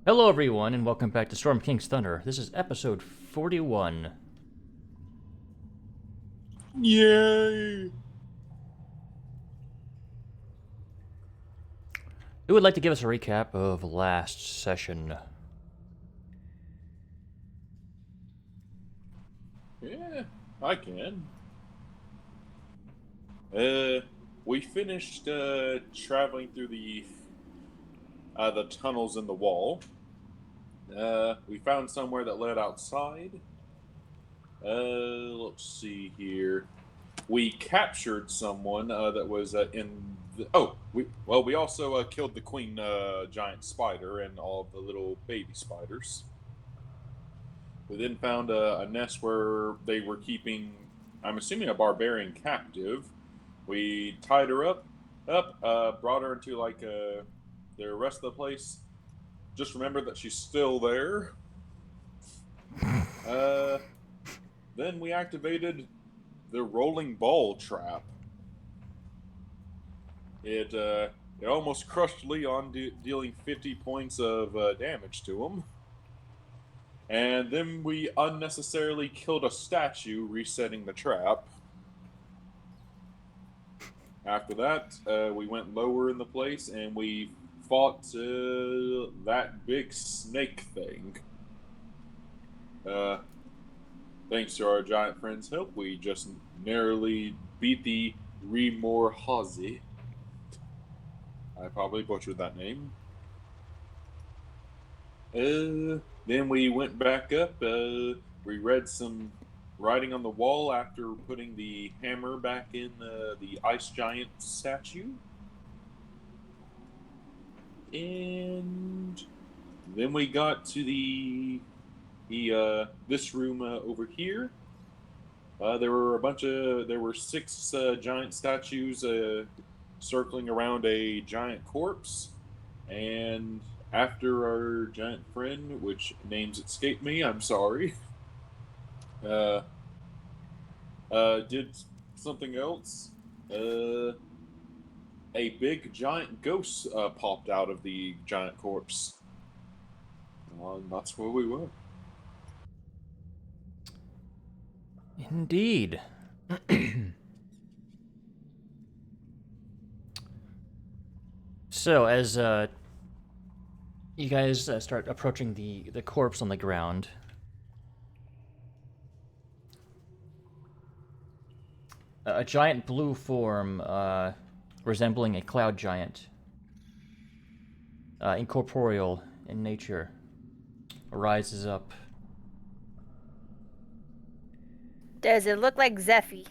Hello, everyone, and welcome back to Storm King's Thunder. This is episode 41. Yay! Who would like to give us a recap of last session? Yeah, I can. We finished traveling through the tunnels in the wall. We found somewhere that led outside. Let's see here. We captured someone that was in the. Oh, we also killed the queen giant spider and all of the little baby spiders. We then found a nest where they were keeping, I'm assuming, a barbarian captive. We tied her up, brought her into the rest of the place. Just remember that she's still there. Uh, then we activated the rolling ball trap. It almost crushed Leon, dealing 50 points of damage to him. And then we unnecessarily killed a statue, resetting the trap. After that, we went lower in the place and we fought that big snake thing. Thanks to our giant friend's help, we just narrowly beat the Remor Hazi. I probably butchered that name. Then we went back up. We read some writing on the wall after putting the hammer back in the ice giant statue. And then we got to this room over here. There were six giant statues circling around a giant corpse, and after our giant friend, which names escape me, I'm sorry, uh, did something else. A big giant ghost popped out of the giant corpse. And that's where we were. Indeed. So, as you guys start approaching the corpse on the ground, a giant blue form resembling a cloud giant, incorporeal in nature, rises up. Does it look like Zephy?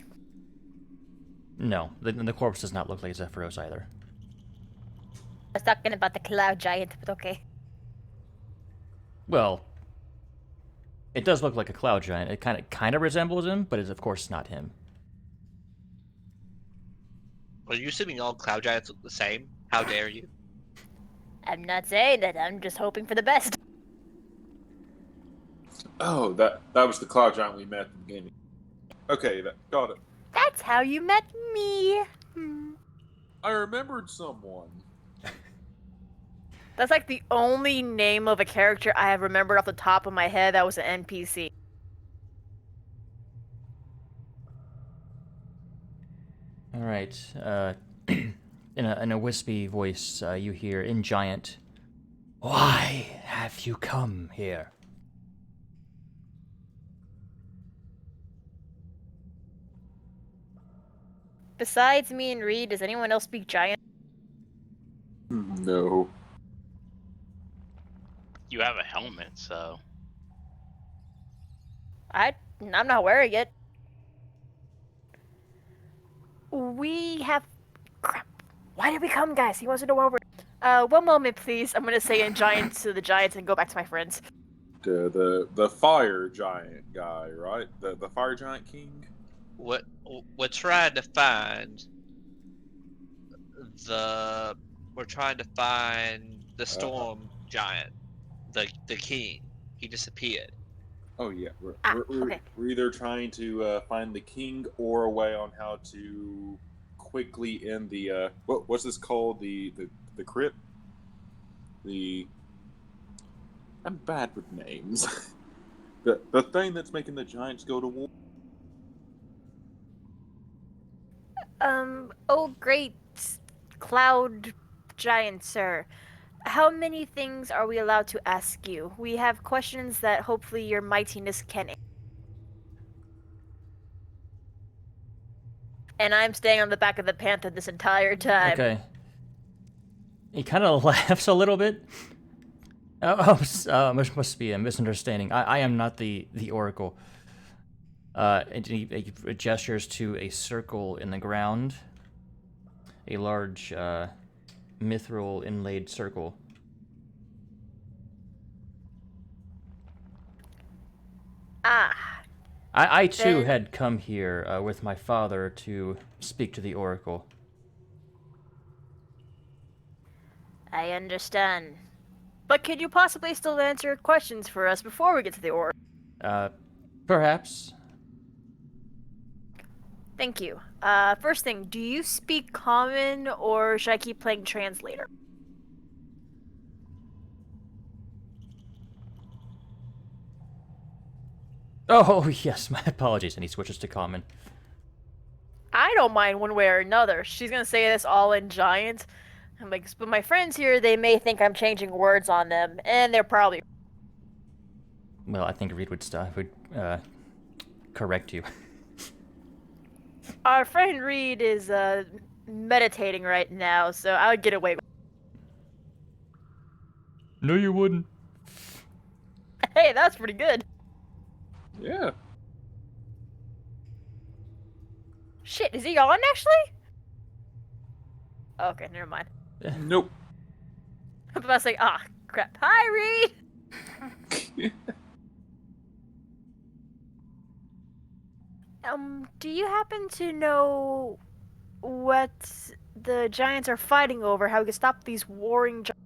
No, the corpse does not look like Zephyros either. I was talking about the cloud giant, but okay. Well, it does look like a cloud giant. It kind of resembles him, but is of course not him. Are you assuming all cloud giants look the same? How dare you? I'm not saying that, I'm just hoping for the best. Oh, that was the cloud giant we met at the beginning. Okay, got it. That's how you met me. I remembered someone. That's like the only name of a character I have remembered off the top of my head that was an NPC. All right. In a wispy voice, you hear in giant, "Why have you come here?" Besides me and Reed, does anyone else speak giant? No. You have a helmet, so I'm not wearing it. We have... Crap. Why did we come, guys? He wants to know why we're... one moment, please. I'm gonna say in giant to the giants and go back to my friends. The fire giant guy, right? The fire giant king. We're trying to find the we're trying to find the storm giant, the king. He disappeared. Oh yeah, Okay. we're either trying to find the king or a way on how to quickly end the what's this called, the crypt, the I'm bad with names. The thing that's making the giants go to war. Oh great cloud giant sir. How many things are we allowed to ask you? We have questions that hopefully your mightiness can answer. And I'm staying on the back of the panther this entire time. Okay. He kind of laughs a little bit. Must be a misunderstanding. I am not the oracle. And he gestures to a circle in the ground, a large mithril inlaid circle. Ah, I too Then- had come here with my father to speak to the oracle. I understand. But could you possibly still answer questions for us before we get to the oracle? Perhaps. Thank you. First thing, do you speak common or should I keep playing translator? Oh, yes, my apologies. And he switches to common. I don't mind one way or another. She's gonna say this all in giant. I'm like, but my friends here, they may think I'm changing words on them, and they're probably. Well, I think Reed would correct you. Our friend Reed is meditating right now, so I would get away with. No, you wouldn't. Hey, that's pretty good. Yeah. Shit, is he on actually? Okay, never mind. Nope. I was like, ah, crap. Hi, Reed. Do you happen to know what the giants are fighting over? How we can stop these warring giants?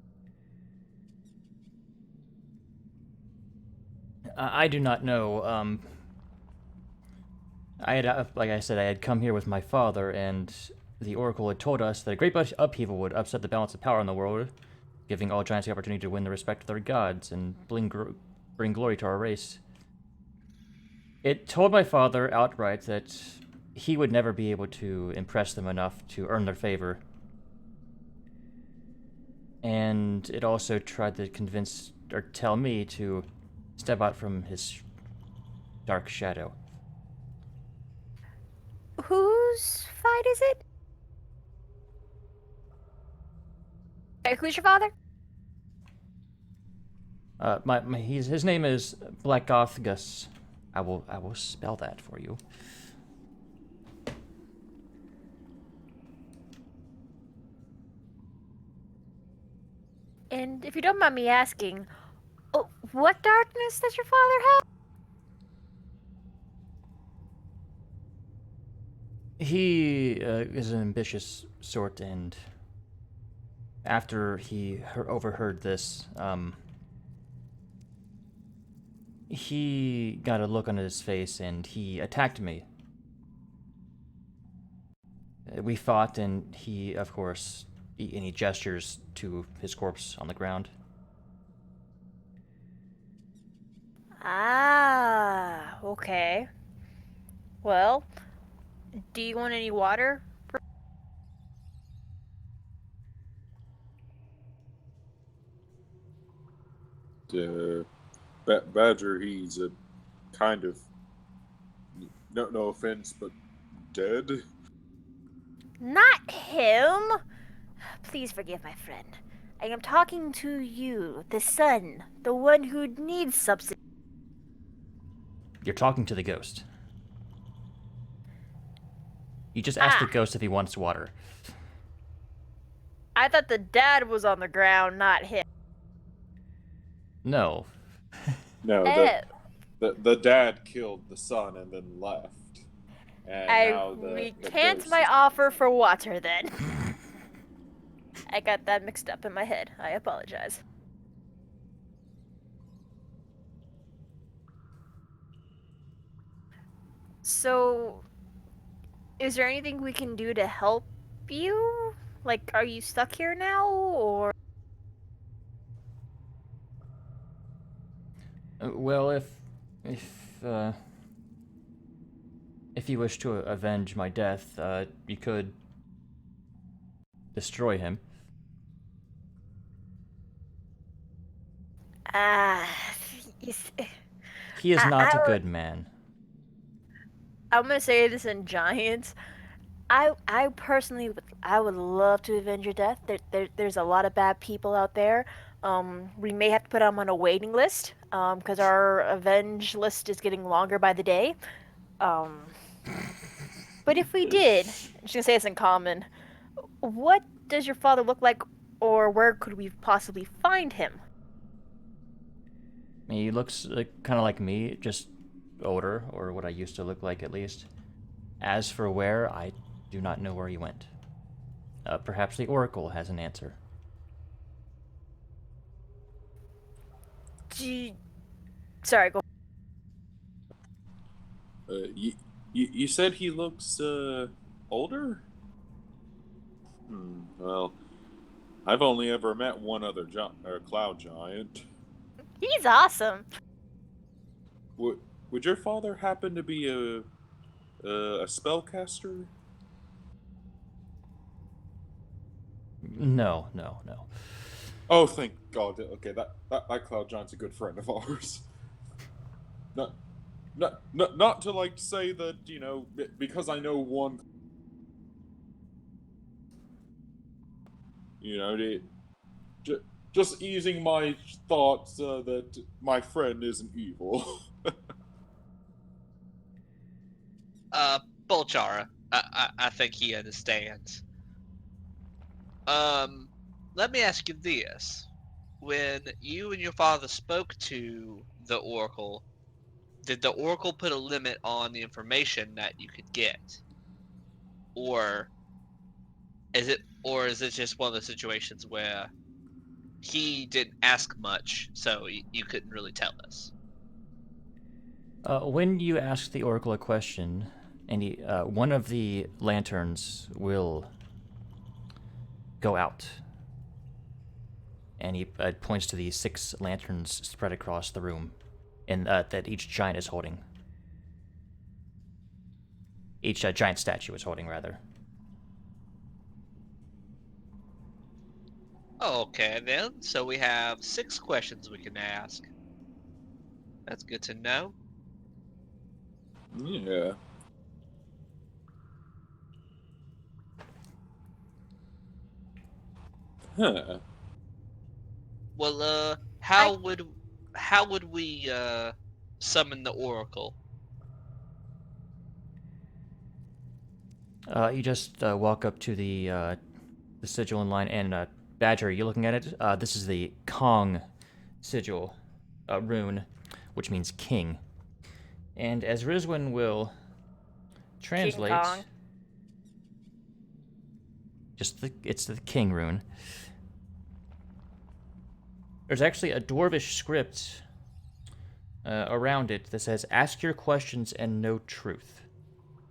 I do not know. I had, like I said, I had come here with my father, and the oracle had told us that a great upheaval would upset the balance of power in the world, giving all giants the opportunity to win the respect of their gods and bring glory to our race. It told my father outright that he would never be able to impress them enough to earn their favor. And it also tried to convince or tell me to step out from his dark shadow. Whose fight is it? Hey, who's your father? His name is Blackothgus. I will spell that for you. And if you don't mind me asking, what darkness does your father have? He is an ambitious sort, and after he overheard this, he got a look on his face and he attacked me. We fought, and he, of course, he gestures to his corpse on the ground. Ah, okay. Well, do you want any water? Badger, he's a kind of, no offense, but dead. Not him! Please forgive my friend. I am talking to you, the son, the one who needs substance. You're talking to the ghost. You just asked the Ah. ghost if he wants water. I thought the dad was on the ground, not him. No. No, Eh, the dad killed the son and then left. And I now the recant ghost my is- offer for water then. I got that mixed up in my head. I apologize. So, is there anything we can do to help you? Like, are you stuck here now, or? Well, if you wish to avenge my death, you could destroy him. Ah, you s- He is I, not I a would, good man. I'm gonna say this in Giants. I personally would love to avenge your death. There's a lot of bad people out there. We may have to put them on a waiting list. Because our avenge list is getting longer by the day. Um, but if we did, I'm just gonna say it's in common. What does your father look like, or where could we possibly find him? He looks kind of like me, just older, or what I used to look like at least. As for where, I do not know where he went. Perhaps the Oracle has an answer. Gee, sorry, go. You said he looks older. Well, I've only ever met one other cloud giant. He's awesome. Would your father happen to be a spellcaster? No, no, no. Oh, thank God. Okay, that cloud giant's a good friend of ours. Not, not to like say that because I know one. Ju- just easing my thoughts that my friend isn't evil. Bolchara, I think he understands. Let me ask you this: when you and your father spoke to the Oracle, did the Oracle put a limit on the information that you could get, or is it just one of those situations where he didn't ask much, so you couldn't really tell us? When you ask the Oracle a question, one of the lanterns will go out. And he points to the 6 lanterns spread across the room, and that each giant is holding. Each giant statue is holding, rather. Okay, then. So we have 6 questions we can ask. That's good to know. Yeah. Huh. Well, I how would we summon the Oracle? You just walk up to the sigil in line, and Badger, you looking at it? This is the Kong sigil rune, which means king. And as Rizwin will King translate, Kong. it's the king rune. There's actually a dwarvish script around it that says, "Ask your questions and know truth,"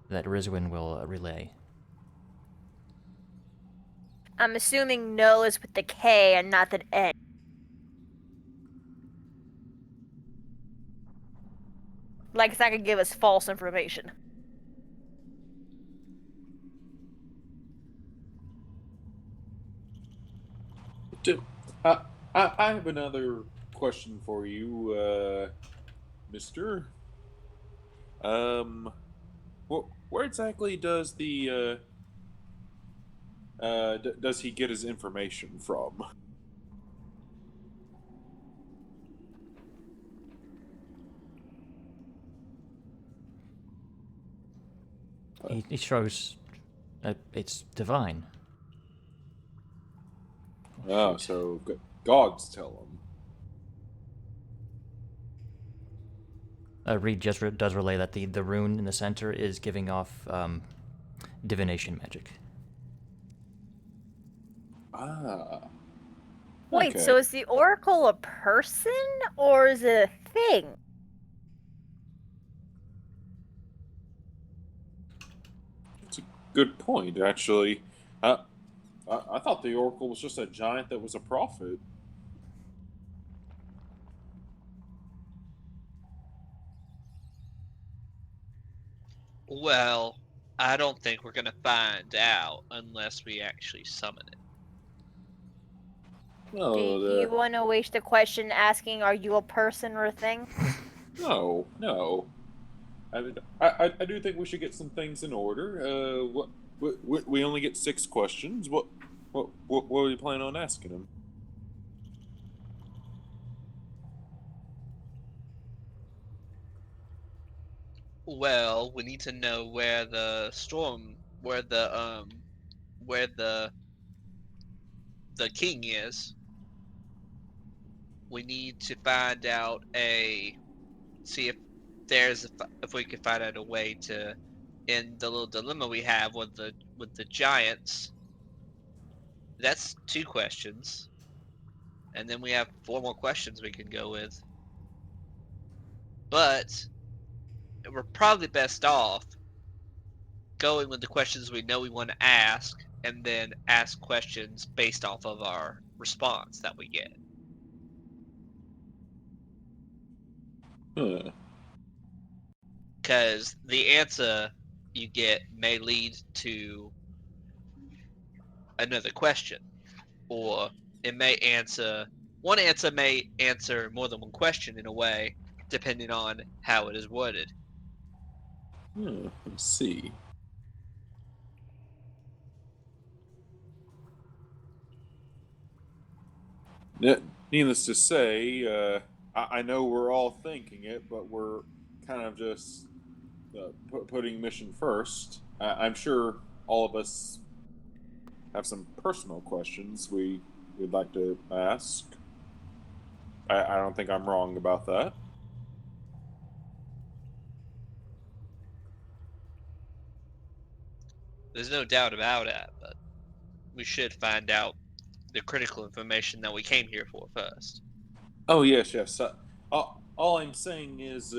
that Rizwin will relay. I'm assuming no is with the K and not the N. Like it's not gonna give us false information. D- I, I have another question for you, Mister. Where exactly does does he get his information from? He shrugs. It's divine. Oh, so gods tell him. Reed just does relay that the rune in the center is giving off divination magic. Ah, Wait, okay. so is the Oracle a person or is it a thing? That's a good point, actually. I thought the Oracle was just a giant that was a prophet. Well, I don't think we're gonna find out unless we actually summon it. No, Do you want to waste a question asking, are you a person or a thing? no. I do think we should get some things in order. We only get 6 questions. What are you planning on asking him? Well, we need to know where the storm, where the king is. We need to find out see if if we can find out a way to end the little dilemma we have with the giants. That's 2 questions, and then we have 4 more questions we can go with. But we're probably best off going with the questions we know we want to ask, and then ask questions based off of our response that we get. Huh. Because the answer you get may lead to another question, or it may answer one answer may answer more than one question in a way, depending on how it is worded. Let's see. Needless to say, I know we're all thinking it, but we're kind of just putting mission first. I'm sure all of us have some personal questions we'd like to ask. I don't think I'm wrong about that. There's no doubt about it, but we should find out the critical information that we came here for first. Oh yes. All I'm saying is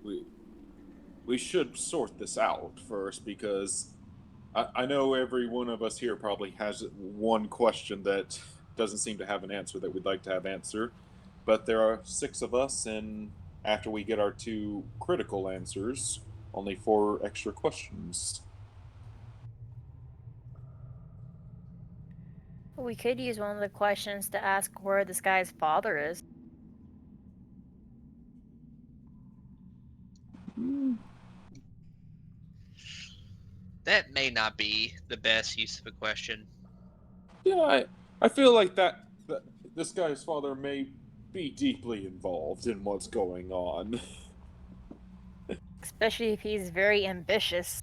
we we should sort this out first because I know every one of us here probably has one question that doesn't seem to have an answer that we'd like to have answered. But there are 6 of us, and after we get our 2 critical answers, only 4 extra questions. We could use one of the questions to ask where this guy's father is. That may not be the best use of a question. Yeah, I feel like that this guy's father may be deeply involved in what's going on. Especially if he's very ambitious.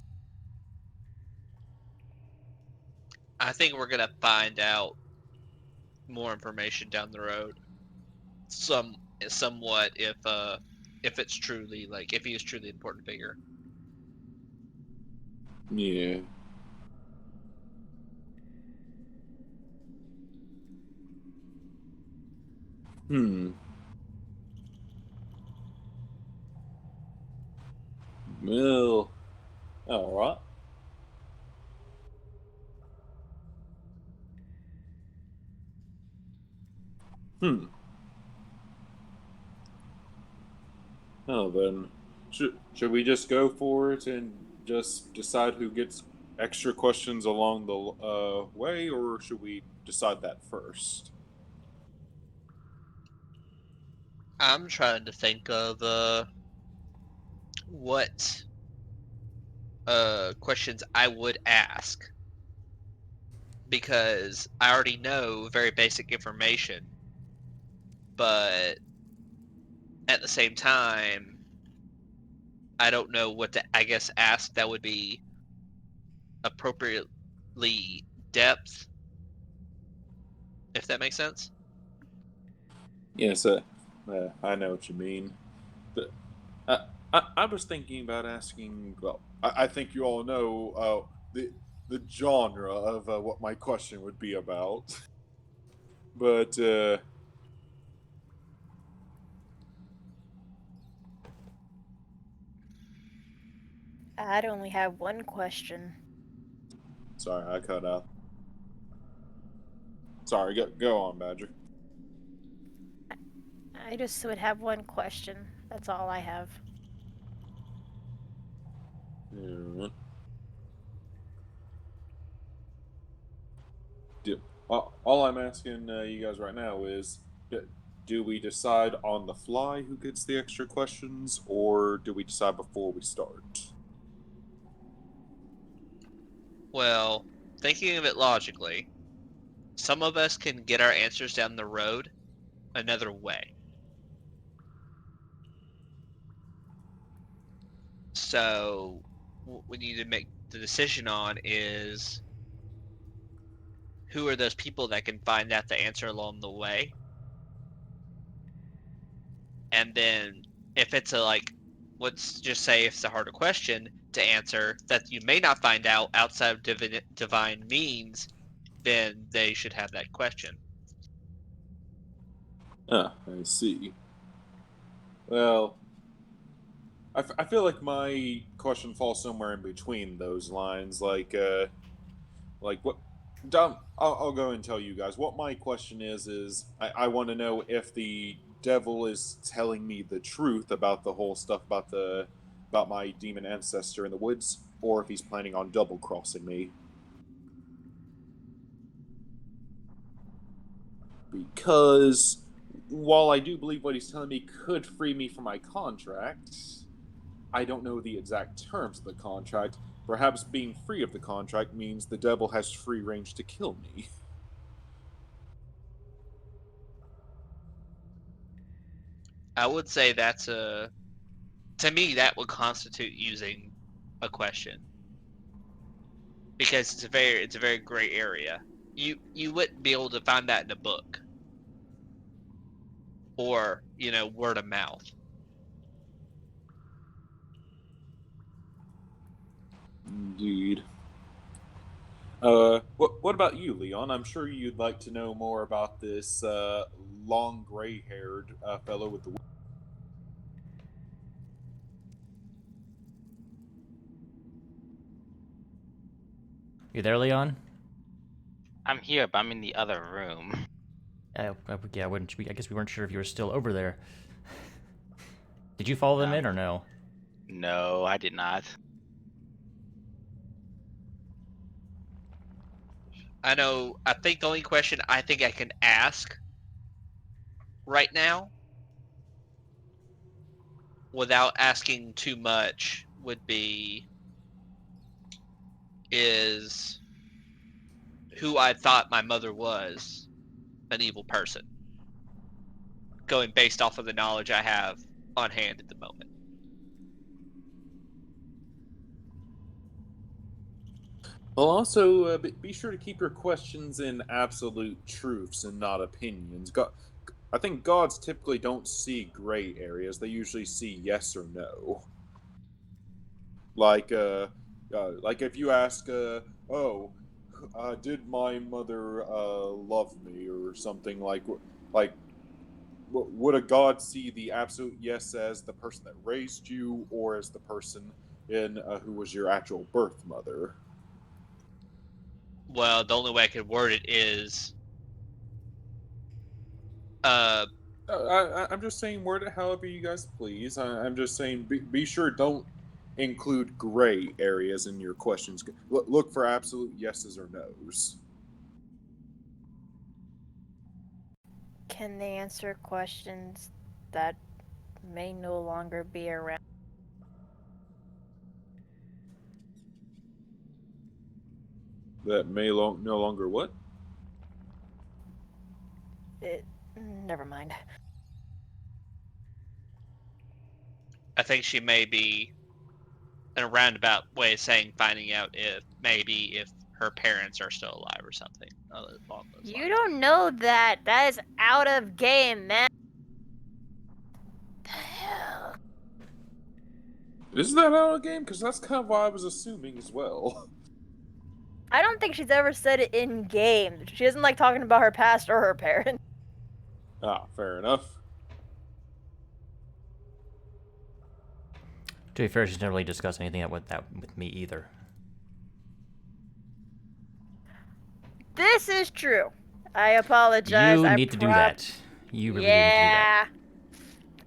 I think we're gonna find out more information down the road. Somewhat if it's truly like if he is truly an important figure. Yeah. Hmm. Well, all right. Hmm. Oh, then should we just go for it and just decide who gets extra questions along the way, or should we decide that first? I'm trying to think of what questions I would ask because I already know very basic information, but at the same time, I don't know what to I guess ask that would be appropriately depth, if that makes sense. Yes, I know what you mean. But I was thinking about asking. Well, I think you all know the genre of what my question would be about, but I'd only have one question. sorry, I cut out. Sorry, go on, Badger. I just would have one question. That's all I have. Yeah. All I'm asking you guys right now is, do we decide on the fly who gets the extra questions, or do we decide before we start? Well, thinking of it logically, some of us can get our answers down the road another way. So, what we need to make the decision on is who are those people that can find out the answer along the way, and then if it's a like, let's just say if it's a harder question to answer that you may not find out outside of divine means, then they should have that question. Ah, I see. Well, I feel like my question falls somewhere in between those lines. Like what? I'll go and tell you guys what my question is. I want to know if the devil is telling me the truth about the whole stuff about my demon ancestor in the woods, or if he's planning on double crossing me. Because while I do believe what he's telling me could free me from my contract, I don't know the exact terms of the contract. Perhaps being free of the contract means the devil has free range to kill me. I would say that's to me that would constitute using a question because it's a very gray area. You wouldn't be able to find that in a book or word of mouth. Indeed. What about you, Leon? I'm sure you'd like to know more about this long gray-haired fellow with the. You there, Leon? I'm here, but I'm in the other room. Yeah, I guess we weren't sure if you were still over there. Did you follow them in or no? No, I did not. I think the only question I think I can ask right now without asking too much would be is who I thought my mother was an evil person, going based off of the knowledge I have on hand at the moment. Well, also be sure to keep your questions in absolute truths and not opinions. I think gods typically don't see gray areas; they usually see yes or no. Like, like if you ask, "Oh, did my mother love me?" or something like, would a god see the absolute yes as the person that raised you, or as the person in who was your actual birth mother? Well, the only way I could word it is uh I'm just saying, word it however you guys please. I'm just saying, be sure don't include gray areas in your questions. Look for absolute yeses or nos. Can they answer questions that may no longer be around? That may no longer what? Never mind. I think she may be in a roundabout way of saying finding out if her parents are still alive or something along those You lines. don't know that. That is out of game, man. The hell? Is that out of game? Because that's kind of what I was assuming as well. I don't think she's ever said it in game. She doesn't like talking about her past or her parents. Ah, fair enough. To be fair, she's never really discussed anything with me either. This is true. I apologize. You need to do that. You really do need to do that.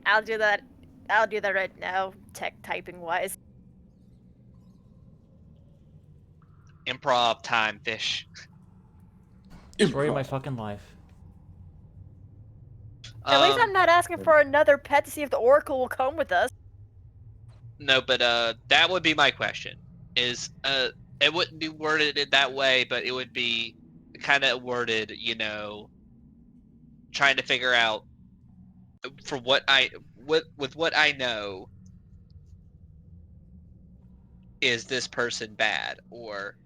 I'll do that. I'll do that right now, tech typing wise. Improv time, fish. Story of my Improv. fucking life. At least I'm not asking for another pet to see if the Oracle will come with us. No, but that would be my question. Is it wouldn't be worded in that way, but it would be kind of worded, you know, trying to figure out for what with what I know, is this person bad or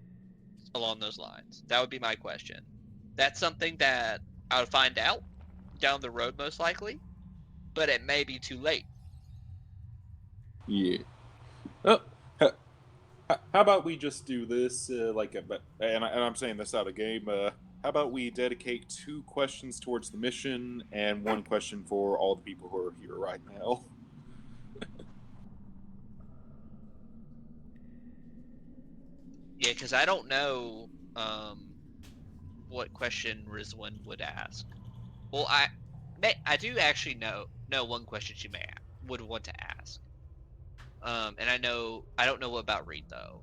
along those lines? That would be my question. That's something that I would find out down the road most likely, but it may be too late. Yeah. Oh, how about we just do this? And I'm saying this out of game. How about we dedicate 2 questions towards the mission and 1 question for all the people who are here right now? Yeah, because I don't know what question Rizwan would ask. Well, I do actually know one question she would want to ask. And I don't know about Reed though.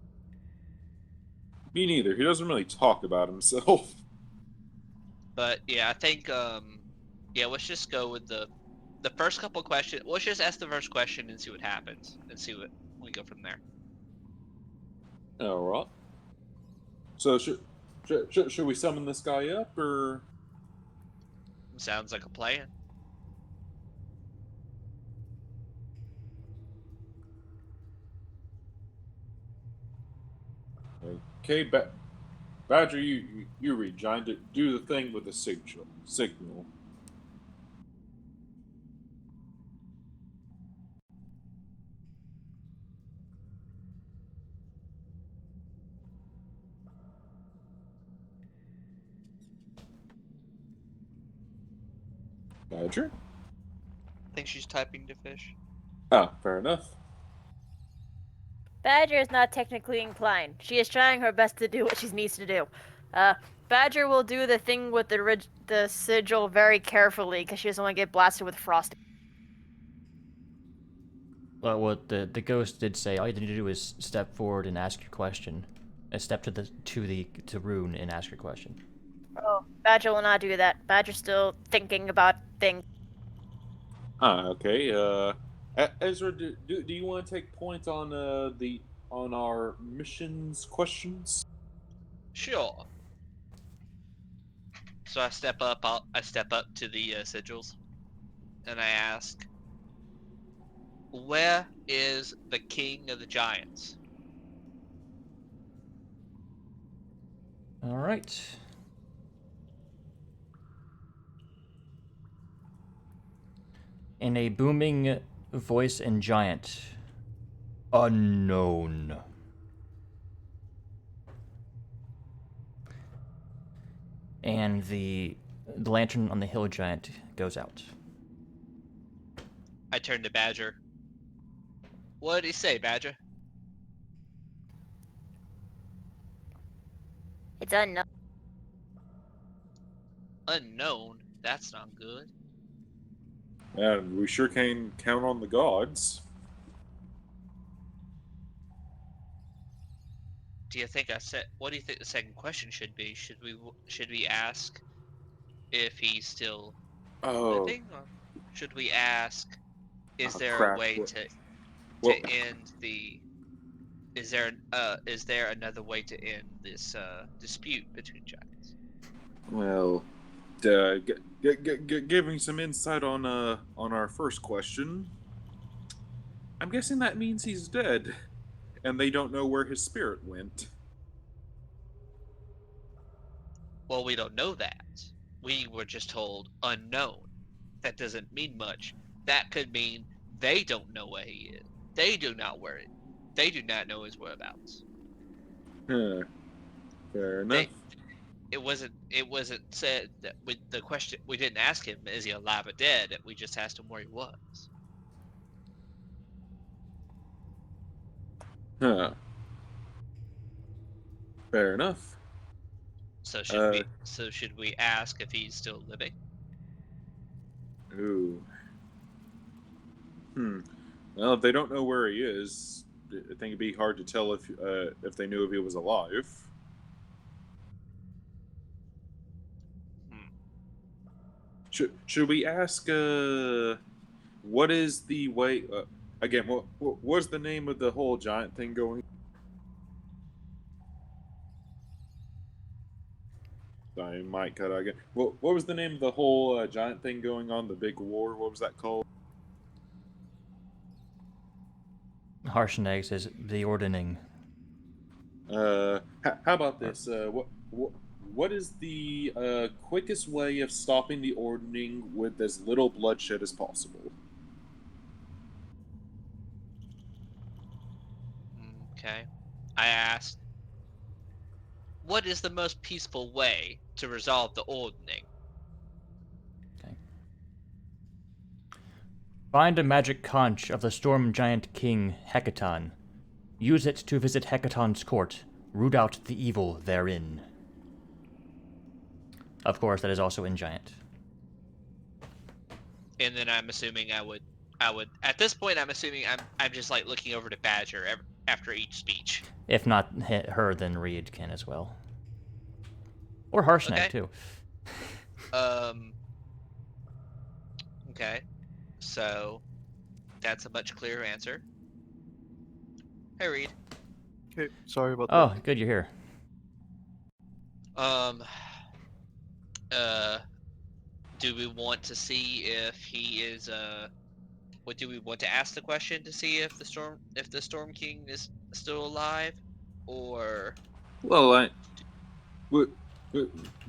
Me neither. He doesn't really talk about himself. But yeah, I think yeah, let's just go with the first couple questions. Let's just ask the first question and see what happens, and see what we go from there. All right. So should we summon this guy up, or? Sounds like a plan. Okay, Badger, you read, Giant. Do the thing with the signal. Badger? I think she's typing to fish. Ah, fair enough. Badger is not technically inclined. She is trying her best to do what she needs to do. Badger will do the thing with the sigil very carefully because she doesn't want to get blasted with frosting. Well, what the ghost did say, all you need to do is step forward and ask your question. Step to Rune and ask your question. Oh, Badger will not do that. Badger's still thinking about things. Ah, okay. Ezra, do you want to take point on on our missions questions? Sure. So I step up. I step up to the sigils, and I ask, "Where is the king of the giants?" All right. In a booming voice in giant, unknown. And the lantern on the hill giant goes out. I turn to Badger. What did he say, Badger? It's unknown. Unknown? That's not good. And we sure can count on the gods. Do you think I said? What do you think the second question should be? Should we ask if he's still Oh, living, or should we ask, is there a crap. way Well, to end the? Is there another way to end this dispute between giants? well, giving some insight on our first question. I'm guessing that means he's dead, and they don't know where his spirit went. Well, we don't know that. We were just told unknown. That doesn't mean much. That could mean they don't know where he is. They do not They do not know his whereabouts. Huh. Fair enough. It wasn't said that with the question. We didn't ask him, is he alive or dead? We just asked him where he was. Huh. Fair enough. So should we ask if he's still living? Ooh. Well, if they don't know where he is, I think it'd be hard to tell if they knew if he was alive. Should we ask? What is the way? Again, what was the name of the whole giant thing going? I might cut out again. What was the name of the whole giant thing going on? The big war. What was that called? Harshnag says the ordning. How about this? What is the quickest way of stopping the ordning with as little bloodshed as possible? Okay. I asked, what is the most peaceful way to resolve the ordning? Find a magic conch of the storm giant king Hecaton. Use it to visit Hecaton's court. Root out the evil therein. Of course, that is also in giant. And then I'm assuming I would at this point I'm assuming I'm just like looking over to Badger after each speech. If not her, then Reed can as well. Or Harshnag, Okay. too. Okay. So that's a much clearer answer. Hey Reed. Okay, sorry about Oh, that. good, you're here. Do we want to see if he is what do we want to ask the question to see if the Storm King is still alive, or Well, we,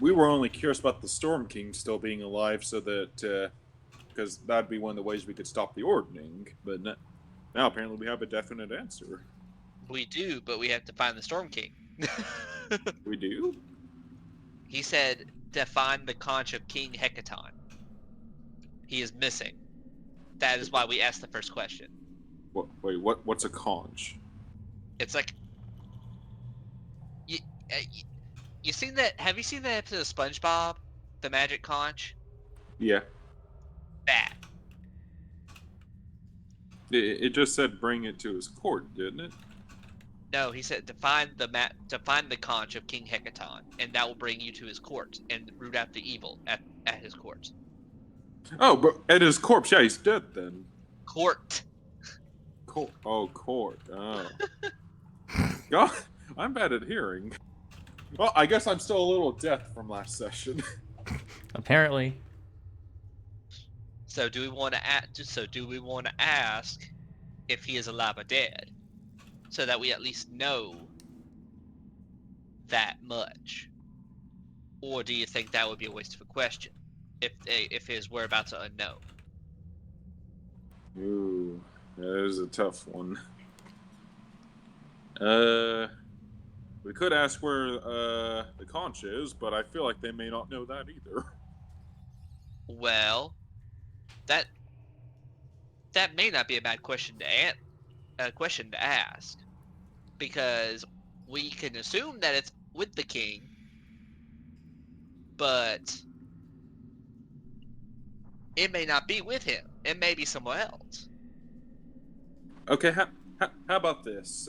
we were only curious about the Storm King still being alive, so that because that'd be one of the ways we could stop the ordning. But now apparently we have a definite answer. we do, but we have to find the Storm King. We do? He said to find the conch of King Hecaton. He is missing. That is why we asked the first question. What's a conch? It's like you seen that? Have you seen that episode of SpongeBob, the Magic Conch? Yeah. That. It just said bring it to his court, didn't it? No, he said to find the conch of King Hecaton, and that will bring you to his court and root out the evil at his court. Oh, but at his corpse, yeah, he's dead then. Court. Court. Oh, court. Oh. God, I'm bad at hearing. Well, I guess I'm still a little deaf from last session. Apparently. So do we want to ask if he is alive or dead, so that we at least know that much? Or do you think that would be a waste of a question if his whereabouts are unknown? Ooh, that is a tough one. We could ask where the conch is, but I feel like they may not know that either. Well, that may not be a bad question to ask, because we can assume that it's with the king, but it may not be with him. It may be somewhere else. Okay, how about this?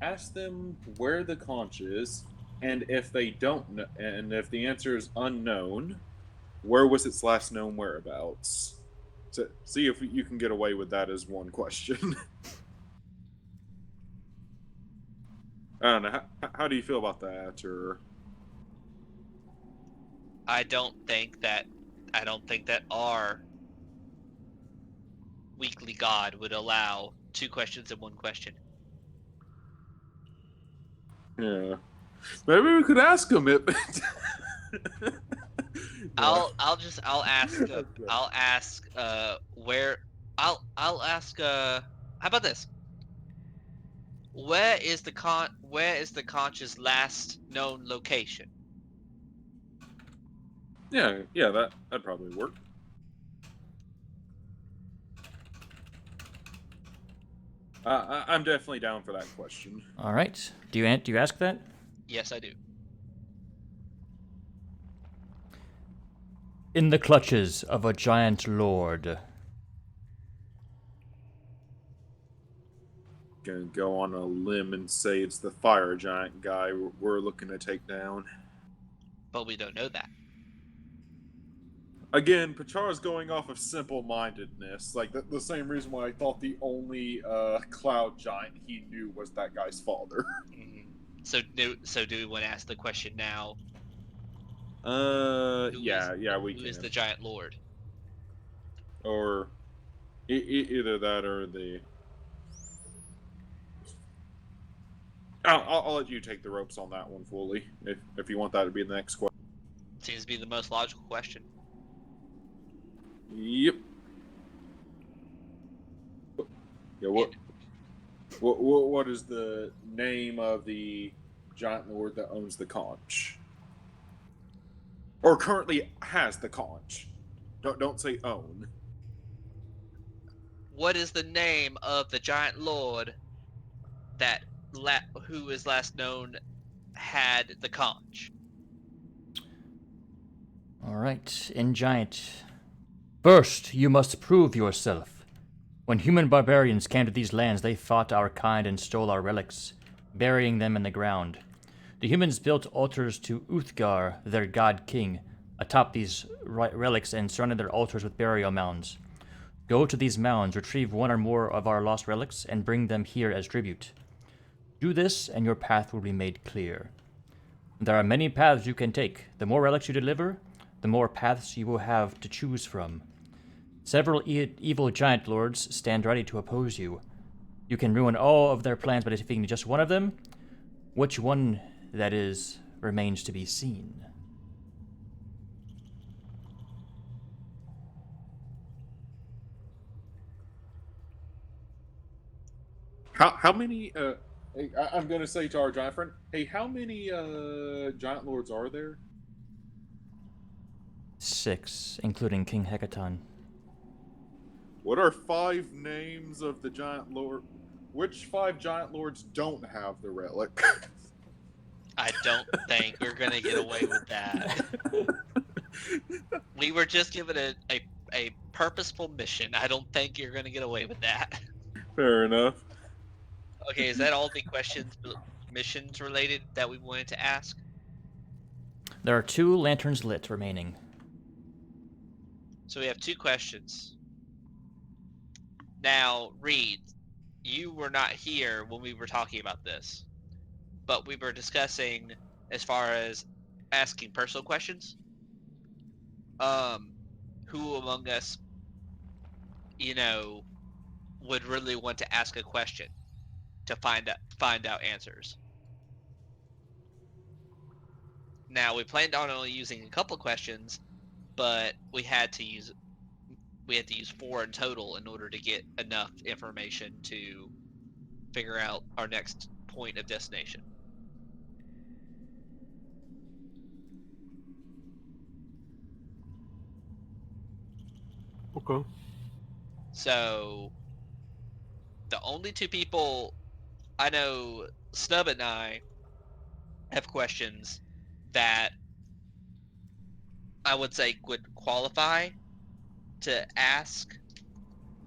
Ask them where the conch is, and if they don't know, and if the answer is unknown, where was its last known whereabouts? So, see if you can get away with that as one question. I don't know. How do you feel about that? Or I don't think that our weekly god would allow 2 questions in 1 question. yeah, maybe we could ask him it. I'll ask how about this? Where is the conch's last known location? Yeah, that'd probably work. I'm definitely down for that question. All right. Do you ask that? Yes, I do. In the clutches of a giant lord. Gonna go on a limb and say it's the fire giant guy we're looking to take down. But we don't know that. Again, Pachar's going off of simple-mindedness. Like, the same reason why I thought the only cloud giant he knew was that guy's father. So do we want to ask the question now? Yeah, we Who can. is the giant lord? Or either that or the... I'll let you take the ropes on that one fully, if you want that to be the next question. Seems to be the most logical question. Yep. Yeah, what is the name of the giant lord that owns the conch? Or currently has the conch. Don't say own. What is the name of the giant lord that who is last known had the conch? All right, in giant. First, you must prove yourself. When human barbarians came to these lands, they fought our kind and stole our relics, burying them in the ground. The humans built altars to Uthgar, their god king, atop these relics and surrounded their altars with burial mounds. Go to these mounds, retrieve one or more of our lost relics, and bring them here as tribute. Do this, and your path will be made clear. There are many paths you can take. The more relics you deliver, the more paths you will have to choose from. Several evil giant lords stand ready to oppose you. You can ruin all of their plans by defeating just one of them. Which one that is remains to be seen. How many? I'm going to say to our giant friend, hey, how many giant lords are there? 6, including King Hecaton. What are 5 names of the giant lord? Which 5 giant lords don't have the relic? I don't think we're gonna get away with that. We were just given a purposeful mission. I don't think you're gonna get away with that. Fair enough. Okay, is that all the missions related that we wanted to ask? There are 2 lanterns lit remaining. So we have 2 questions. Now, Reed, you were not here when we were talking about this, but we were discussing as far as asking personal questions. Who among us, would really want to ask a question to find out answers? Now, we planned on only using a couple questions, but we had to use 4 in total in order to get enough information to figure out our next point of destination. Okay. So the only 2 people I know, Snub and I, have questions that I would say would qualify to ask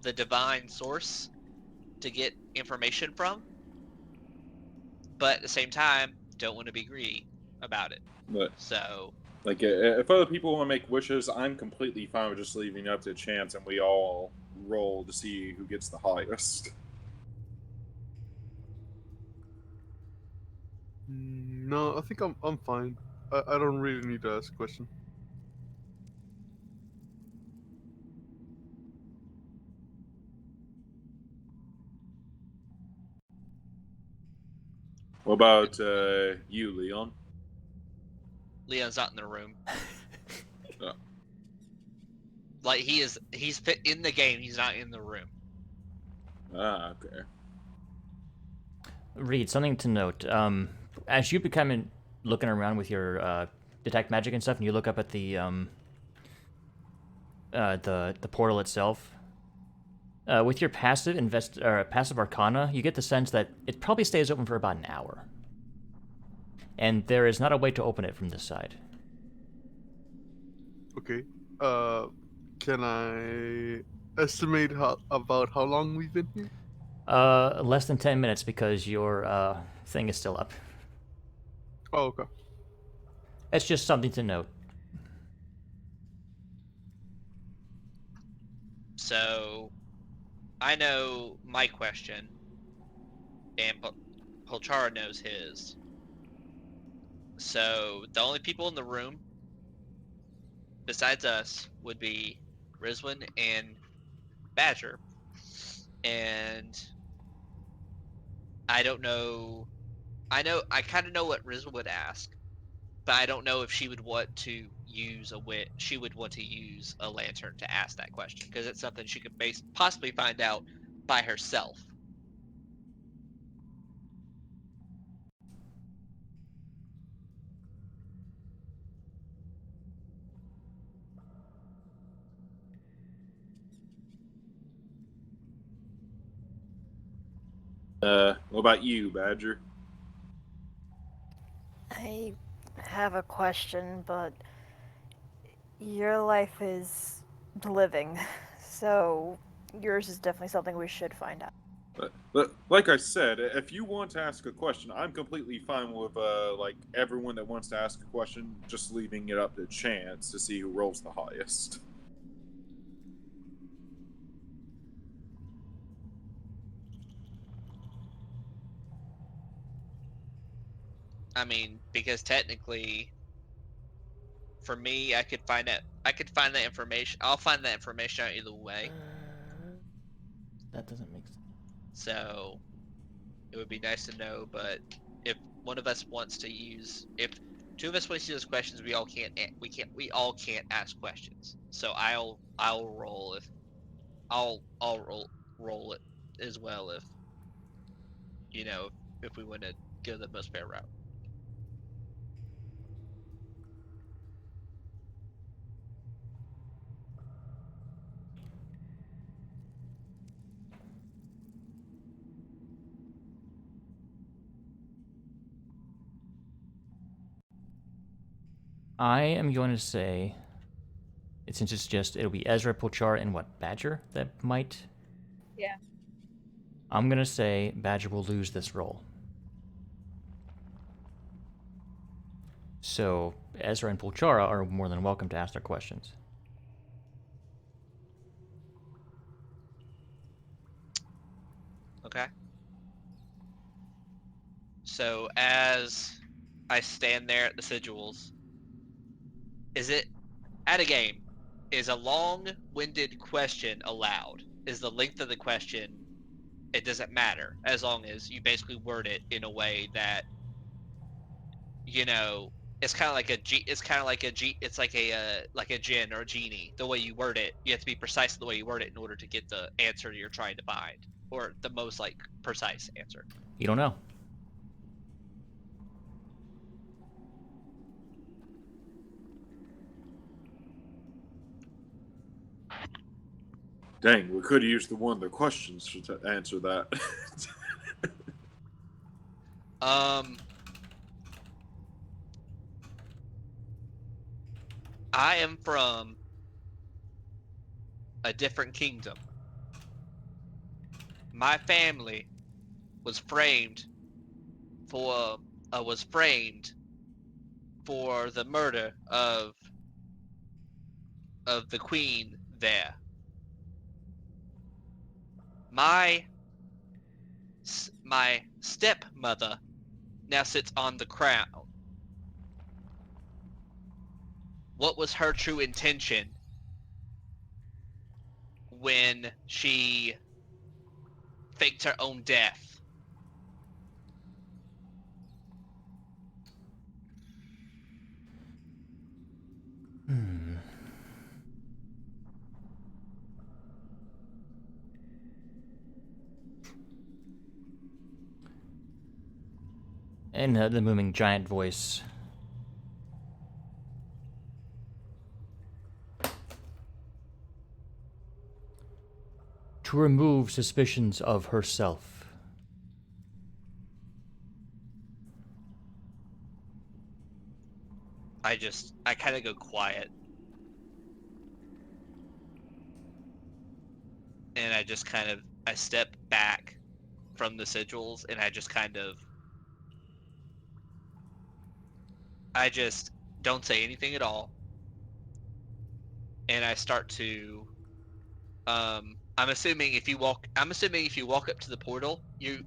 the divine source to get information from, but at the same time, don't want to be greedy about it. But So, like, if other people want to make wishes, I'm completely fine with just leaving it up to chance, and we all roll to see who gets the highest. No, I think I'm fine. I don't really need to ask a question. What about you, Leon? Leon's not in the room. Oh. Like, he's fit in the game, he's not in the room. Ah, okay. Reed, something to note. As you become looking around with your detect magic and stuff, and you look up at the portal itself, with your passive passive arcana, you get the sense that it probably stays open for about an hour, and there is not a way to open it from this side. Okay. Can I estimate about how long we've been here? Less than 10 minutes because your thing is still up. Oh, okay. It's just something to note. So I know my question, and Polchara knows his. So the only people in the room besides us would be Rizwin and Badger. And I don't know. I kind of know what Rizwin would ask, but I don't know if she would want to use a wit. She would want to use a lantern to ask that question because it's something she could possibly find out by herself. What about you, Badger? I have a question, but your life is living, so yours is definitely something we should find out. But like I said, if you want to ask a question, I'm completely fine with like everyone that wants to ask a question, just leaving it up to chance to see who rolls the highest. I mean, because technically, for me, I could find out. I could find that information. I'll find that information out either way. That doesn't make sense. So it would be nice to know. But if one of us wants to use, if two of us want to use questions, we all can't. We all can't ask questions. So I'll roll if I'll roll it as well if you know if we want to go the most fair route. I am going to say, since it's just, it'll be Ezra, Polchar, and what, Badger that might? Yeah. I'm going to say Badger will lose this roll. So Ezra and Polchara are more than welcome to ask their questions. Okay. So as I stand there at the sigils, is it at a game? Is a long-winded question allowed? Is the length of the question? It doesn't matter as long as you basically word it in a way that you know it's kind of like a G. It's kind of like a G. It's like a djinn or a genie. The way you word it, you have to be precise in the way you word it in order to get the answer you're trying to find, or the most like precise answer. You don't know. Dang, we could have used one of the questions to answer that. Um, I am from a different kingdom. My family was framed for was framed for the murder of the queen there. My my stepmother now sits on the crown. What was her true intention when she faked her own death? Hmm. And the booming giant voice. To remove suspicions of herself. I kind of go quiet. And I step back from the sigils and I just don't say anything at all. And I start to I'm assuming if you walk up to the portal, you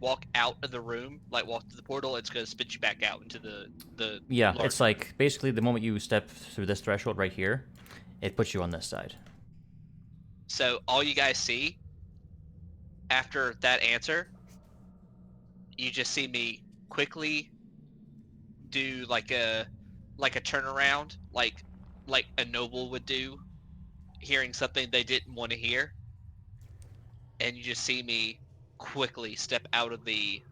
walk out of the room, like walk to the portal, it's gonna spit you back out into the Yeah, large it's like basically the moment you step through this threshold right here, it puts you on this side. So all you guys see after that answer, you just see me quickly do like a turnaround, like a noble would do, hearing something they didn't want to hear, and you just see me quickly step out of the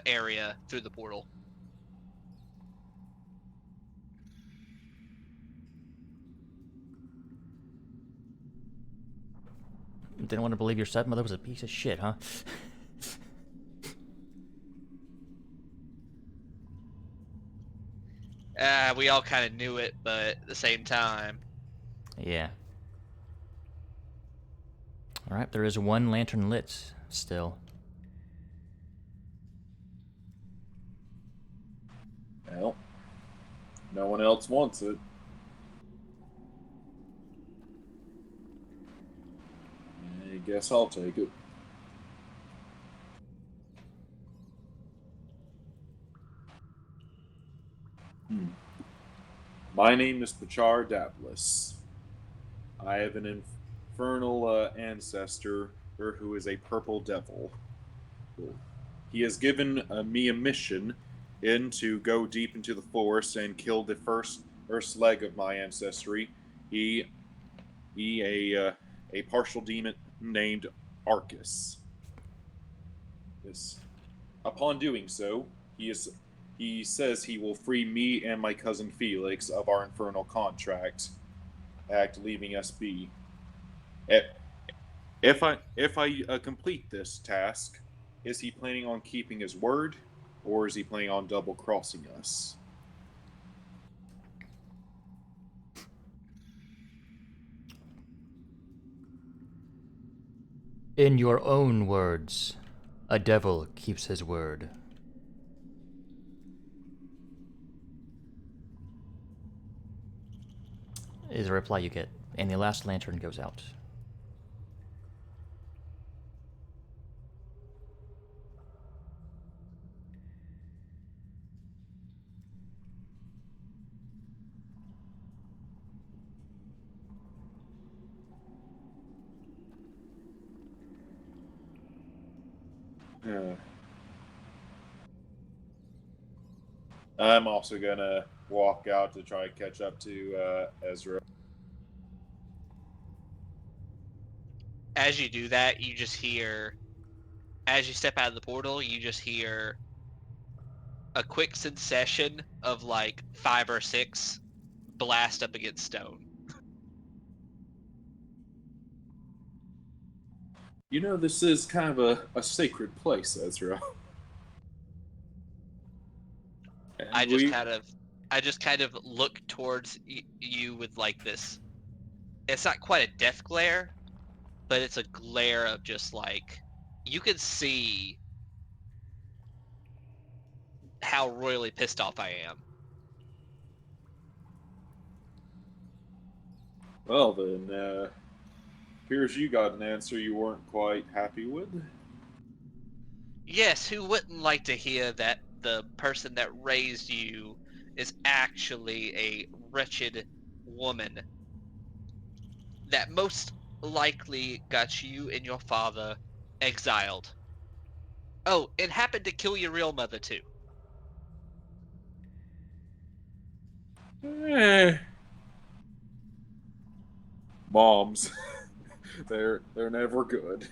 area through the portal. Didn't want to believe your stepmother was a piece of shit, huh? We all kind of knew it, but at the same time, Yeah. Alright, there is one lantern lit still. Well, no one else wants it. I guess I'll take it. My name is Pachar Dablis. I have an infernal ancestor who is a purple devil. He has given me a mission to go deep into the forest and kill the first leg of my ancestry. He a partial demon named Arcus. Yes. Upon doing so, he says he will free me and my cousin Felix of our infernal contract, leaving us be. Eh, if I complete this task, is he planning on keeping his word, or is he planning on double crossing us? In your own words, a devil keeps his word. Is a reply you get, and the last lantern goes out. Uh, I'm also gonna walk out to try to catch up to Ezra. as you do that, you just hear, as you step out of the portal, you just hear a quick succession of like 5 or 6 blast up against stone. You know, this is kind of a sacred place, Ezra. And I just kind of look towards you with like this. It's not quite a death glare, but it's a glare of just like you can see how royally pissed off I am. Well then, appears you got an answer you weren't quite happy with. Yes, who wouldn't like to hear that the person that raised you is actually a wretched woman that most likely got you and your father exiled. Oh, and happened to kill your real mother too. Eh, moms, they're never good.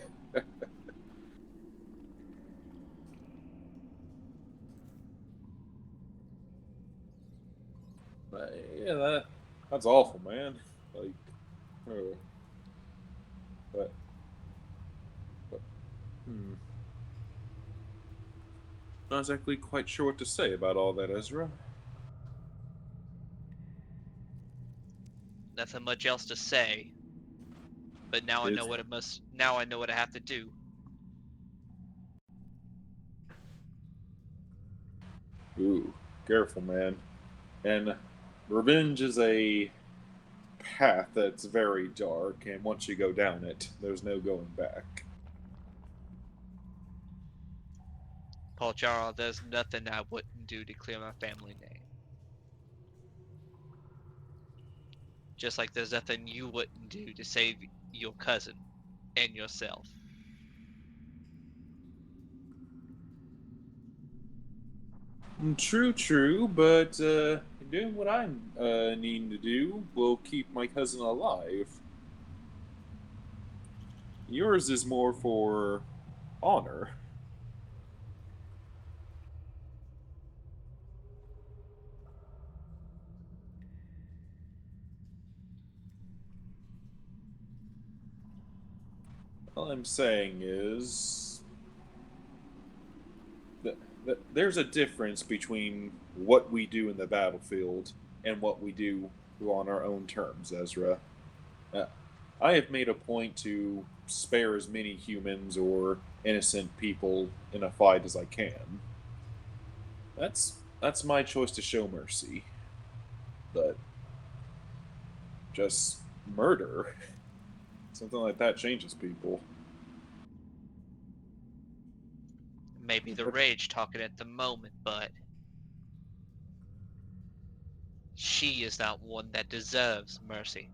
But, yeah, that's awful, man. Like, uh, but, but, hmm. Not exactly quite sure what to say about all that, Ezra. Nothing much else to say. But now I know It's, what it must. Now I know what I have to do. ooh, careful, man. And revenge is a path that's very dark, and once you go down it, there's no going back. Paul Charles, there's nothing I wouldn't do to clear my family name. Just like there's nothing you wouldn't do to save your cousin and yourself. True, but doing what I'm needing to do will keep my cousin alive. Yours is more for honor. All I'm saying is that there's a difference between what we do in the battlefield and what we do on our own terms, Ezra. Uh, I have made a point to spare as many humans or innocent people in a fight as I can. That's my choice to show mercy. But just murder, something like that changes people. Maybe the rage talking at the moment, but she is not one that deserves mercy.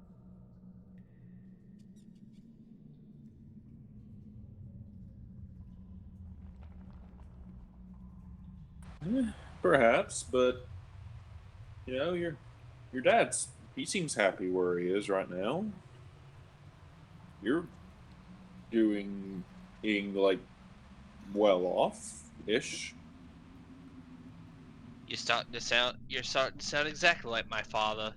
Perhaps, but your dad's he seems happy where he is right now. You're doing being like well off ish. You're starting to sound exactly like my father.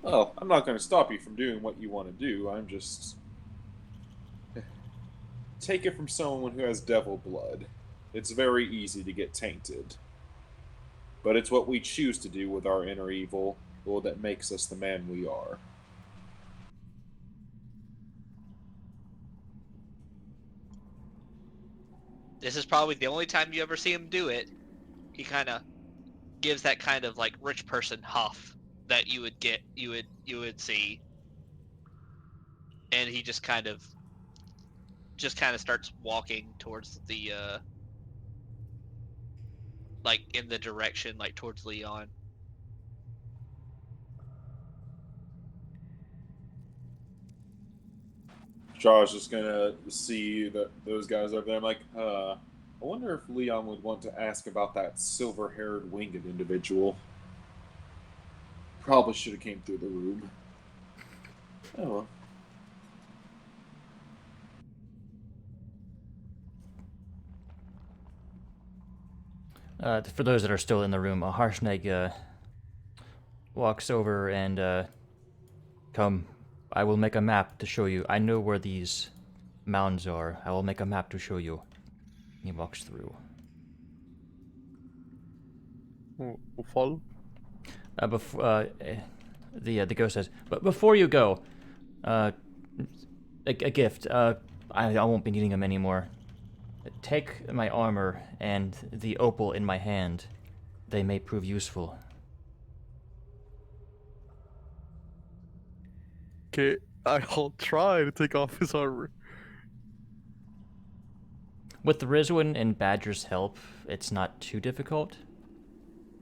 Well, I'm not going to stop you from doing what you want to do. I'm just take it from someone who has devil blood. It's very easy to get tainted. But it's what we choose to do with our inner evil, or that makes us the man we are. This is probably the only time you ever see him do it. He kind of gives that kind of like rich person huff that you would see, and he just kind of starts walking towards the like in the direction like towards Leon. Josh is gonna see those guys over there. I'm like, I wonder if Leon would want to ask about that silver-haired winged individual. Probably should have came through the room. Oh well. For those that are still in the room, Harshnag walks over and come. I will make a map to show you. I know where these mounds are. I will make a map to show you. He walks through. We'll follow. The ghost says, but before you go, a gift. I won't be needing them anymore. Take my armor and the opal in my hand. They may prove useful. Okay, I'll try to take off his armor. With the Rizwin and Badger's help, it's not too difficult.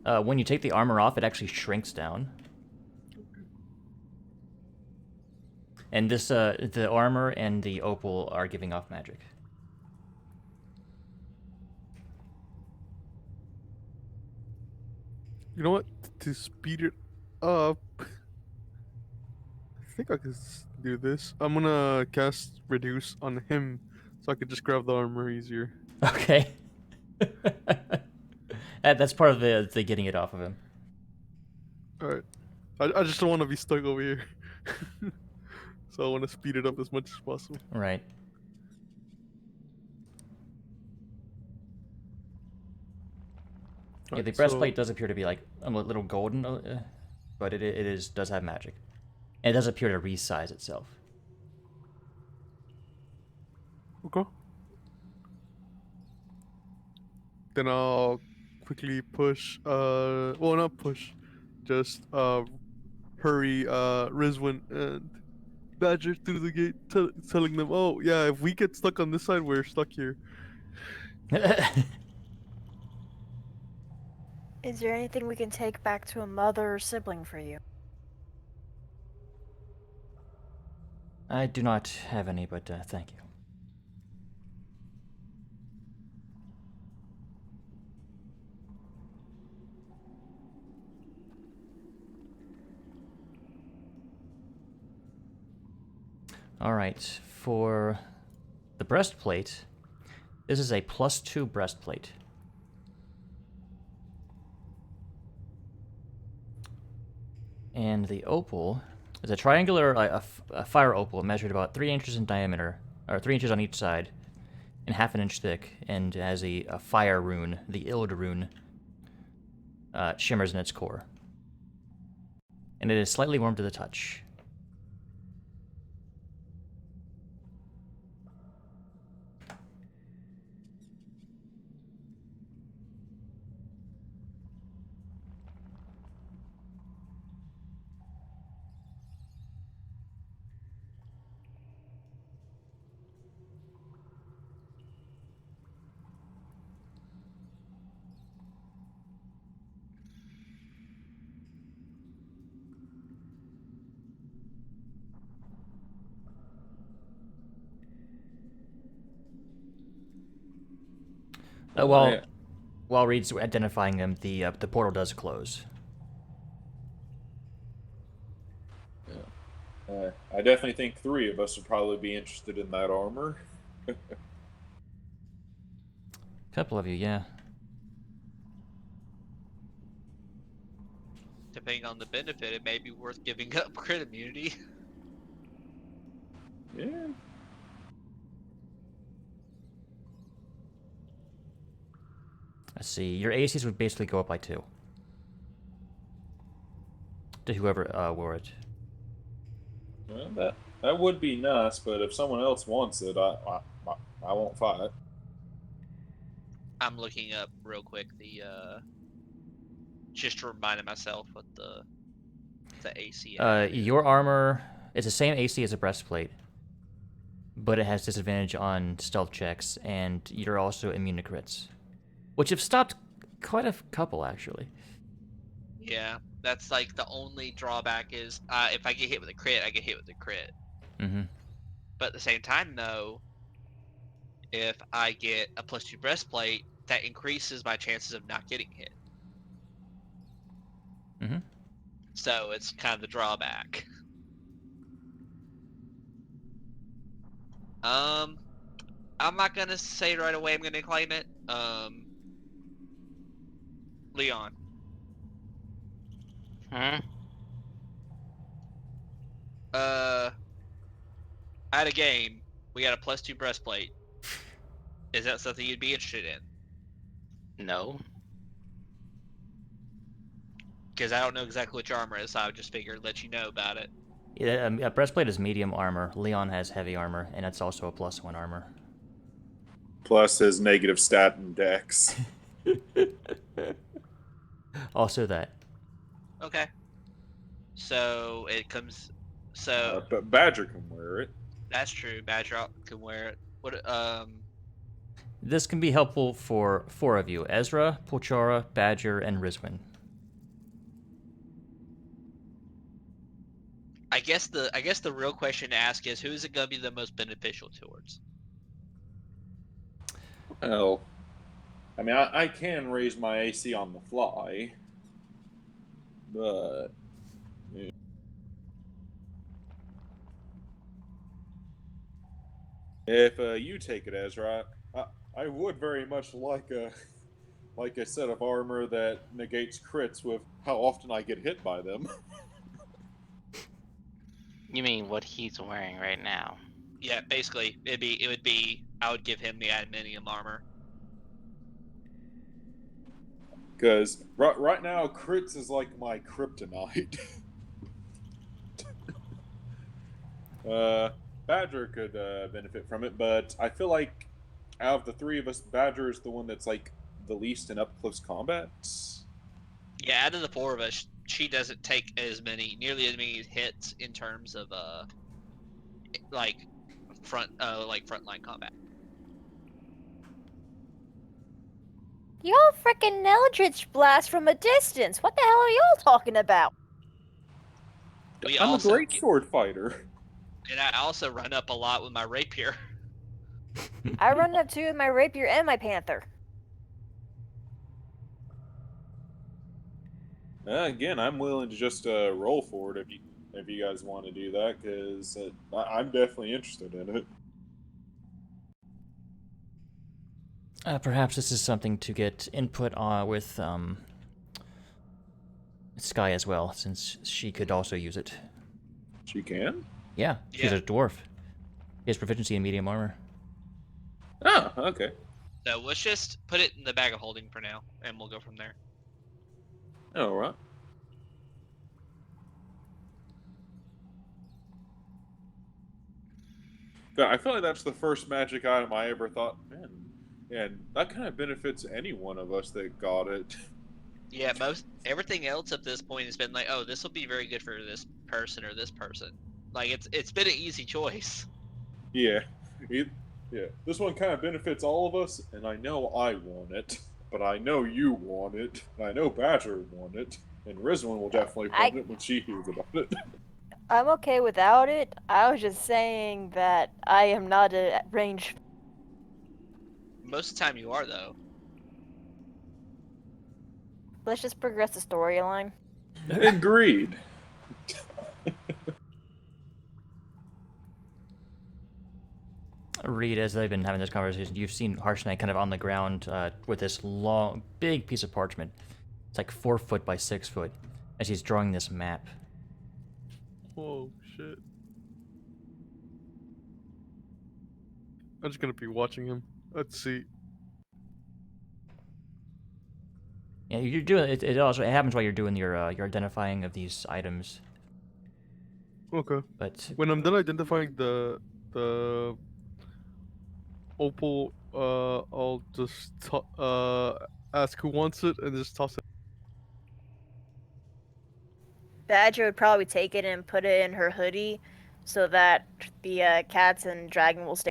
When you take the armor off, it actually shrinks down. And this, the armor and the opal are giving off magic. You know what? To speed it up, I think I can do this. I'm gonna cast Reduce on him, so I can just grab the armor easier. Okay. That's part of the getting it off of him. Alright. I just don't want to be stuck over here. So I want to speed it up as much as possible. Right. Yeah, the Alright, breastplate does appear to be like a little golden, but it does have magic. And it does appear to resize itself. Okay. Then I'll quickly push, well, not push, just hurry Rizwin and Badger through the gate, telling them, "Oh yeah, if we get stuck on this side, we're stuck here." Is there anything we can take back to a mother or sibling for you? I do not have any, but thank you. Alright, for the breastplate, this is a +2 breastplate. And the opal is a triangular, a fire opal measured about 3 inches in diameter, or 3 inches on each side, and half an inch thick, and has a fire rune, the Ild rune, shimmers in its core. And it is slightly warm to the touch. While Reed's identifying him, the portal does close. I definitely think 3 of us would probably be interested in that armor. Couple of you, yeah. Depending on the benefit, it may be worth giving up crit immunity. Yeah. Let's see, your ACs would basically go up by 2. To whoever wore it. Well, that would be nice, but if someone else wants it, I won't fight. I'm looking up real quick the just to remind myself what the AC is. Your armor is the same AC as a breastplate, but it has disadvantage on stealth checks, and you're also immune to crits, which have stopped quite a couple actually. Yeah, that's like the only drawback is if I get hit with a crit, I get hit with a crit. Mm-hmm. But at the same time, though, if I get a +2 breastplate, that increases my chances of not getting hit. Mm-hmm. So it's kind of the drawback. I'm not gonna say right away I'm gonna claim it. Leon. Hmm? At a game, we got a +2 breastplate. Is that something you'd be interested in? No. Because I don't know exactly which armor is, so I would just figure let you know about it. Yeah, a breastplate is medium armor. Leon has heavy armor, and it's also a +1 armor. Plus his negative stat and dex. Also that. Okay. So it comes. So But Badger can wear it. that's true. Badger can wear it. What? This can be helpful for 4 of you: Ezra, Pulchara, Badger, and Rizwin. I guess the real question to ask is who is it gonna be the most beneficial towards? Well, I mean, I can raise my AC on the fly, but yeah. If you take it, Ezra, I would very much like a set of armor that negates crits with how often I get hit by them. You mean what he's wearing right now? Yeah, basically it would be I would give him the adamantium armor. Because right now, crits is like my kryptonite. Badger could benefit from it, but I feel like out of the 3 of us, Badger is the one that's like the least in up close combat. Yeah, out of the 4 of us, she doesn't take nearly as many hits in terms of like frontline combat. Y'all freaking Eldritch Blast from a distance. What the hell are y'all talking about? I'm a great sword fighter. And I also run up a lot with my rapier. I run up too with my rapier and my panther. Again, I'm willing to just roll for it if you guys want to do that, because I'm definitely interested in it. Perhaps this is something to get input on with Sky as well, since she could also use it. She can? Yeah, she's a dwarf. She has proficiency in medium armor. Oh, okay. So let's just put it in the bag of holding for now, and we'll go from there. All right. I feel like that's the first magic item I ever thought, man, and that kind of benefits any one of us that got it. Yeah, everything else at this point has been like, oh, this will be very good for this person or this person. Like it's been an easy choice. Yeah. Yeah. This one kind of benefits all of us, and I know I want it, but I know you want it, and I know Badger want it, and Rizwan will definitely want it when she hears about it. I'm okay without it. I was just saying that I am not a range. Most of the time you are, though. Let's just progress the storyline. Agreed. Reed, as they've been having this conversation, you've seen Harsh Knight kind of on the ground with this long, big piece of parchment. It's like 4 foot by 6 foot, as he's drawing this map. Oh shit! I'm just gonna be watching him. Let's see. Yeah, you're doing it. It happens while you're doing your identifying of these items. Okay. But When I'm done identifying the opal, I'll just ask who wants it and just toss it. Badger would probably take it and put it in her hoodie so that the cats and dragon will stay.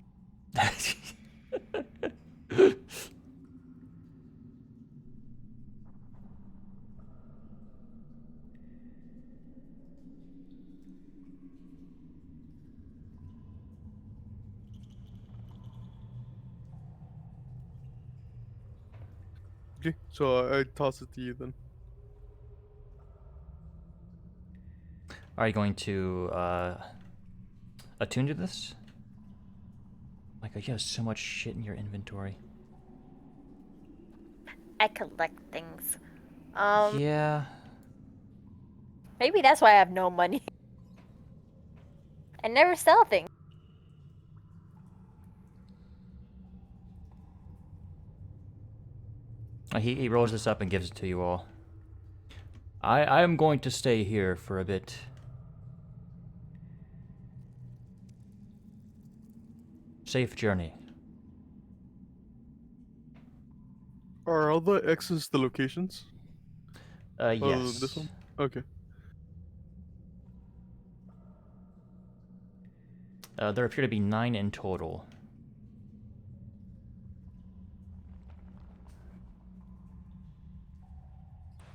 Okay, so I toss it to you then. are you going to attune to this? Like, you have so much shit in your inventory. I collect things. Yeah. Maybe that's why I have no money. I never sell things. He rolls this up and gives it to you all. I am going to stay here for a bit. Safe journey. Are all the X's the locations? Yes. This one? Okay. There appear to be 9 in total.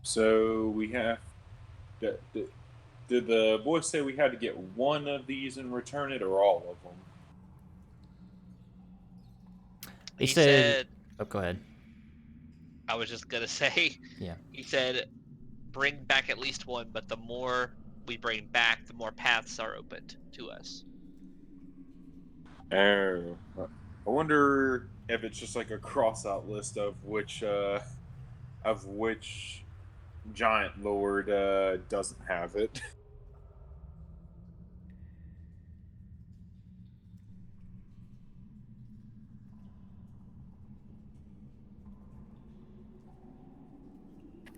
So we have. Did the boy say we had to get one of these and return it, or all of them? He said... Oh, go ahead. I was just gonna say. Yeah. He said, bring back at least one, but the more we bring back, the more paths are opened to us. Oh, I wonder if it's just like a cross-out list of which giant lord doesn't have it.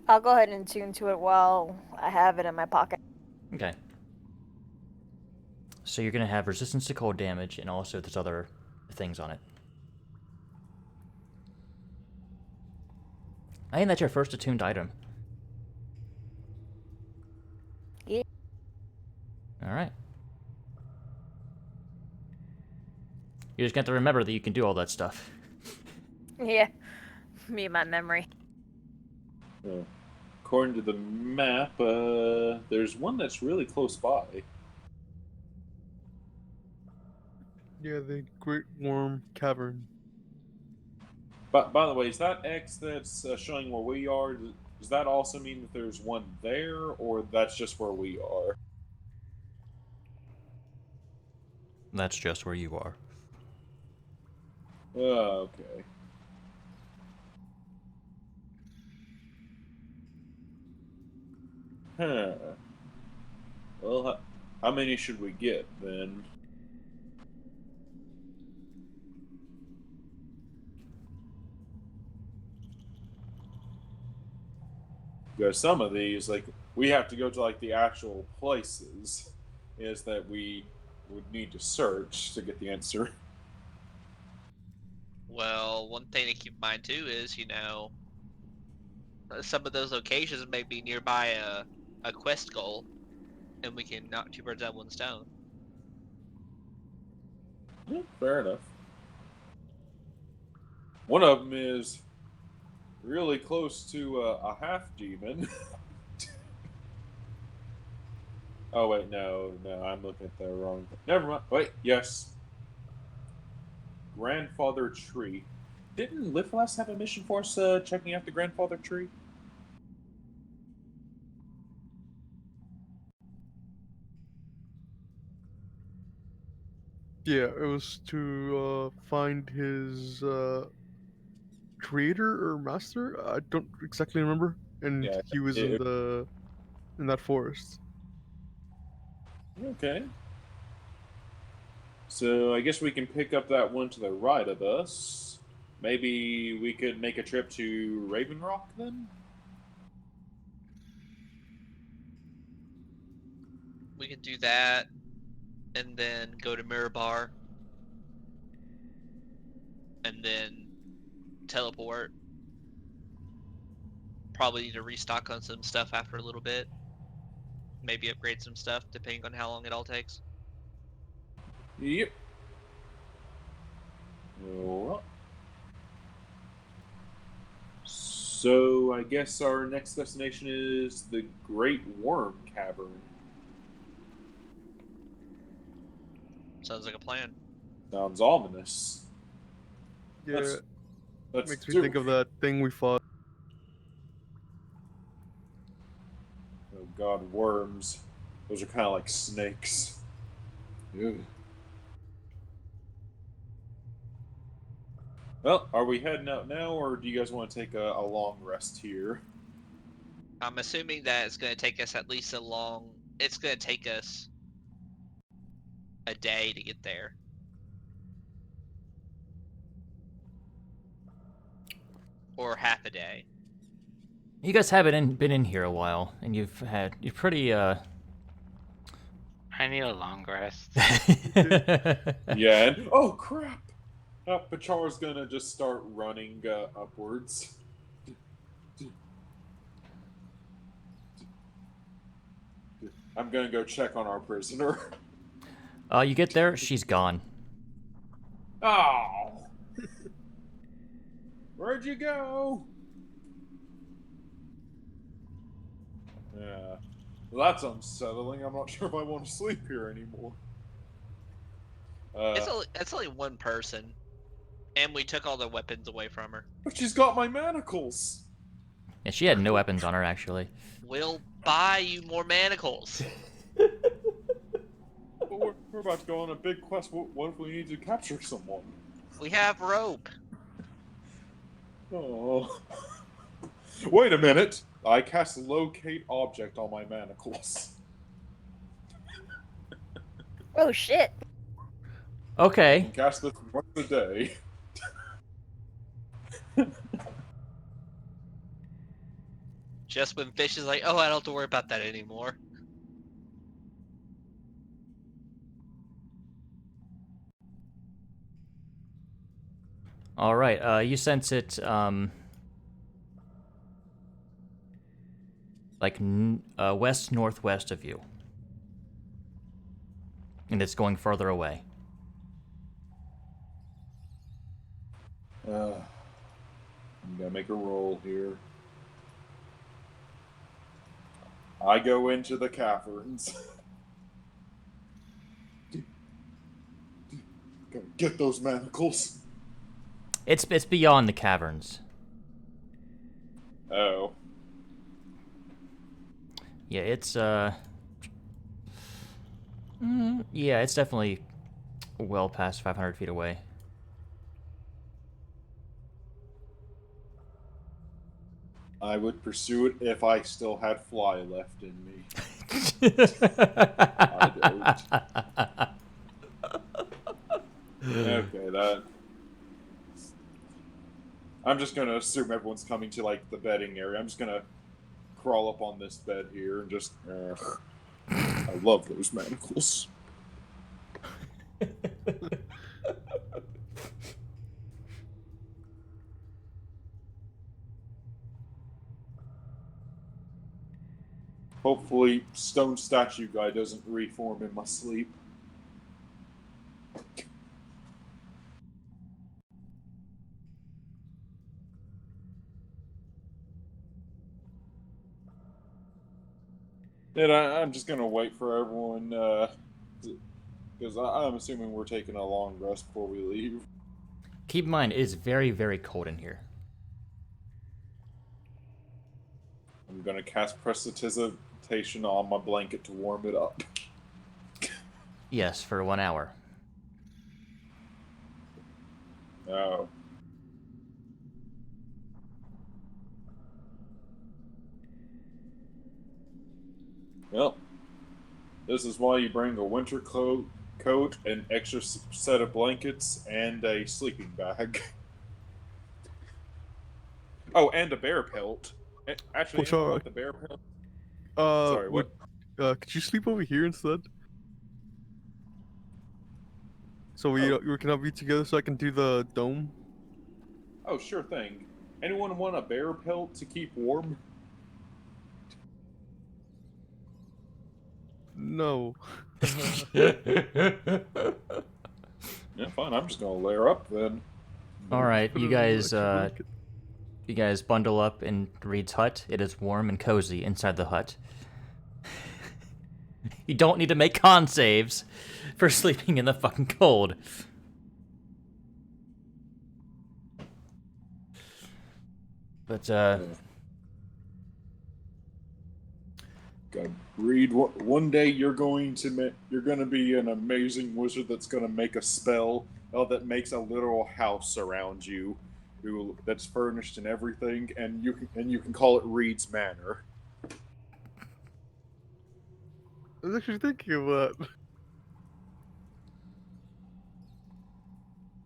I'll go ahead and tune to it while I have it in my pocket. Okay. So you're gonna have resistance to cold damage and also there's other things on it. I think that's your first attuned item. Yeah. All right. You just got to remember that you can do all that stuff. Yeah. Me and my memory. According to the map, there's one that's really close by. Yeah, the Great Worm Cavern. But by the way, is that X that's showing where we are? Does that also mean that there's one there, or that's just where we are? That's just where you are. Okay. Huh. Well, how many should we get then? Because some of these, like, we have to go to like the actual places, is that we would need to search to get the answer. Well, one thing to keep in mind too is, some of those locations may be nearby a quest goal, and we can knock two birds out with one stone. Yeah, fair enough. One of them is really close to a half demon. Oh wait, no, I'm looking at the wrong. Never mind. Wait, yes. Grandfather Tree. Didn't Lithless have a mission for us checking out the Grandfather Tree? Yeah, it was to find his creator or master. I don't exactly remember, and Yeah. he was in that forest. Okay. So I guess we can pick up that one to the right of us. Maybe we could make a trip to Raven Rock then? We can do that, and then go to Mirror Bar, and then teleport. Probably need to restock on some stuff after a little bit. Maybe upgrade some stuff, depending on how long it all takes. Yep. Alright. So I guess our next destination is the Great Worm Cavern. Sounds like a plan. Sounds ominous. Yeah, Let's makes me do think it. of that thing we fought. Oh god, worms. Those are kind of like snakes. Ew. Well, are we heading out now, or do you guys want to take a long rest here? I'm assuming that it's going to take us at least it's going to take us a day to get there. Or half a day. You guys haven't been in here a while, and you're pretty I need a long rest. Yeah, and oh crap! Pachar's gonna just start running upwards. I'm gonna go check on our prisoner. You get there, she's gone. Oh! Where'd you go? Yeah. Well, that's unsettling. I'm not sure if I want to sleep here anymore. It's only one person. And we took all the weapons away from her. But she's got my manacles! Yeah, she had no weapons on her, actually. We'll buy you more manacles. But we're about to go on a big quest. What if we need to capture someone? We have rope. Oh. Wait a minute! I cast locate object on my manacles. Oh shit. I Okay. can cast this once a day. Just when Fish is like, oh, I don't have to worry about that anymore. All right. You sense it. like west northwest of you, and it's going further away. I'm gonna make a roll here. I go into the caverns. Gotta get those manacles. It's beyond the caverns. Oh. Yeah, it's yeah, it's definitely well past 500 feet away. I would pursue it if I still had fly left in me. I don't. Okay, that. I'm just gonna assume everyone's coming to like the bedding area. I'm just gonna crawl up on this bed here and just. I love those manacles. Hopefully, stone statue guy doesn't reform in my sleep. And I'm just gonna wait for everyone, because I'm assuming we're taking a long rest before we leave. Keep in mind, it is very, very cold in here. I'm gonna cast prestidigitation on my blanket to warm it up. Yes, for 1 hour. Oh. Well, this is why you bring a winter coat, an extra set of blankets, and a sleeping bag. Oh, and a bear pelt. Actually, What's anyone all want the bear pelt? right? Sorry, what? Could you sleep over here instead? So we can all be together so I can do the dome? Oh, sure thing. Anyone want a bear pelt to keep warm? No. Yeah, fine. I'm just gonna layer up then. All right, Put you it in the guys, extra blanket. you guys bundle up in Reed's hut. It is warm and cozy inside the hut. You don't need to make con saves for sleeping in the fucking cold. But God, Reed, one day you're going to you're going to be an amazing wizard that's going to make a spell that makes a literal house around you, that's furnished and everything, and you can call it Reed's Manor. I was actually thinking of that.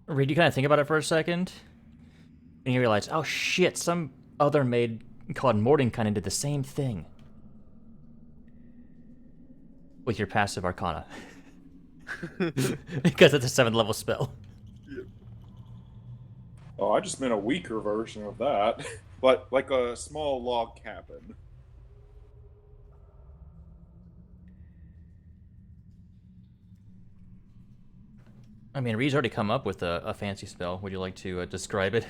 Reed, you kind of think about it for a second, and you realize, oh shit, some other maid called Mordenkainen kind of did the same thing with your passive Arcana, because it's a 7th level spell. Yep. Oh, I just meant a weaker version of that, like a small log cabin. I mean, Reed's already come up with a fancy spell. Would you like to describe it?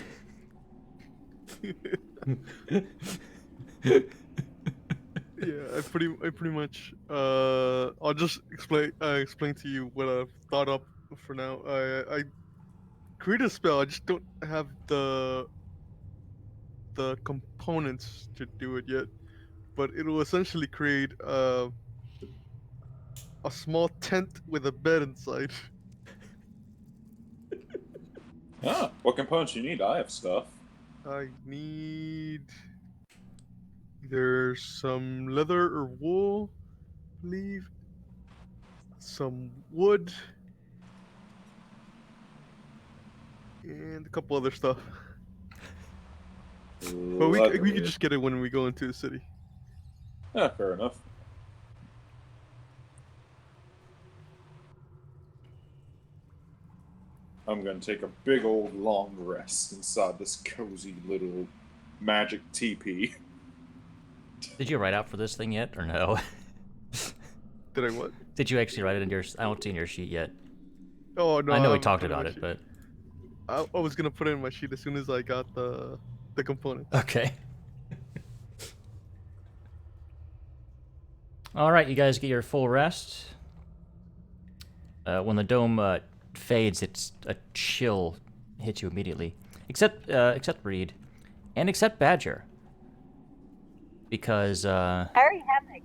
Yeah, I pretty much. I'll just explain to you what I've thought up for now. I create a spell. I just don't have the components to do it yet. But it'll essentially create a small tent with a bed inside. Ah, what components you need? I have stuff. I need either some leather or wool, I believe, some wood, and a couple other stuff. But we could just get it when we go into the city. Yeah, fair enough. I'm gonna take a big old long rest inside this cozy little magic teepee. Did you write out for this thing yet, or no? Did I what? Did you actually write it in your? I don't see in your sheet yet. Oh no, I know we haven't talked put in my about it, sheet. but I was gonna put it in my sheet as soon as I got the components. okay. All right, you guys get your full rest. When the dome fades, it's a chill hits you immediately. Except Reed, and except Badger, because I already have my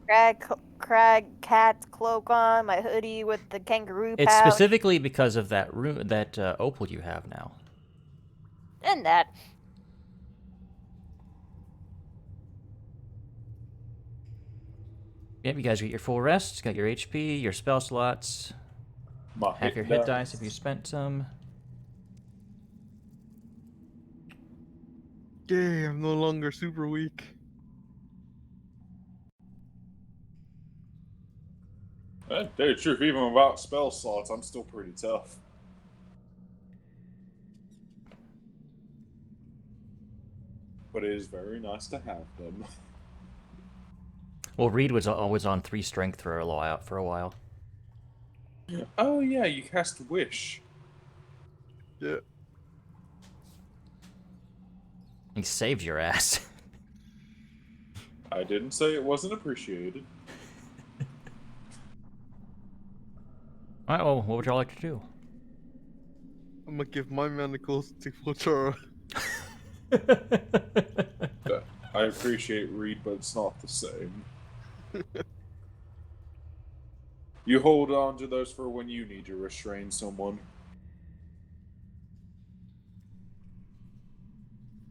crag cat cloak on, my hoodie with the kangaroo it's pouch, specifically because of that opal you have now. and that. Yep, you guys get your full rest. Got your HP, your spell slots, My half your hit dice if you spent some. Yay, I'm no longer super weak. Tell you the truth, even without spell slots, I'm still pretty tough. But it is very nice to have them. Well, Reed was always on 3 strength for a while. Oh yeah, you cast Wish. Yeah. He saved your ass. I didn't say it wasn't appreciated. All right, well, what would y'all like to do? I'm gonna give my manacles to Flotara. I appreciate Reed, but it's not the same. You hold on to those for when you need to restrain someone.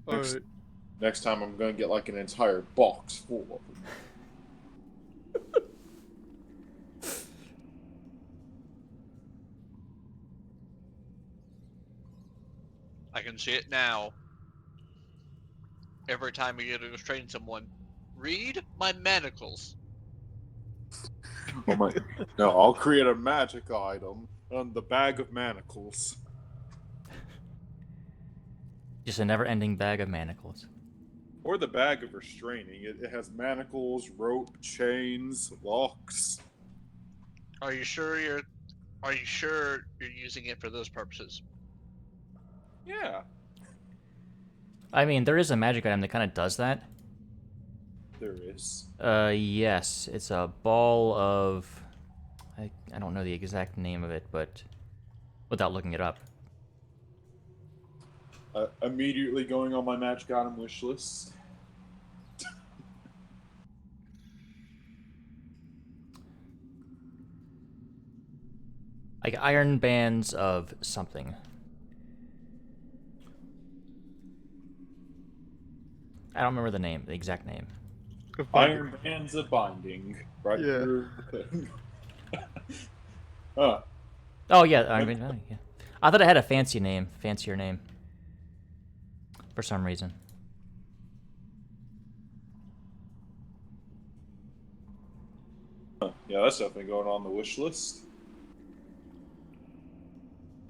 Alright. Next time I'm gonna get like an entire box full of them. I can see it now. Every time we get to restrain someone, read my manacles. Oh my! No, I'll create a magic item on the bag of manacles. Just a never-ending bag of manacles. Or the bag of restraining. It has manacles, rope, chains, locks. Are you sure you're using it for those purposes? Yeah, I mean, there is a magic item that kind of does that. there is. Yes, it's a ball of... I don't know the exact name of it, but without looking it up. Immediately going on my magic item wish list. Like iron bands of something. I don't remember the exact name. Iron bands of binding. Right Yeah. through the thing. Huh. Oh yeah, iron band. Yeah. I thought it had a fancier name. For some reason. Yeah, that's definitely going on the wish list.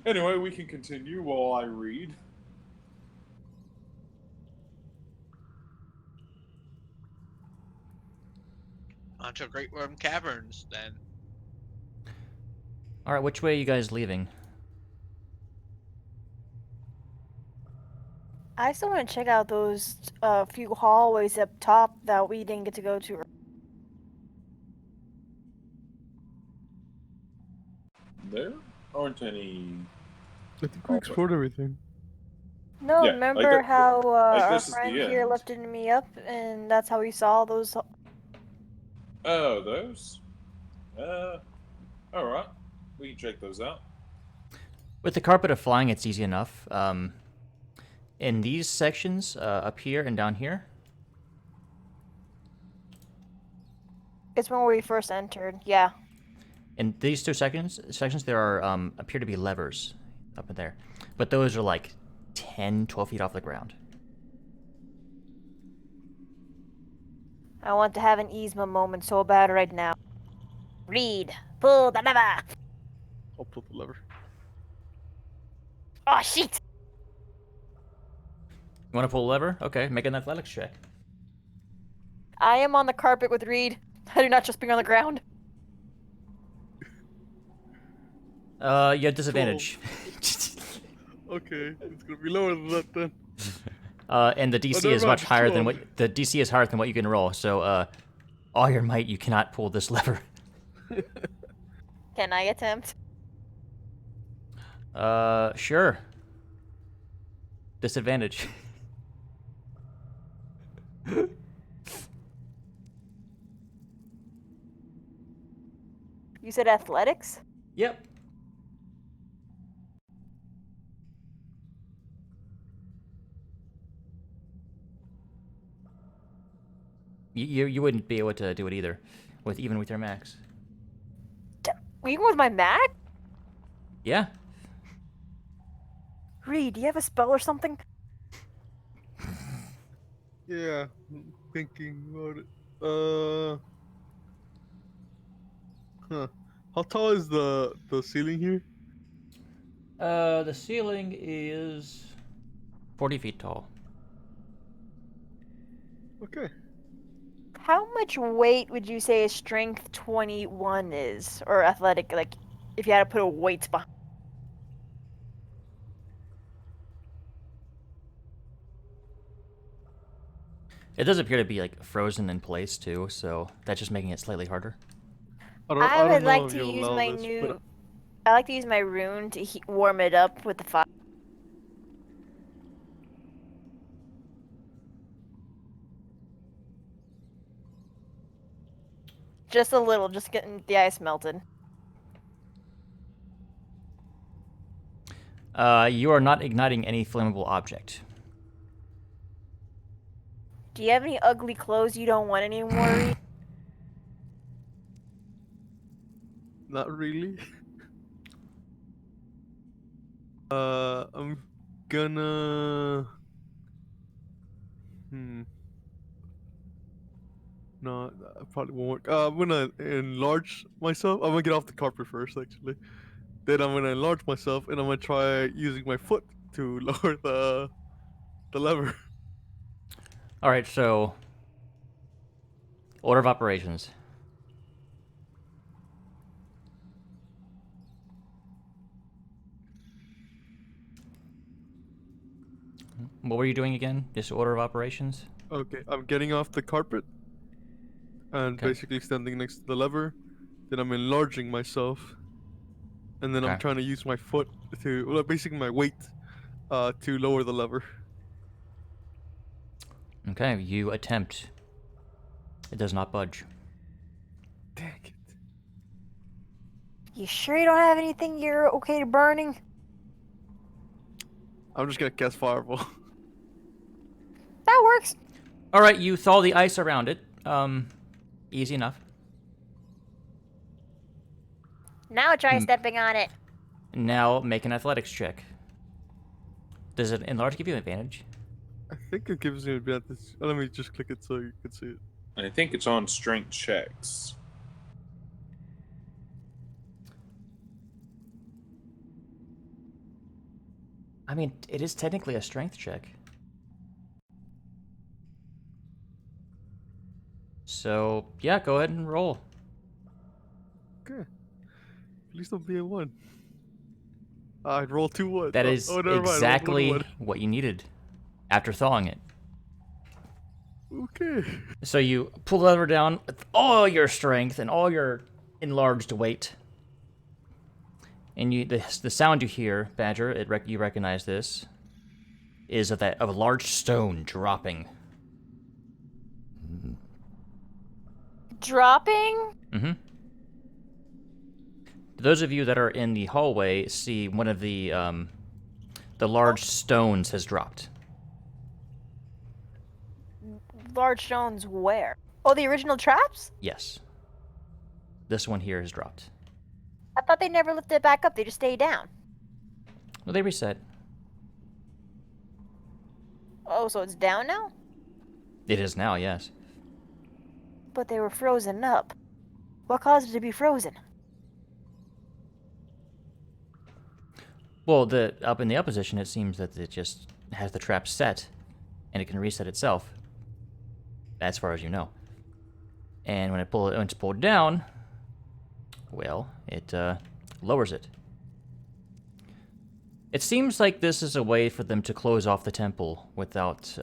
Anyway, we can continue while I read. Onto Great Worm Caverns, then. All right, which way are you guys leaving? I still want to check out those few hallways up top that we didn't get to go to. There aren't any. I think we explored everything. No, Yeah, remember how our this is the friend here end. lifted me up, and that's how we saw those. Oh, those? Alright. We can check those out. With the carpet of flying, it's easy enough. In these sections, up here and down here, It's when we first entered. Yeah. in these two sections, there are appear to be levers up in there, but those are like 10, 12 feet off the ground. I want to have an Yzma moment so bad right now. Read. Pull the lever. I'll pull the lever. Oh shit! You want to pull a lever? Okay, make an athletics check. I am on the carpet with Reed. I do not just being on the ground. You have disadvantage. Okay, it's gonna be lower than that then. And the DC never is mind, much it's higher than 12. what the DC is higher than what you can roll. So, all your might, you cannot pull this lever. Can I attempt? Sure. Disadvantage. You said athletics? Yep. You wouldn't be able to do it either, even with your max. Even with my Mac? Yeah. Reed, do you have a spell or something? Yeah, I'm thinking about it. Huh. How tall is the ceiling here? The ceiling is 40 feet tall. Okay. How much weight would you say strength 21 is? Or athletic, like, if you had to put a weight behind? It does appear to be like frozen in place too, so that's just making it slightly harder. I I would don't know like if to you'll use allow my this, new. but I like to use my rune to warm it up with the fire. Just a little, just getting the ice melted. You are not igniting any flammable object. Do you have any ugly clothes you don't want anymore, Reed? not really. I'm gonna. No, that probably won't work. I'm gonna enlarge myself. I'm gonna get off the carpet first, actually. Then I'm gonna enlarge myself, and I'm gonna try using my foot to lower the lever. All right, so order of operations. What were you doing again? Just order of operations? Okay, I'm getting off the carpet and Okay. basically standing next to the lever. Then I'm enlarging myself, and then I'm Okay. trying to use my foot well, basically my weight, to lower the lever. Okay, you attempt. It does not budge. Dang it! You sure you don't have anything you're okay to burning? I'm just gonna cast fireball. That works. All right, you thaw the ice around it. Easy enough. Now try stepping on it. Now make an athletics check. Does it enlarge give you an advantage? I think it gives me advantage. Let me just click it so you can see it. I think it's on strength checks. I mean, it is technically a strength check. So, yeah, go ahead and roll. Okay. Please don't be a 1. I'd roll 2 1s. That is never mind, I rolled exactly 1. what you needed after thawing it. Okay. So you pull the lever down with all your strength and all your enlarged weight. And the sound you hear, Badger, you recognize this, is of a large stone dropping. Dropping? Mm-hmm. Those of you that are in the hallway see one of the large stones has dropped. Large stones where? Oh, the original traps? Yes. This one here has dropped. I thought they never lifted it back up. They just stayed down. Well, they reset. Oh, so it's down now? It is now, yes. But they were frozen up. What caused it to be frozen? Well, up in the up position, it seems that it just has the trap set, and it can reset itself. As far as you know. And when it's pulled down, well, it lowers it. It seems like this is a way for them to close off the temple without.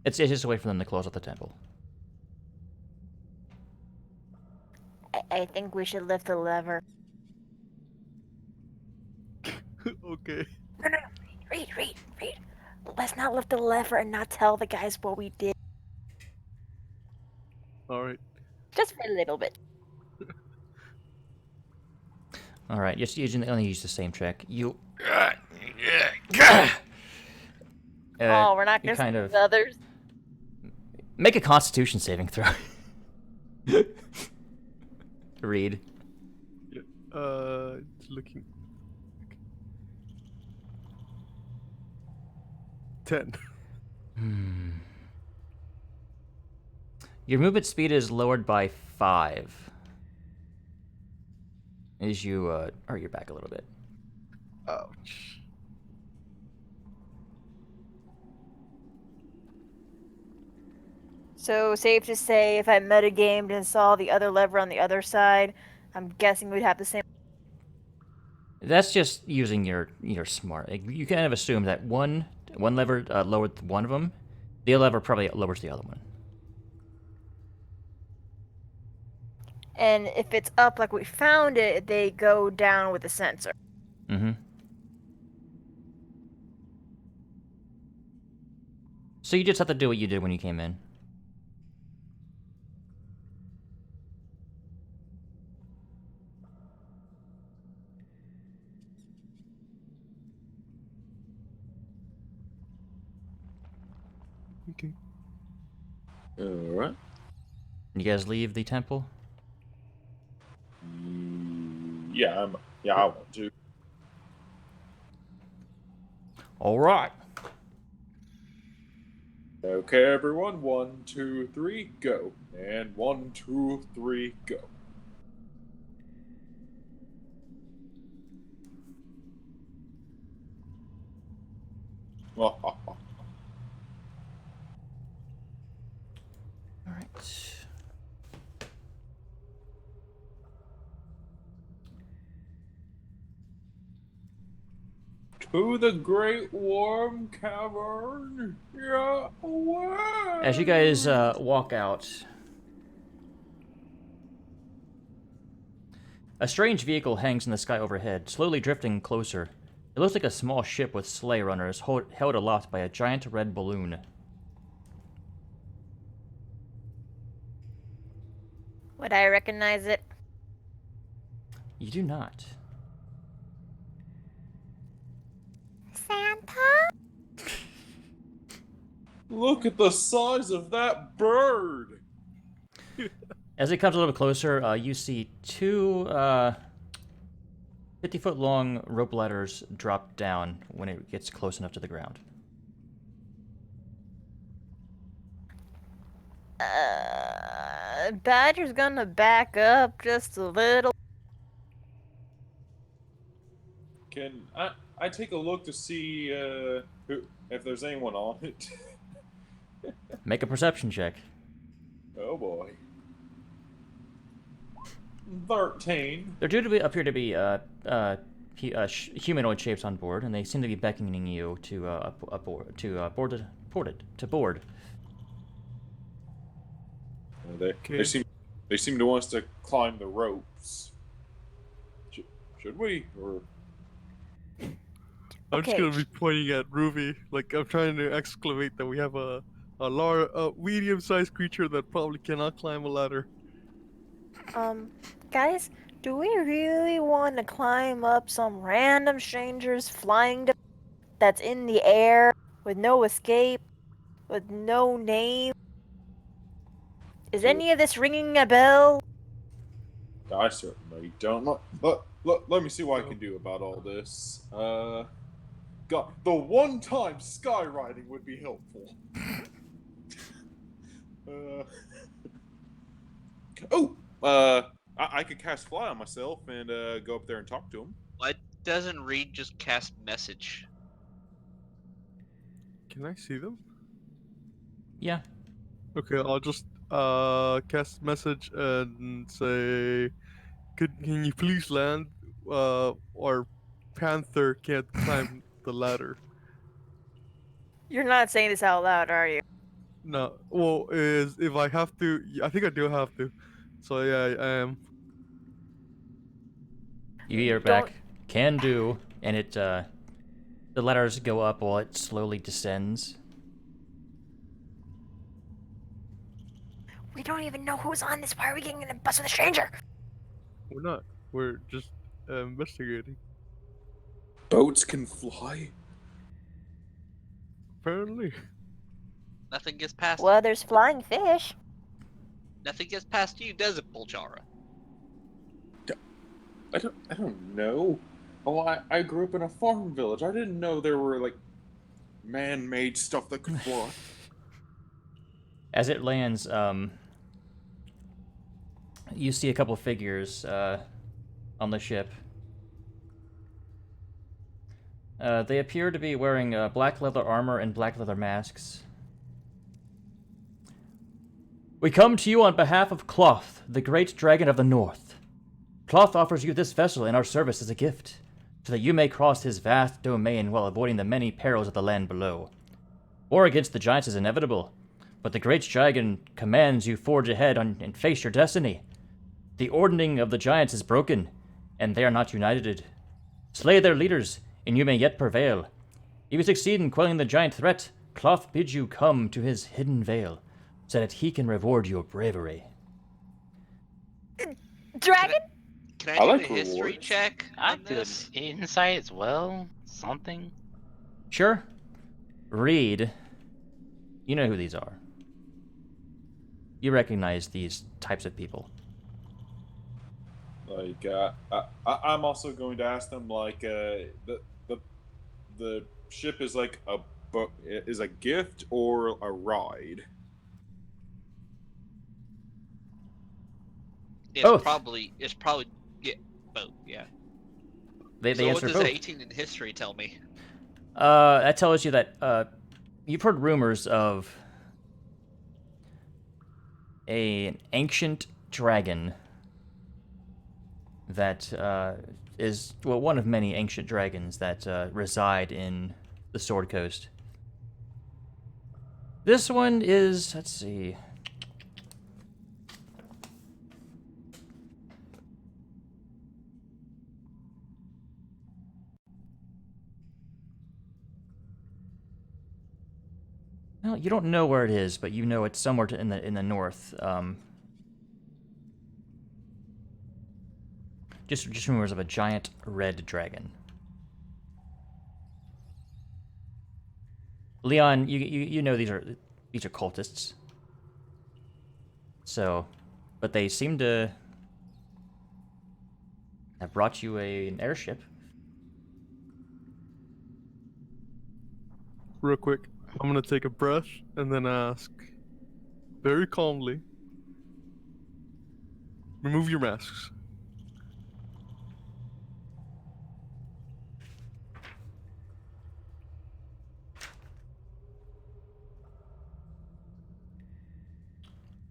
It's just a way for them to close off the temple. I think we should lift the lever. Okay. No. Read. Let's not lift the lever and not tell the guys what we did. All right. Just for a little bit. All right, just only use the same trick. You. Oh, we're not you gonna kind see of the others. make a Constitution saving throw. Read. Looking. 10. Your movement speed is lowered by 5. As you, or you're back a little bit. Ouch. So safe to say, if I metagamed and saw the other lever on the other side, I'm guessing we'd have the same. That's just using your smart. Like, you kind of assume that one lever lowered one of them, the other lever probably lowers the other one. And if it's up like we found it, they go down with the sensor. Mm-hmm. So you just have to do what you did when you came in. Okay. All right. You guys leave the temple? Yeah, I want to. All right. Okay, everyone. 1, 2, 3, go. And 1, 2, 3, go. All right. To the great warm cavern. Yeah, away. As you guys walk out, a strange vehicle hangs in the sky overhead, slowly drifting closer. It looks like a small ship with sleigh runners held aloft by a giant red balloon. Would I recognize it? You do not. Santa? Look at the size of that bird. As it comes a little bit closer, you see two 50-foot long rope ladders drop down when it gets close enough to the ground. Badger's gonna back up just a little. Can I take a look to see if there's anyone on it? Make a perception check. Oh boy. 13. There do appear to be humanoid shapes on board, and they seem to be beckoning you to board. They seem to want us to climb the ropes. Should we? Or I'm just Okay. gonna be pointing at Ruby, like I'm trying to exclamate that we have a medium-sized creature that probably cannot climb a ladder. Guys, do we really want to climb up some random stranger's flying that's in the air with no escape, with no name? Is any of this ringing a bell? I certainly don't. Let me see what I can do about all this. God, the one time skywriting would be helpful. I could cast fly on myself and go up there and talk to him. Why doesn't Reed just cast message? Can I see them? Yeah. Okay, I'll just cast message and say, can you please land? Our panther can't climb the ladder. You're not saying this out loud, are you? No, well, is if I have to, I think I do have to. So yeah, I am. You hear Don't. back, can do, and it, the letters go up while it slowly descends. We don't even know who's on this. Why are we getting in a bus with a stranger? We're not. We're just investigating. Boats can fly. Apparently. Nothing gets past. Well, there's flying fish. Nothing gets past you, does it, Bulchara? I don't know. Oh, I grew up in a farm village. I didn't know there were like man-made stuff that could fly. As it lands, you see a couple figures on the ship. They appear to be wearing black leather armor and black leather masks. We come to you on behalf of Cloth, the great dragon of the north. Cloth offers you this vessel in our service as a gift, so that you may cross his vast domain while avoiding the many perils of the land below. War against the giants is inevitable, but the great dragon commands you forge ahead and face your destiny. The ordering of the giants is broken, and they are not united. Slay their leaders, and you may yet prevail. If you succeed in quelling the giant threat, Cloth bids you come to his hidden vale, so that he can reward your bravery. Dragon? Can I I do like a history rewards. check I on do this? an insight as well. Something. Sure. Reed, you know who these are. You recognize these types of people. Like, I'm also going to ask them like, the ship is like is a gift or a ride. Both. It's probably yeah, both, yeah. They So what answer does both. 18 in history tell me? That tells you that you've heard rumors of an ancient dragon that is, well, one of many ancient dragons that reside in the Sword Coast. This one is, let's see. Well, you don't know where it is, but you know it's somewhere in the north. Just rumors of a giant red dragon. Leon, you know these are cultists. So, but they seem to have brought you an airship. Real quick, I'm gonna take a breath and then ask, very calmly, remove your masks.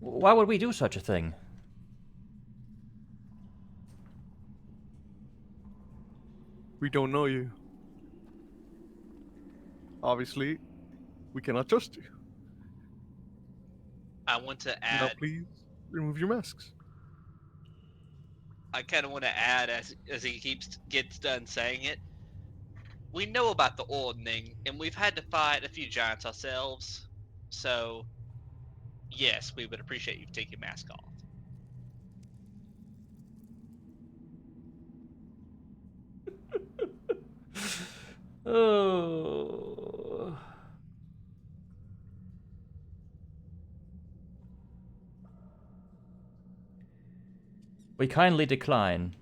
Why would we do such a thing? We don't know you. Obviously, we cannot trust you. I want to Now, add. please remove your masks. I kind of want to add as he gets done saying it. We know about the ordning, and we've had to fight a few giants ourselves. So, yes, we would appreciate you taking your mask off. Oh. We kindly decline.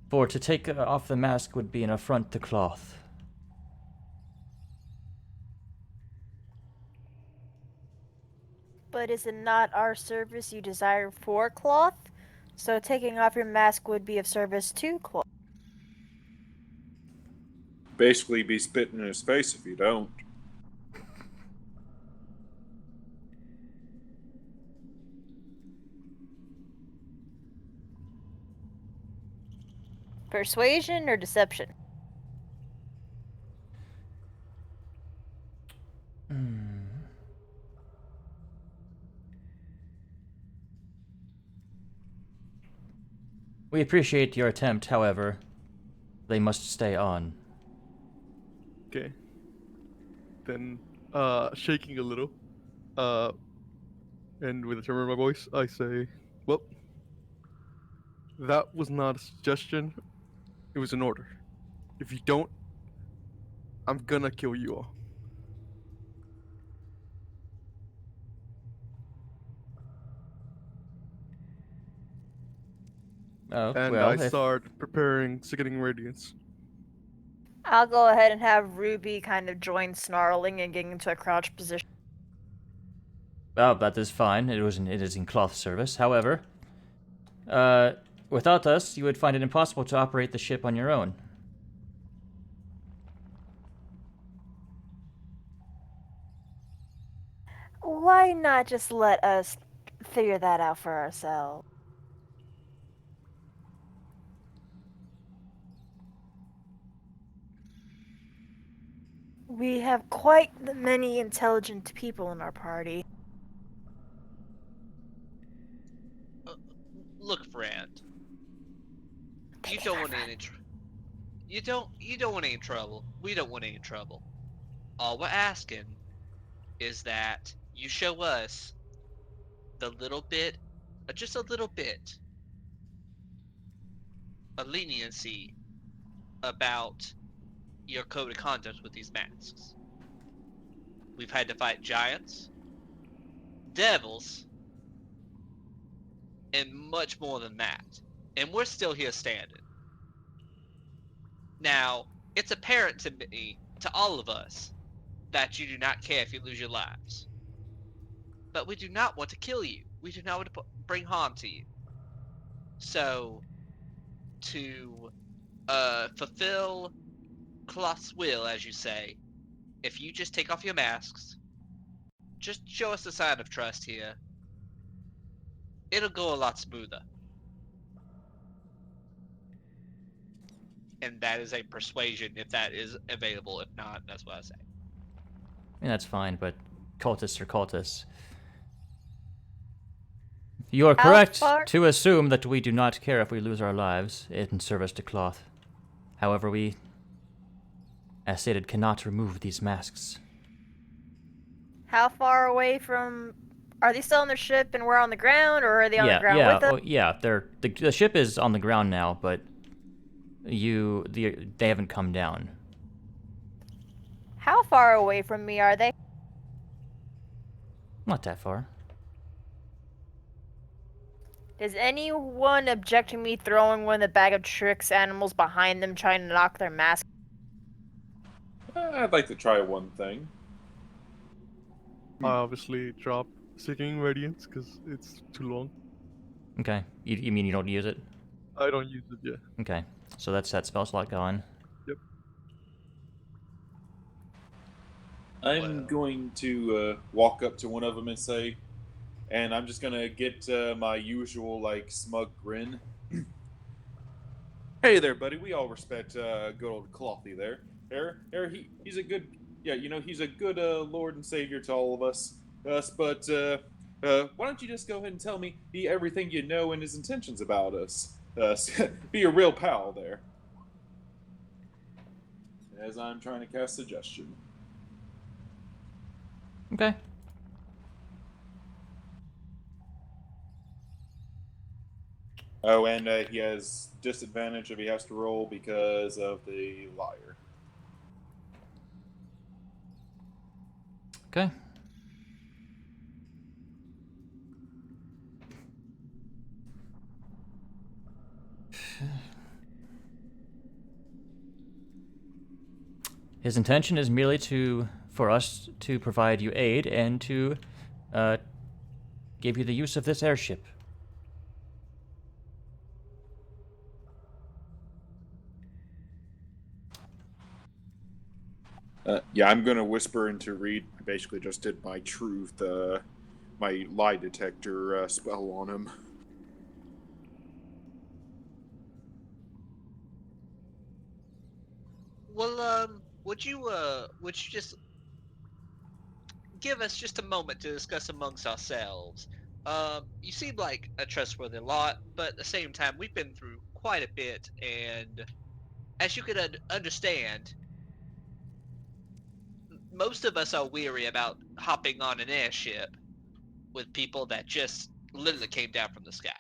For to take off the mask would be an affront to Cloth. But is it not our service you desire for Cloth? So taking off your mask would be of service to Cloth. Basically, be spitting in his face if you don't. Persuasion or deception? We appreciate your attempt, however, they must stay on. Okay. Then, shaking a little, and with a tremor in my voice, I say, well, that was not a suggestion, it was an order. If you don't, I'm gonna kill you all. Oh, And I well, if... start preparing Sickening Radiance. I'll go ahead and have Ruby kind of join snarling and getting into a crouch position. Oh, that is fine. It is in cloth service. However, without us, you would find it impossible to operate the ship on your own. Why not just let us figure that out for ourselves? We have quite the many intelligent people in our party. Look, friend. They You think don't we're want any. friends. You don't want any trouble. We don't want any trouble. All we're asking is that you show us the little bit, just a little bit, of leniency about your code of conduct with these masks. We've had to fight giants, devils, and much more than that. And we're still here standing. Now, it's apparent to me, to all of us, that you do not care if you lose your lives. But we do not want to kill you. We do not want to bring harm to you. So, to fulfill Cloth's will, as you say, if you just take off your masks, just show us a sign of trust here, it'll go a lot smoother. And that is a persuasion if that is available. If not, that's what I say. I mean, that's fine, but cultists are cultists. You are How correct far- to assume that we do not care if we lose our lives in service to cloth. However, we, as stated, cannot remove these masks. How far away from... Are they still on their ship and we're on the ground, or are they on the ground with us? Yeah. The ship is on the ground now, but they haven't come down. How far away from me are they? Not that far. Does anyone object to me throwing one of the bag of tricks animals behind them trying to knock their mask? I'd like to try one thing. I obviously drop Sickening Radiance because it's too long. Okay. You mean you don't use it? I don't use it yet. Okay. So that's that spell slot gone. Yep. I'm going to walk up to one of them and say, and I'm just gonna get my usual like smug grin. Hey there, buddy. We all respect good old Clothy there. He's a good, yeah, he's a good Lord and Savior to all of us. But why don't you just go ahead and tell me everything you know and his intentions about us? Be a real pal there. As I'm trying to cast suggestion. Okay. Oh, and he has disadvantage if he has to roll because of the liar. Okay. His intention is merely for us to provide you aid and to give you the use of this airship. Yeah, I'm going to whisper into Reed. I basically just did my truth, my lie detector spell on him. Well, would you just give us just a moment to discuss amongst ourselves? You seem like a trustworthy lot, but at the same time, we've been through quite a bit, and as you could understand, most of us are weary about hopping on an airship with people that just literally came down from the sky.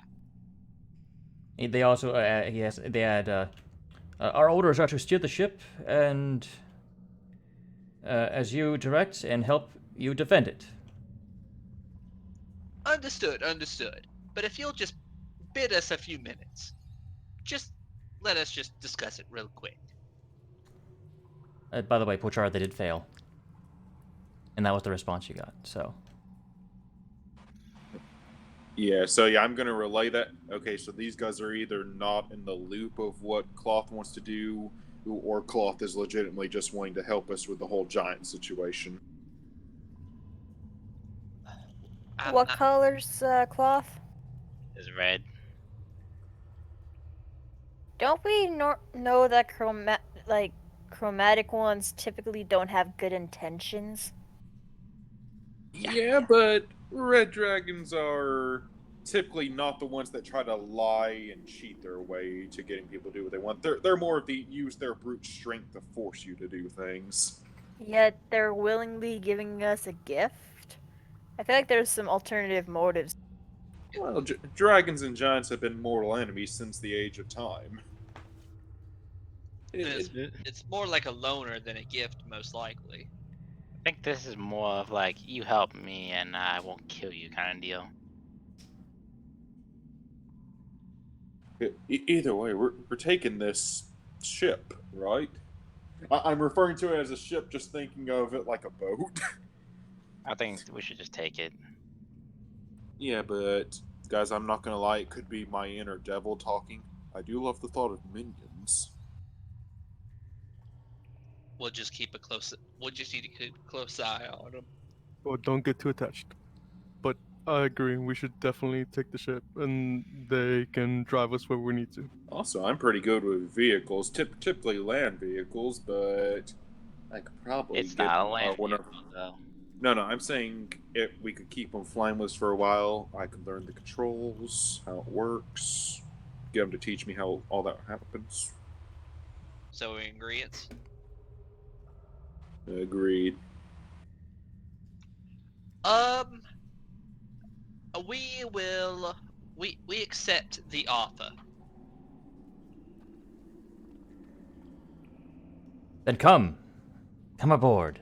They also, they had, our orders are to steer the ship and, as you direct, and help you defend it. Understood, understood. But if you'll just bid us a few minutes, just let us just discuss it real quick. By the way, Pochard, they did fail. And that was the response you got, so. Yeah, so yeah, I'm gonna relay that. Okay, so these guys are either not in the loop of what Cloth wants to do, or Cloth is legitimately just wanting to help us with the whole giant situation. What color's cloth? Is red. Don't we know that chromatic ones typically don't have good intentions? Yeah, but red dragons are typically not the ones that try to lie and cheat their way to getting people to do what they want. They're more of the use their brute strength to force you to do things. Yet they're willingly giving us a gift? I feel like there's some alternative motives. Well, dragons and giants have been mortal enemies since the age of time. It's more like a loner than a gift, most likely. I think this is more of like, you help me and I won't kill you kind of deal. Either way, we're taking this ship, right? I'm referring to it as a ship, just thinking of it like a boat. I think we should just take it. Yeah, but guys, I'm not gonna lie, it could be my inner devil talking. I do love the thought of minions. We'll just keep a close. We'll just need to keep a close eye on them. Well, don't get too attached. But I agree, we should definitely take the ship, and they can drive us where we need to. Also, I'm pretty good with vehicles, typically land vehicles, but I could probably It's get not a land one of. vehicle, though. No, I'm saying if we could keep them flameless for a while, I could learn the controls, how it works, get them to teach me how all that happens. So ingredients. Agreed. We will. We accept the offer. Then come. Come aboard.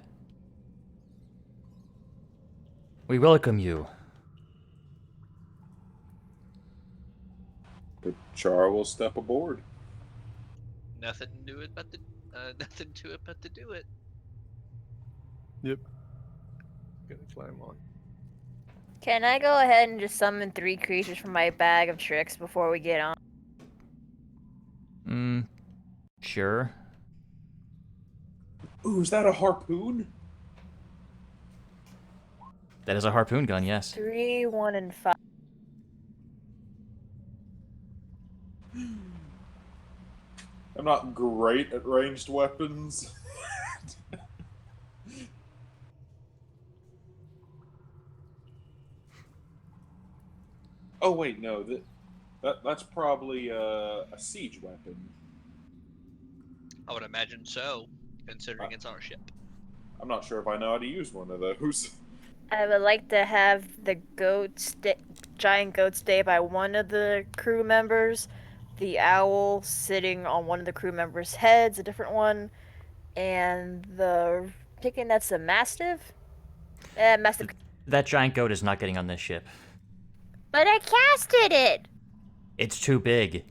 We welcome you. But Char will step aboard. Nothing to do it but to nothing to it but to do it. Yep. Gonna climb on. Can I go ahead and just summon 3 creatures from my bag of tricks before we get on? Sure. Ooh, is that a harpoon? That is a harpoon gun, yes. 3, 1, and 5. I'm not great at ranged weapons. Oh wait, no, that's probably a siege weapon. I would imagine so, considering it's our ship. I'm not sure if I know how to use one of those. I would like to have the giant goat stay by one of the crew members, the owl sitting on one of the crew members' heads, a different one, and the chicken that's a mastiff. Mastiff. That giant goat is not getting on this ship. But I casted it. It's too big.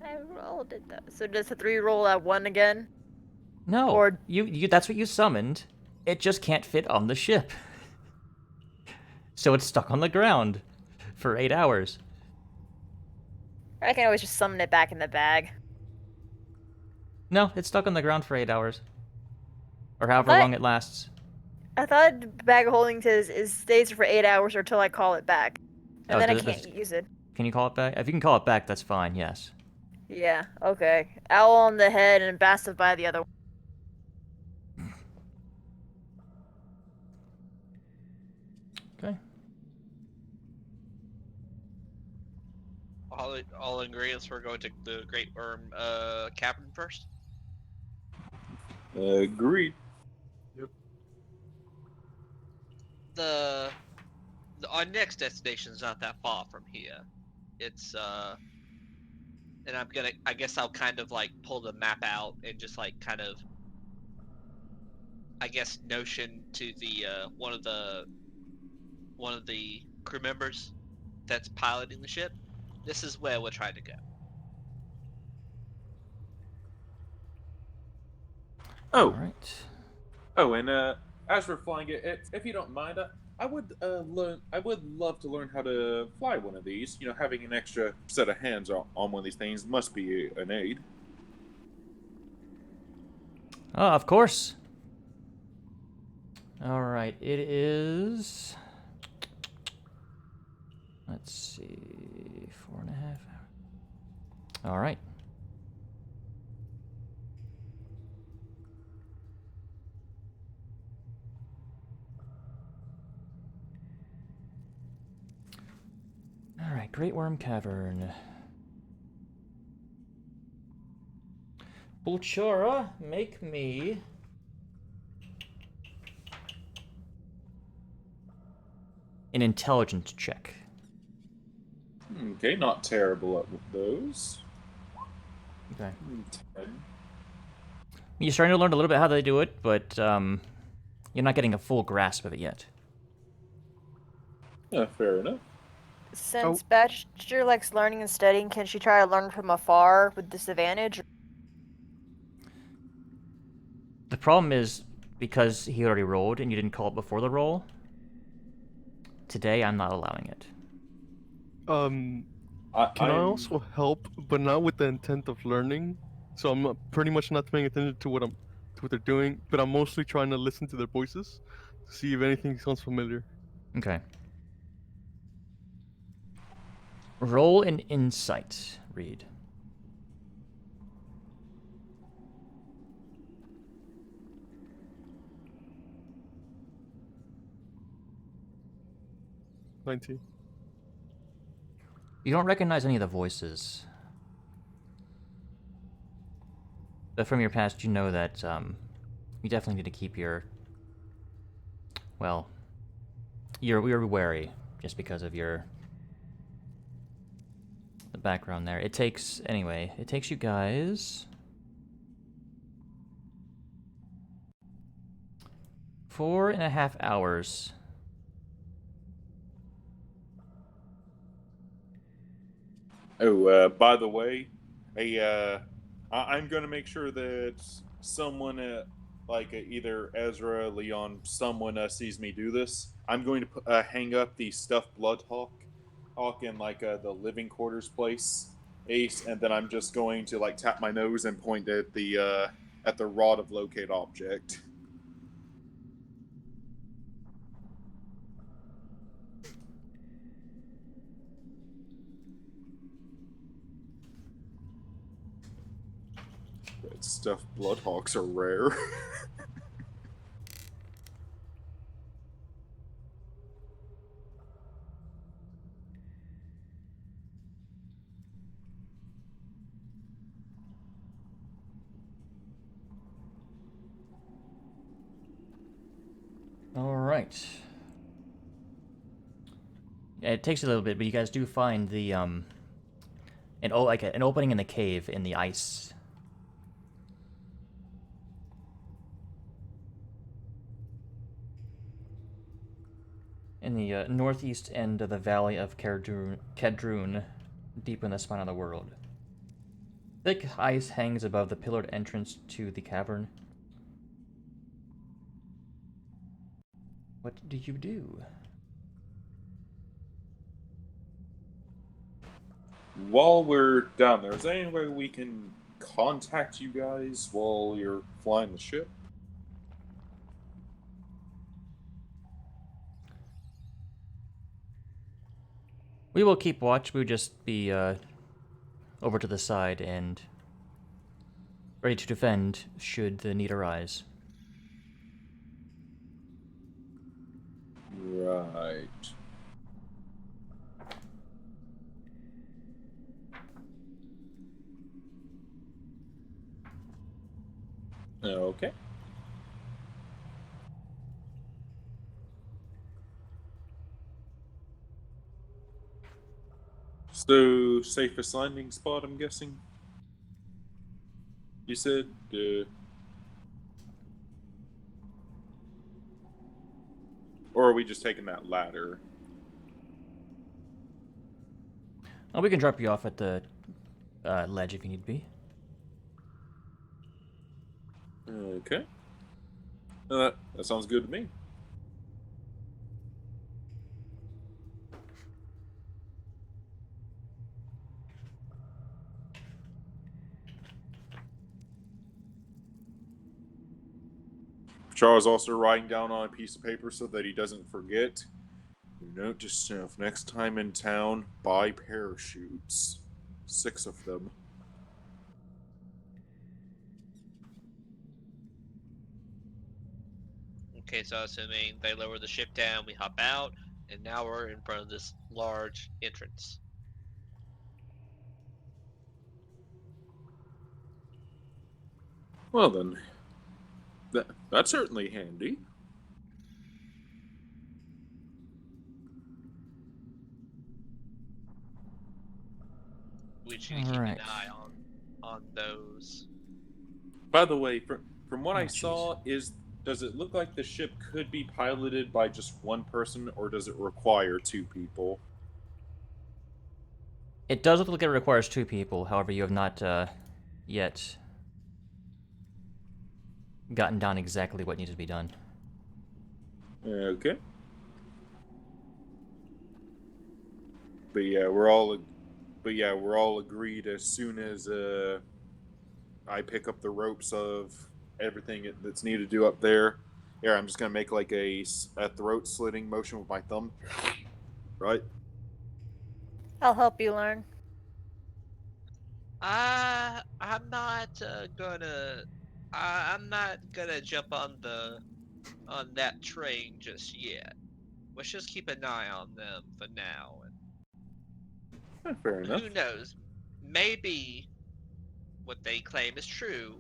I rolled it though. So does the 3 roll at 1 again? No, Or- you that's what you summoned. It just can't fit on the ship. So it's stuck on the ground for 8 hours. I can always just summon it back in the bag. No, it's stuck on the ground for 8 hours. Or however What? long it lasts. I thought the bag of holding stays for 8 hours or till I call it back. And Oh, then I does it- can't use it. Can you call it back? If you can call it back, that's fine, yes. Yeah, okay. Owl on the head and Bastard by the other one. Okay. All ingredients. We're going to the Great Worm Cavern first. Agreed. The our next destination is not that far from here. It's and I guess I'll kind of like pull the map out and just like kind of, I guess, notion to the one of the crew members that's piloting the ship. This is where we're trying to go. Oh, All right. oh, and as we're flying it, if you don't mind, I would learn. I would love to learn how to fly one of these. You know, having an extra set of hands on one of these things must be an aid. Of course. All right. It is. Let's see. 4.5 hours. All right. All right. Great Worm Cavern. Bulchora, make me an intelligence check. Okay, not terrible at those. Okay. 10. You're starting to learn a little bit how they do it, but you're not getting a full grasp of it yet. Fair enough. Since Badger likes learning and studying, can she try to learn from afar with disadvantage? The problem is, because he already rolled and you didn't call it before the roll, today I'm not allowing it. Can I also help, but not with the intent of learning? So I'm pretty much not paying attention to what they're doing, but I'm mostly trying to listen to their voices to see if anything sounds familiar. Okay. Roll an insight, Reed. $19. You don't recognize any of the voices. But from your past, you know that you definitely need to keep your... Well, you're wary just because of the background there. It takes you guys 4.5 hours. Oh, by the way, I'm going to make sure that someone, either Ezra, Leon, someone sees me do this. I'm going to hang up the stuffed Bloodhawk in the living quarters place, Ace, and then I'm just going to tap my nose and point at the rod of locate object. Red stuffed Bloodhawks are rare. All right. Yeah, it takes a little bit, but you guys do find the an opening in the cave in the ice. In the northeast end of the valley of Kedrun, deep in the spine of the world. Thick ice hangs above the pillared entrance to the cavern. What do you do? While we're down there, is there any way we can contact you guys while you're flying the ship? We will keep watch. We'll just be over to the side and ready to defend should the need arise. Right. Okay. So, safest landing spot, I'm guessing? You said? Or are we just taking that ladder? Oh, we can drop you off at the ledge if you need be. Okay. That sounds good to me. Charles also writing down on a piece of paper so that he doesn't forget. Note to self: next time in town, buy parachutes. 6 of them. Okay, so assuming they lower the ship down, we hop out, and now we're in front of this large entrance. Well then, that's certainly handy. We just need to keep Alright. an eye on those. By the way, from what Oh, I jeez. saw, does it look like the ship could be piloted by just one person, or does it require 2 people? It does look like it requires 2 people, however, you have not yet gotten down exactly what needs to be done. Okay. But yeah, we're all agreed as soon as I pick up the ropes of everything that's needed to do up there. Yeah, I'm just gonna make like a throat slitting motion with my thumb. Right. I'll help you learn. I'm not gonna. I'm not gonna jump on that train just yet. Let's just keep an eye on them for now. Fair enough. Who knows? Maybe what they claim is true,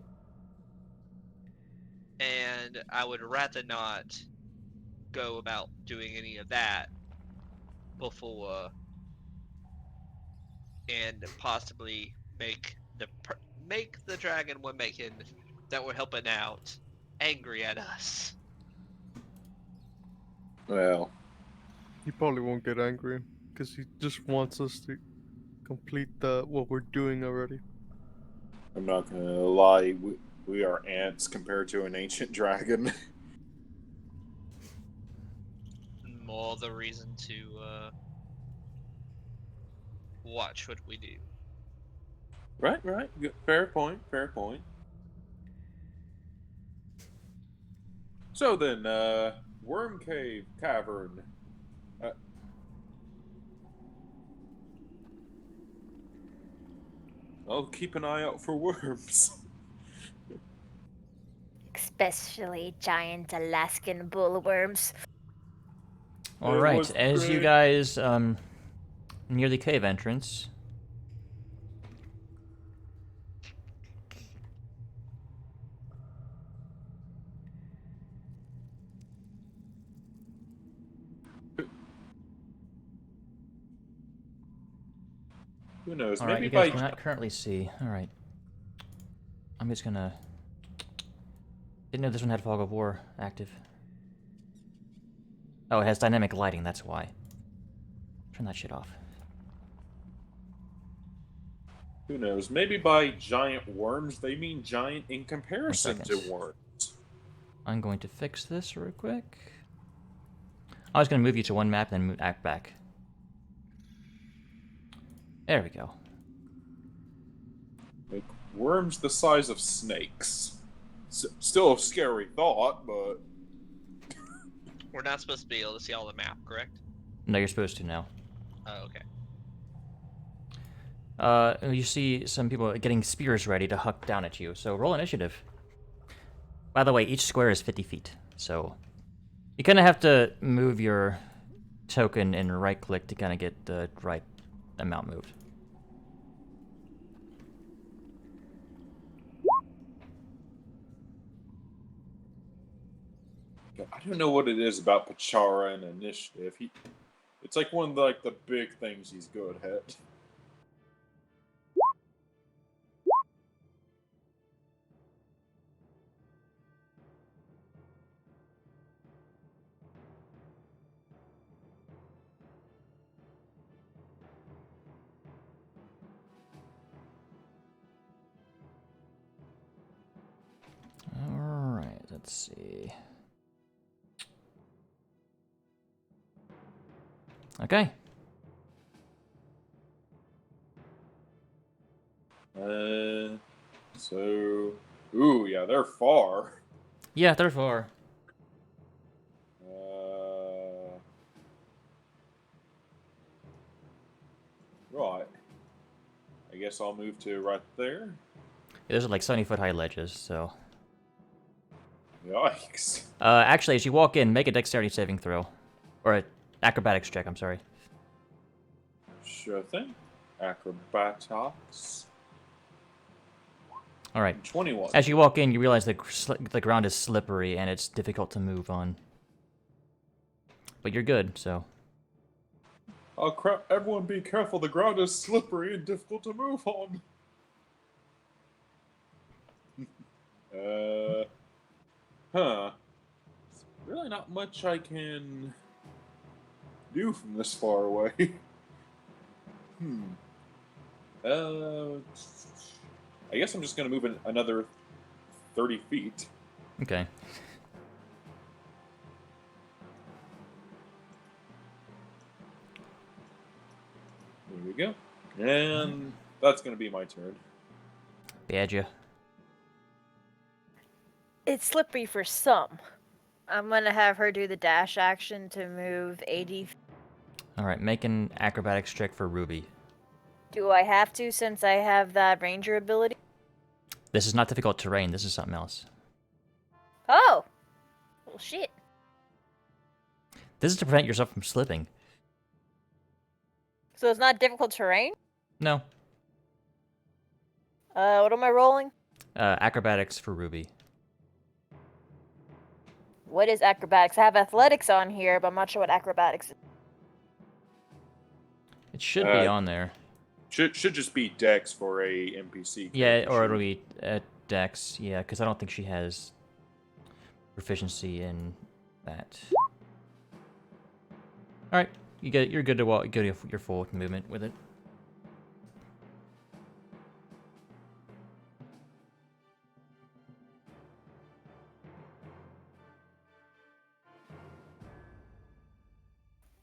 and I would rather not go about doing any of that before and possibly make the dragon we're making that we're helping out angry at us. Well, He probably won't get angry because he just wants us to complete what we're doing already. I'm not gonna lie. We are ants compared to an ancient dragon. More the reason to watch what we do. Right. Fair point. Fair point. So then, Worm Cave Cavern. I'll keep an eye out for worms. Especially giant Alaskan bullworms. All It right, was as you great. guys near the cave entrance, Who knows? all right, Maybe you guys by cannot currently see. All right, I'm just gonna. Didn't know this one had fog of war active. Oh, it has dynamic lighting. That's why. Turn that shit off. who knows? Maybe by giant worms they mean giant in comparison to second. worms. I'm going to fix this real quick. I was gonna move you to one map and then act back. There we go. Like worms the size of snakes. Still a scary thought, but We're not supposed to be able to see all the map, correct? No, you're supposed to now. Oh, okay. You see some people getting spears ready to huck down at you, so roll initiative. By the way, each square is 50 feet, so you kind of have to move your token and right-click to kind of get the right amount moved. I don't know what it is about Pachara and initiative. It's like one of the big things he's good at. Alright, let's see. Okay. Ooh, yeah, they're far. Yeah, they're far. Right. I guess I'll move to right there. Those are like 70-foot high ledges, so. Yikes. Actually, as you walk in, make a dexterity saving throw. Or an acrobatics check, I'm sorry. Sure thing. Acrobatics. Alright. 21. As you walk in, you realize the ground is slippery and it's difficult to move on. But you're good, so. Oh crap, everyone be careful, the ground is slippery and difficult to move on. Huh. Really not much I can do from this far away. I guess I'm just gonna move another 30 feet. Okay. There we go. And that's gonna be my turn. Badger. It's slippery for some. I'm gonna have her do the dash action to move 80. Alright, make an acrobatics check for Ruby. Do I have to since I have that ranger ability? This is not difficult terrain, this is something else. Oh! Well, shit. This is to prevent yourself from slipping. So it's not difficult terrain? No. What am I rolling? Acrobatics for Ruby. What is acrobatics? I have athletics on here, but I'm not sure what acrobatics is. It should be on there. Should just be Dex for a NPC. Yeah, or it'll be Dex, yeah, because I don't think she has proficiency in that. Alright, you're good to walk, good your full movement with it.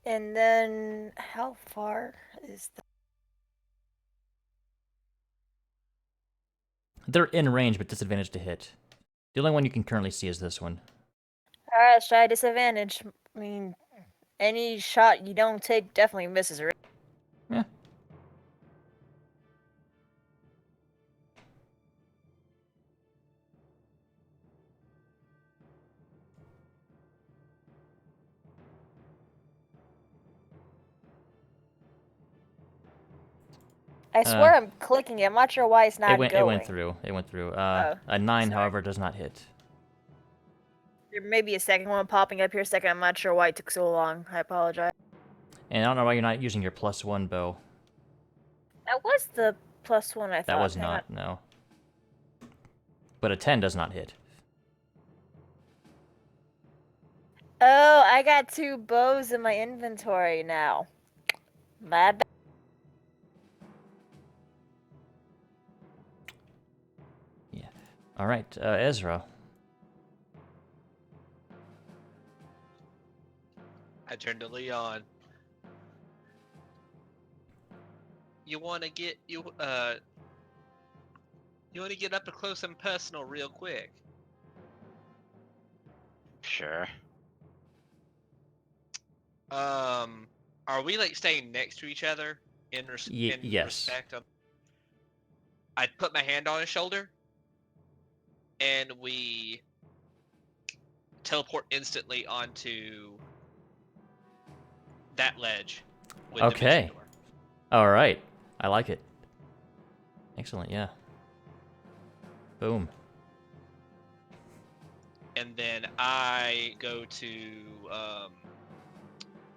And then, how far is the... They're in range, but disadvantage to hit. The only one you can currently see is this one. Alright, let's try disadvantage. I mean, any shot you don't take definitely misses, right? Yeah. I swear I'm clicking it. I'm not sure why it's not going. It went through. It went through. A 9, sorry. however, does not hit. There may be a second one popping up here. Second, I'm not sure why it took so long. I apologize. And I don't know why you're not using your +1 bow. That was the +1 I thought. That was Hang not, on. no. But a 10 does not hit. Oh, I got 2 bows in my inventory now. My bad. Yeah. Alright, Ezra. I turn to Leon. You want to get up close and personal real quick? Sure. Are we like staying next to each other in Yes. respect of? I put my hand on his shoulder, and we teleport instantly onto that ledge with the Okay. mission door. All right. I like it. Excellent. Yeah. Boom. And then I go to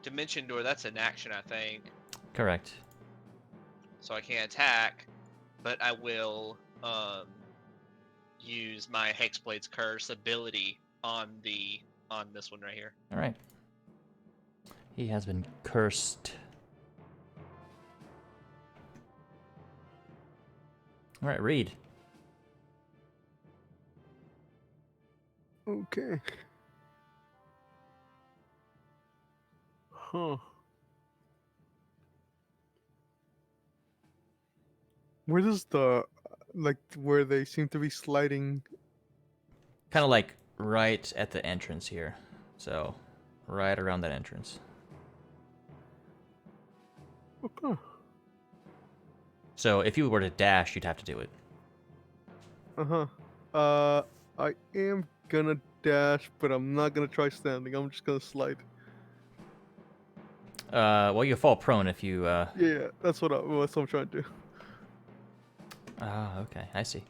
dimension door. That's an action, I think. Correct. So I can't attack, but I will use my Hexblade's Curse ability on this one right here. All right. He has been cursed. All right, read. Okay. Huh. Where does the where they seem to be sliding? Kind of like right at the entrance here. So, right around that entrance. Okay. So, if you were to dash, you'd have to do it. I am gonna dash, but I'm not gonna try standing. I'm just gonna slide. Well, you fall prone if you. Yeah, that's what I'm trying to do. Ah, okay, I see.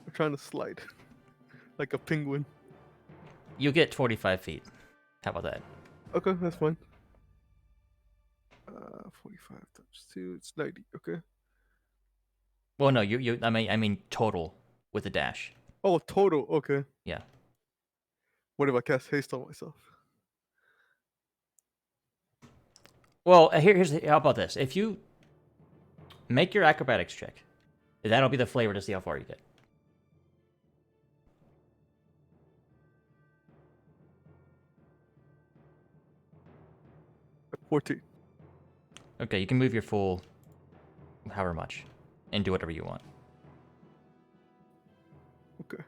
I'm trying to slide, like a penguin. You get 45 feet. How about that? Okay, that's fine. 45 times 2, it's 90. Okay. Well, no, I mean total with the dash. Oh, total. Okay. Yeah. What if I cast haste on myself? Well, how about this? If you make your acrobatics check, that'll be the flavor to see how far you get. 14. Okay, you can move your full, however much, and do whatever you want. Okay.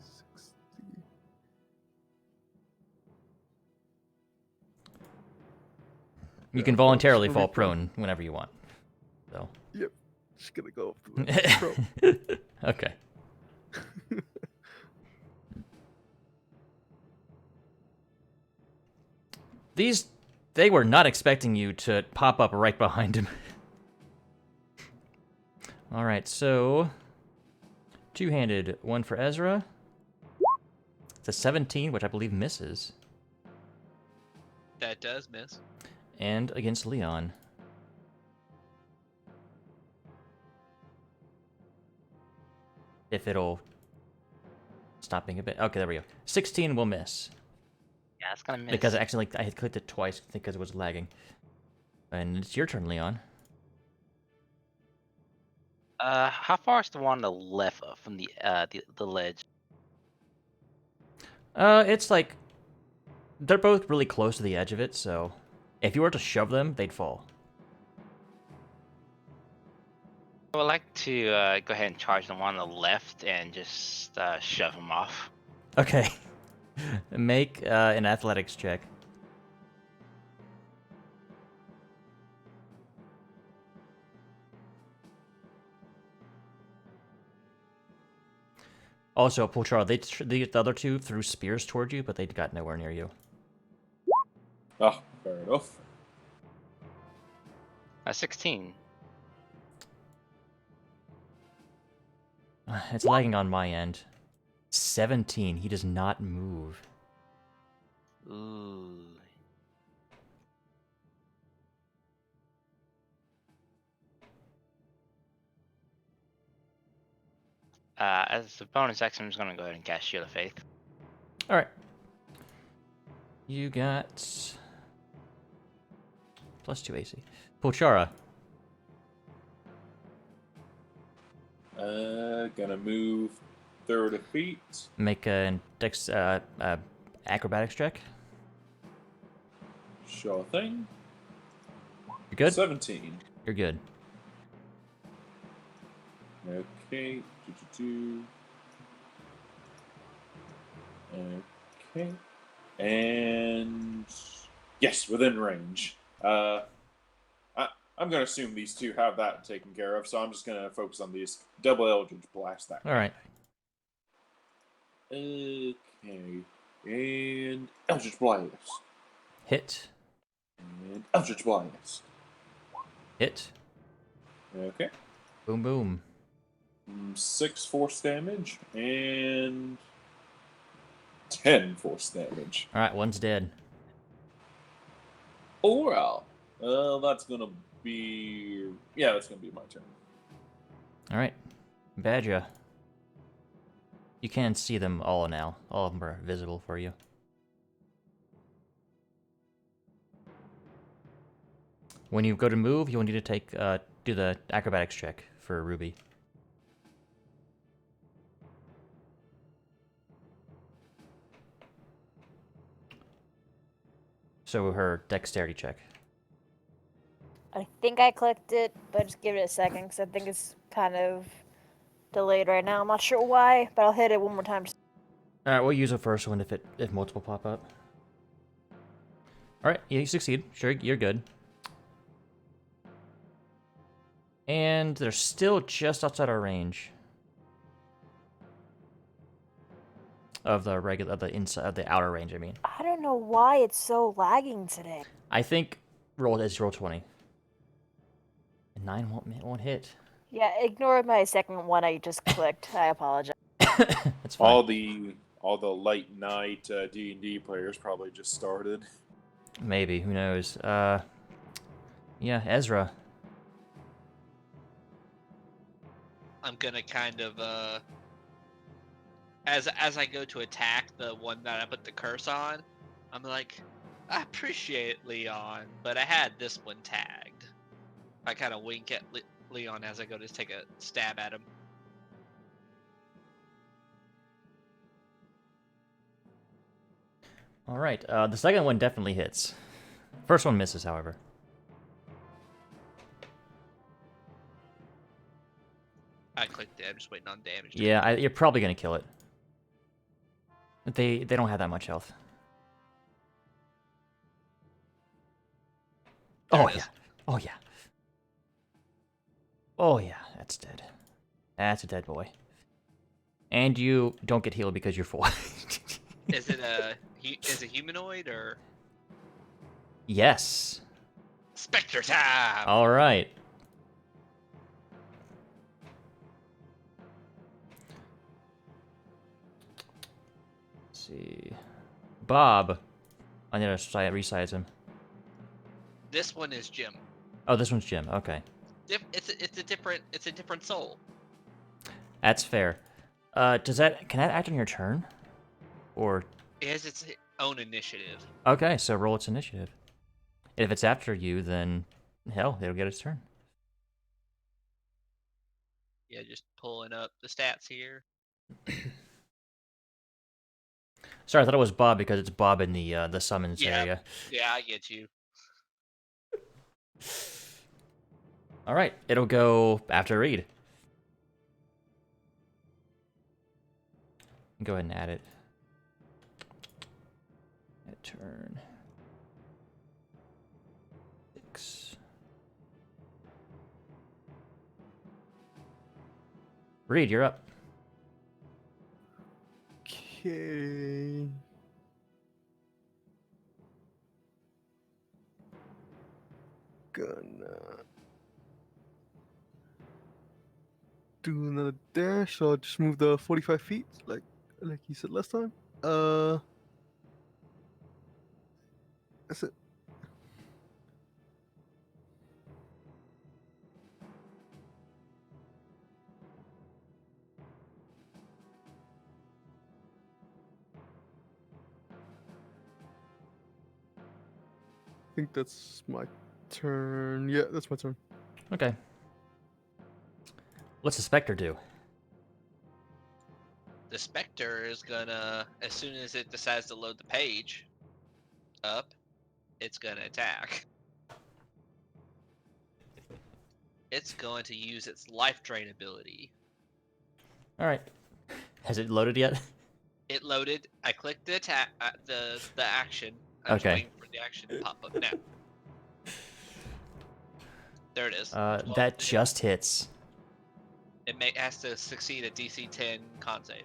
60. You Yeah, can I'll voluntarily just fall move prone. prone whenever you want. So. Yep. Just gonna go up to the pro. Okay. They were not expecting you to pop up right behind him. All right, so two-handed, one for Ezra. It's a 17, which I believe misses, That does miss. and against Leon. If it'll stop being a bit. Okay, there we go. 16 will miss. Yeah, it's gonna miss. Because I had clicked it twice because it was lagging. And it's your turn, Leon. How far is the one on the left from the ledge? It's like they're both really close to the edge of it, so if you were to shove them, they'd fall. I would like to go ahead and charge the one on the left and just shove him off. Okay. Make an athletics check. Also, Pulchar, the other two threw spears toward you, but they got nowhere near you. Ah, fair enough. 16. It's lagging on my end. 17. He does not move. Ooh. As a bonus action, I'm just gonna go ahead and cast Shield of Faith. All right. You got +2 AC. Pulchara. Gonna move 30 feet. Make a acrobatics check. Sure thing. You're good? 17. You're good. Okay. Okay. And yes, within range. I I'm going to assume these two have that taken care of, so I'm just going to focus on these. Double Eldritch Blast that. All right. Okay. And Eldritch Blast. Hit. And Eldritch Blast. Hit. Okay. Boom, boom. 6 force damage and 10 force damage. All right, one's dead. Well, that's gonna be that's gonna be my turn. All right, Badger. You can see them all now. All of them are visible for you. When you go to move, you'll need to do the acrobatics check for Ruby. So her dexterity check. I think I clicked it, but just give it a second because I think it's kind of delayed right now. I'm not sure why, but I'll hit it one more time. All right, we'll use the first one if multiple pop up. All right, yeah, you succeed. Sure, you're good. And they're still just outside our range of the outer range. I mean, I don't know why it's so lagging today. I think roll 20. 9 won't hit. Yeah, ignore my second one I just clicked. I apologize. That's fine. All the late night D&D players probably just started. Maybe, who knows? Yeah, Ezra. I'm gonna kind of as I go to attack the one that I put the curse on, I'm like, I appreciate it, Leon, but I had this one tagged. I kind of wink at Leon as I go to take a stab at him. All right, the second one definitely hits. First one misses, however. I clicked it. I'm just waiting on damage. Yeah, you're probably gonna kill it. They don't have that much health. There Oh it is. yeah. Oh yeah. Oh yeah, that's dead. That's a dead boy. And you don't get healed because you're full. Is it humanoid or Yes. Spectre time? All right. Let's see. Bob. On the other side, resize him. This one is Jim. Oh, this one's Jim. Okay. It's a different soul. That's fair. Can that act on your turn? Or It has its own initiative. okay, so roll its initiative. If it's after you, then hell, it'll get its turn. Yeah, just pulling up the stats here. Sorry, I thought it was Bob because it's Bob in the summons area. Yeah, I get you. All right, it'll go after Reed. Go ahead and add it. Add turn. 6. Reed, you're up. Okay. Gonna do another dash, so I'll just move the 45 feet, like you said last time. That's it. I think that's my turn. Yeah, that's my turn. Okay. What's the Spectre do? The Spectre is gonna, as soon as it decides to load the page up, it's gonna attack. It's going to use its life drain ability. All right. Has it loaded yet? It loaded. I clicked the attack, the action. I'm just Okay. waiting for the action to pop up now. There it is. 12 That to hit. just hits. It has to succeed a DC 10 con save.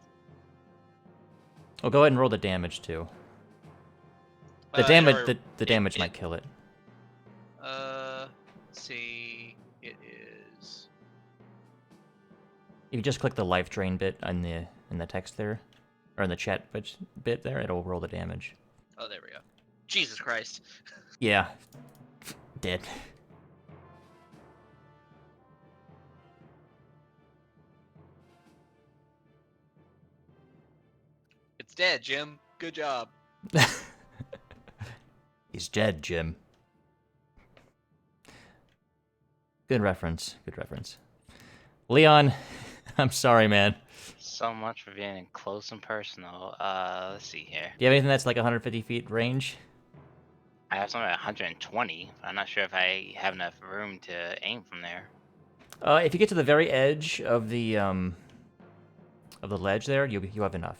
Oh, go ahead and roll the damage too. The Or damage, the it- damage it- might kill it. Let's see. It is. If you just click the life drain bit in the text there, or in the chat bit there, it'll roll the damage. Oh, there we go. Jesus Christ. Yeah, dead. It's dead, Jim. Good job. He's dead, Jim. Good reference. Good reference. Leon, I'm sorry, man. So much for being close and personal. Let's see here. Do you have anything that's like 150 feet range? I have something at 120. I'm not sure if I have enough room to aim from there. If you get to the very edge of the ledge there, you have enough.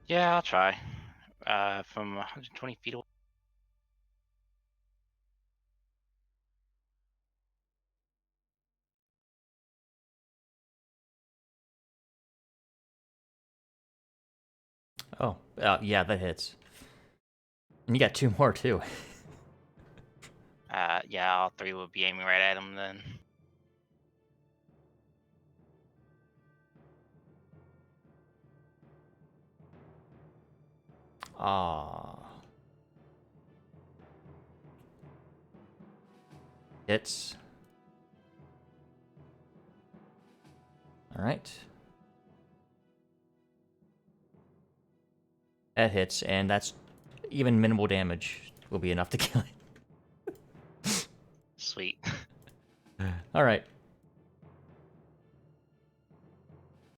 Yeah, I'll try. From 120 feet away. Oh, yeah, that hits. And you got 2 more too. Yeah, all 3 will be aiming right at him then. Ah. Hits. All right. That hits, and that's even minimal damage will be enough to kill it. Sweet. All right.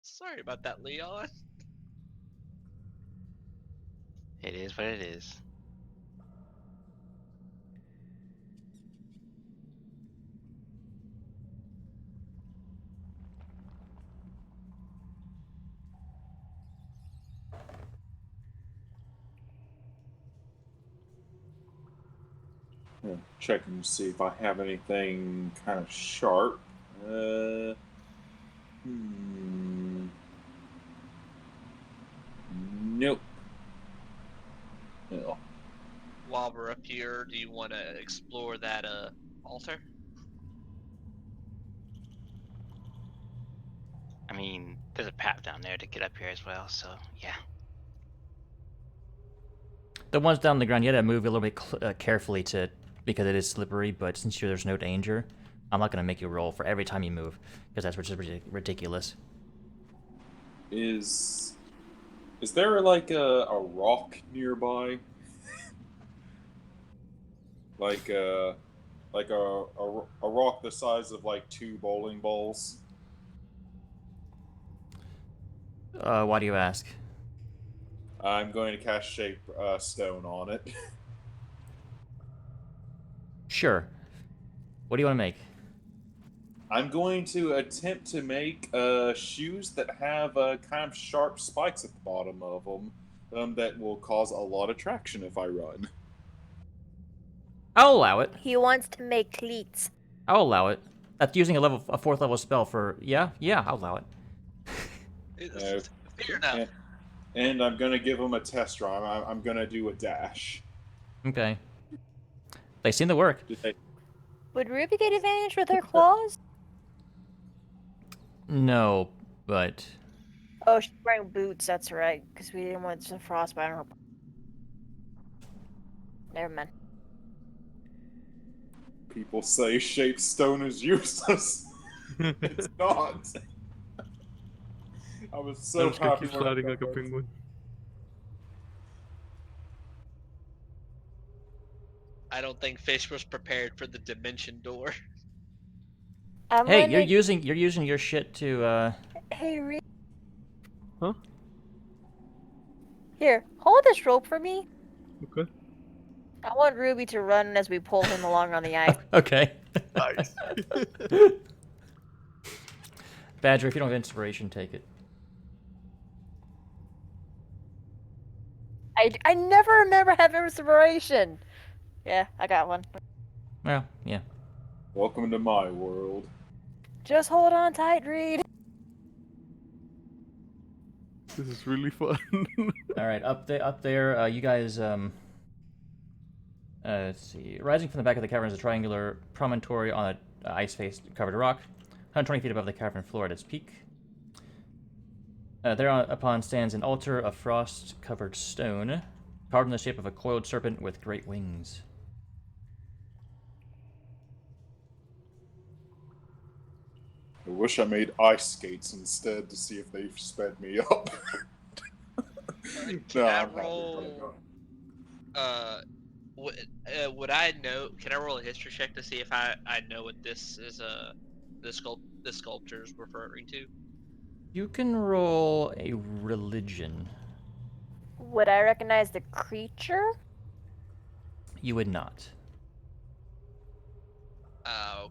Sorry about that, Leon. It is what it is. Checking to see if I have anything kind of sharp. Nope. No. While we're up here, do you want to explore that altar? I mean, there's a path down there to get up here as well, so yeah. The ones down on the ground, you gotta move a little bit carefully because it is slippery, but since there's no danger, I'm not gonna make you roll for every time you move, because that's just ridiculous. Is there like a rock nearby? like a rock the size of like 2 bowling balls? Why do you ask? I'm going to cast Shape Stone on it. Sure. What do you want to make? I'm going to attempt to make shoes that have kind of sharp spikes at the bottom of them that will cause a lot of traction if I run. I'll allow it. He wants to make cleats. I'll allow it. That's using a 4th level spell for... Yeah, I'll allow it. Fair enough. And I'm going to give them a test run. I'm going to do a dash. Okay. They seem to work. Would Ruby get advantage with her claws? No, but... Oh, she's wearing boots, that's right. Because we didn't want some frostbite on her. Never mind. People say Shape Stone is useless. It's not. I was so I'm just gonna happy keep when I sliding got like a those. penguin. I don't think Fish was prepared for the dimension door. I'm Hey, gonna... you're using your shit to, Hey, Ruby. Huh? Here, hold this rope for me. Okay. I want Ruby to run as we pull him along on the ice. Okay. Nice. Badger, if you don't have inspiration, take it. I never have inspiration. Yeah, I got one. Well, yeah. Welcome to my world. Just hold on tight, Reed. This is really fun. All right, up there, you guys. Let's see. Rising from the back of the cavern is a triangular promontory on a ice face covered rock, 120 feet above the cavern floor at its peak. Thereupon stands an altar of frost-covered stone, carved in the shape of a coiled serpent with great wings. I wish I made ice skates instead to see if they sped me up. Can I I'm happy roll? about Would I know? Can I roll a history check to see if I know what this is? This sculpture is referring to. You can roll a religion. Would I recognize the creature? You would not.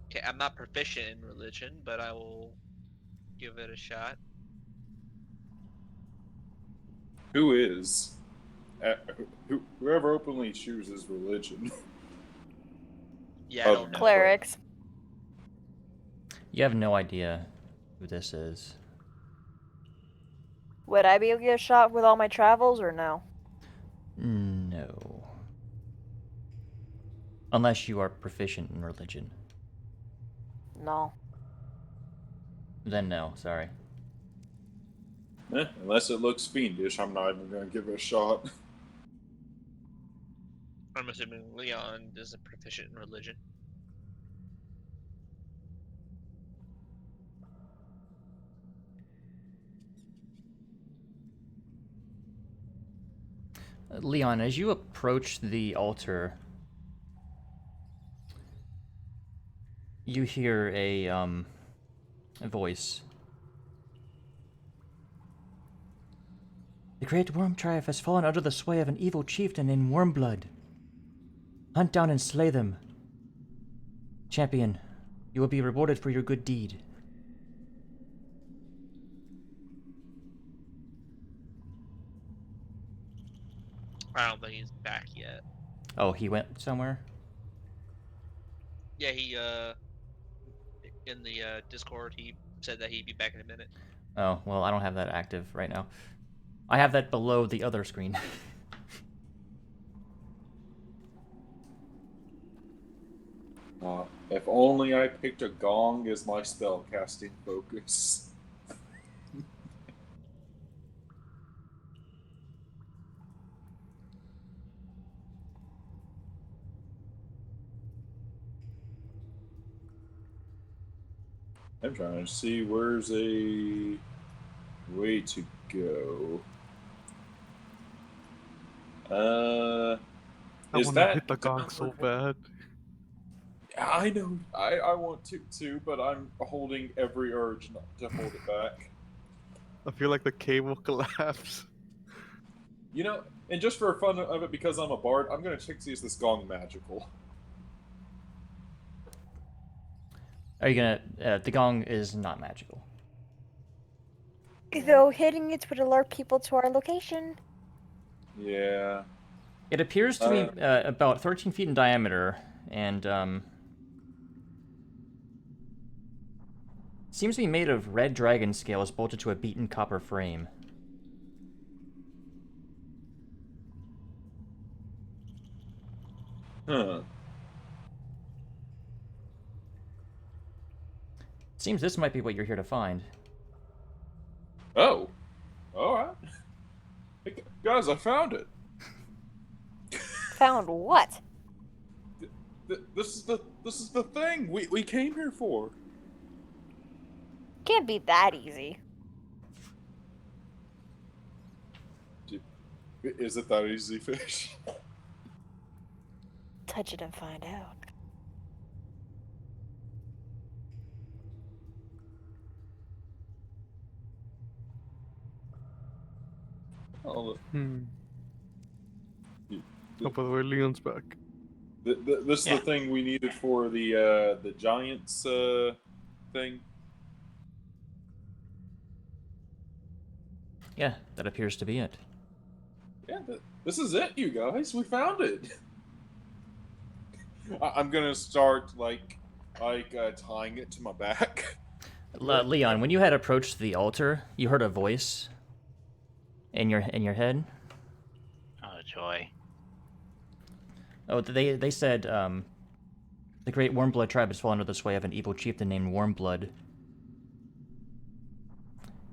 Okay, I'm not proficient in religion, but I will give it a shot. Who is? Whoever openly chooses religion. Yeah, I don't know. Clerics. You have no idea who this is. Would I be able to get a shot with all my travels or no? No. Unless you are proficient in religion. No. Then no, sorry. Unless it looks fiendish, I'm not even going to give it a shot. I'm assuming Leon is a proficient in religion. Leon, as you approach the altar, you hear a voice. The great worm tribe has fallen under the sway of an evil chieftain named Wormblood. Hunt down and slay them. Champion, you will be rewarded for your good deed. I don't think he's back yet. Oh, he went somewhere? Yeah, he in the Discord he said that he'd be back in a minute. Oh, well, I don't have that active right now. I have that below the other screen. If only I picked a gong as my spellcasting focus. I'm trying to see where's a way to go. I Is want to that hit the gong so bad. I know. I want to too, but I'm holding every urge not to hold it back. I feel like the cave will collapse. You know, and just for fun of it, because I'm a bard, I'm gonna check to see if this gong magical. Are you gonna... the gong is not magical. Though hitting it would alert people to our location. Yeah. It appears to be about 13 feet in diameter, and seems to be made of red dragon scales bolted to a beaten copper frame. Huh. Seems this might be what you're here to find. Oh. Alright. Hey, guys, I found it. Found what? This is the thing we came here for. Can't be that easy. Is it that easy, fish? Touch it and find out. Oh, Oh, by the way, Leon's back. This is Yeah. the thing we needed for the Giants thing. Yeah, that appears to be it. Yeah, this is it, you guys. We found it. I'm gonna start like tying it to my back. Leon, when you had approached the altar, you heard a voice in your head. Oh joy. Oh, they said the great Warmblood tribe has fallen under the sway of an evil chieftain named Warmblood,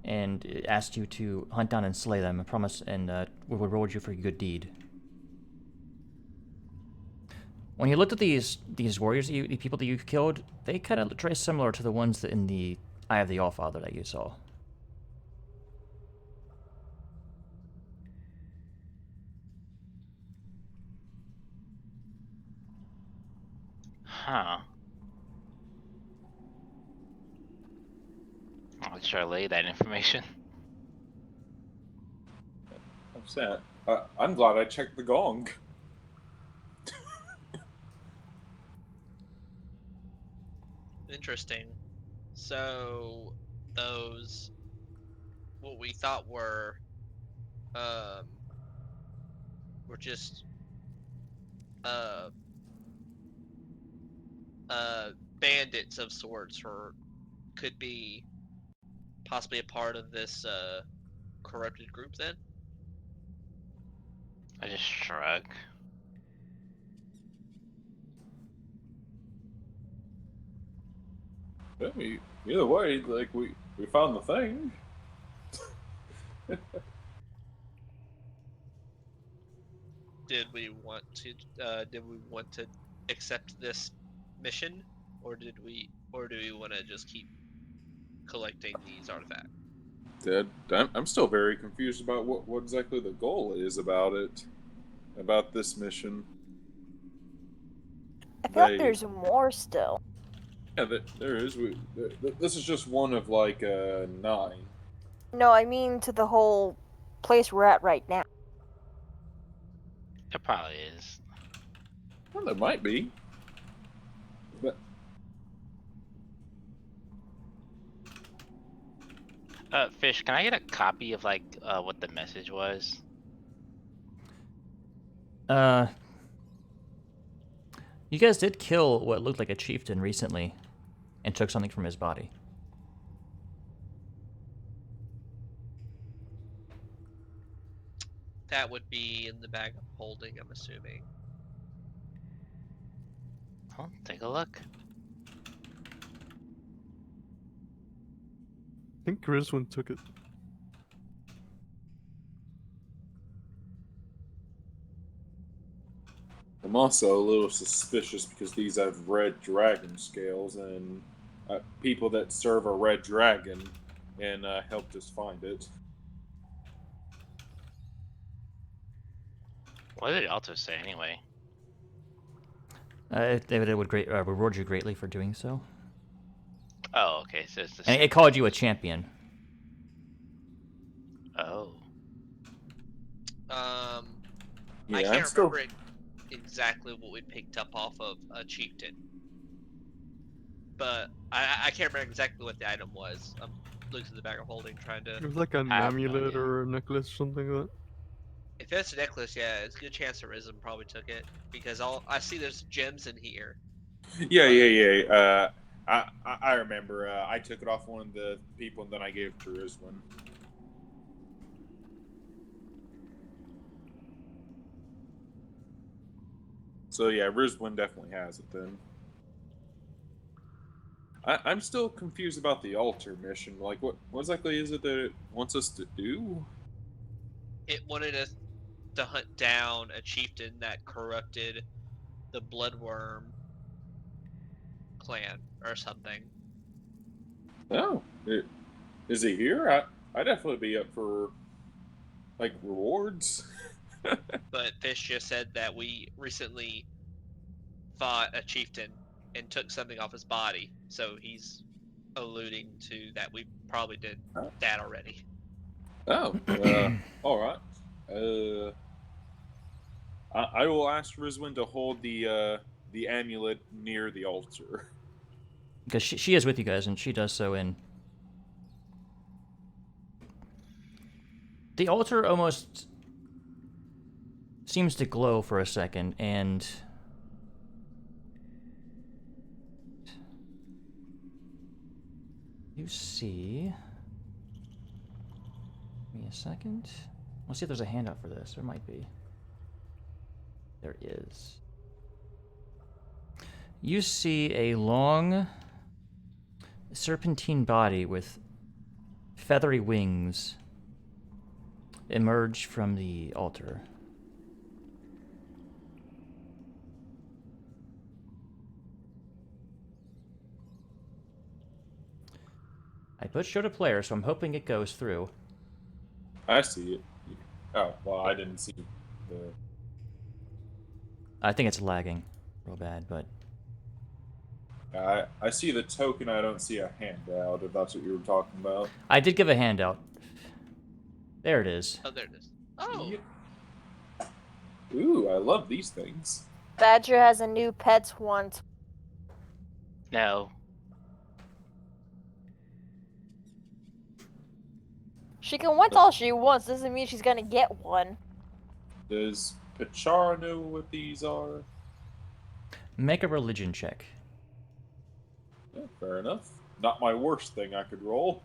and it asked you to hunt down and slay them. And promise, and we will reward you for your good deed. When you looked at these warriors, the people that you killed, they kind of trace similar to the ones that in the Eye of the Allfather that you saw. Huh. I'll try to relay that information. I'm sad. I'm glad I checked the gong. Interesting. So those what we thought were just uh bandits of sorts, or could be possibly a part of this corrupted group then? I just shrug. I mean, either way, like we found the thing. Did we want to accept this mission, or do we want to just keep collecting these artifacts? I'm still very confused about what exactly the goal is about this mission. I feel like They- there's more still. Yeah, there is. This is just one of like 9. No, I mean to the whole place we're at right now. It probably is. Well, there might be. But Fish, can I get a copy of like what the message was? You guys did kill what looked like a chieftain recently, and took something from his body. That would be in the bag of holding, I'm assuming. Oh, take a look. I think Griswin took it. I'm also a little suspicious because these have red dragon scales, and people that serve a red dragon and helped us find it. What did the altar say anyway? It would reward you greatly for doing so. Oh, okay. So it's the And same. it called you a champion. Oh. I Yeah, can't I'm still. remember exactly what we picked up off of a chieftain, but I can't remember exactly what the item was. I'm looking at the bag of holding, trying It to. was like an I have no amulet idea. or a necklace, something like that. If it's a necklace, yeah, it's a good chance Arism probably took it, because I see there's gems in here. Yeah. I remember. I took it off one of the people, and then I gave it to Rizwan. So yeah, Rizwan definitely has it then. I'm still confused about the altar mission. Like, what exactly is it that it wants us to do? It wanted us to hunt down a chieftain that corrupted the Bloodworm clan or something. Oh, is he here? I'd definitely be up for like rewards. But Fish just said that we recently fought a chieftain and took something off his body, so he's alluding to that we probably did that already. Oh, all right. I will ask Rizwin to hold the amulet near the altar. Because she is with you guys, and she does so in. The altar almost seems to glow for a second, and you see. Give me a second. Let's see if there's a handout for this. There might be. There is. You see a long serpentine body with feathery wings emerge from the altar. I put show to player, so I'm hoping it goes through. I see it. Oh, well, I didn't see the... I think it's lagging real bad, but... I see the token, I don't see a handout, if that's what you were talking about. I did give a handout. There it is. Oh, there it is. Oh, Ooh, I love these things. Badger has a new pets want. No. She can want all she wants, doesn't mean she's gonna get one. Does Pachara know what these are? Make a religion check. Yeah, fair enough. Not my worst thing I could roll.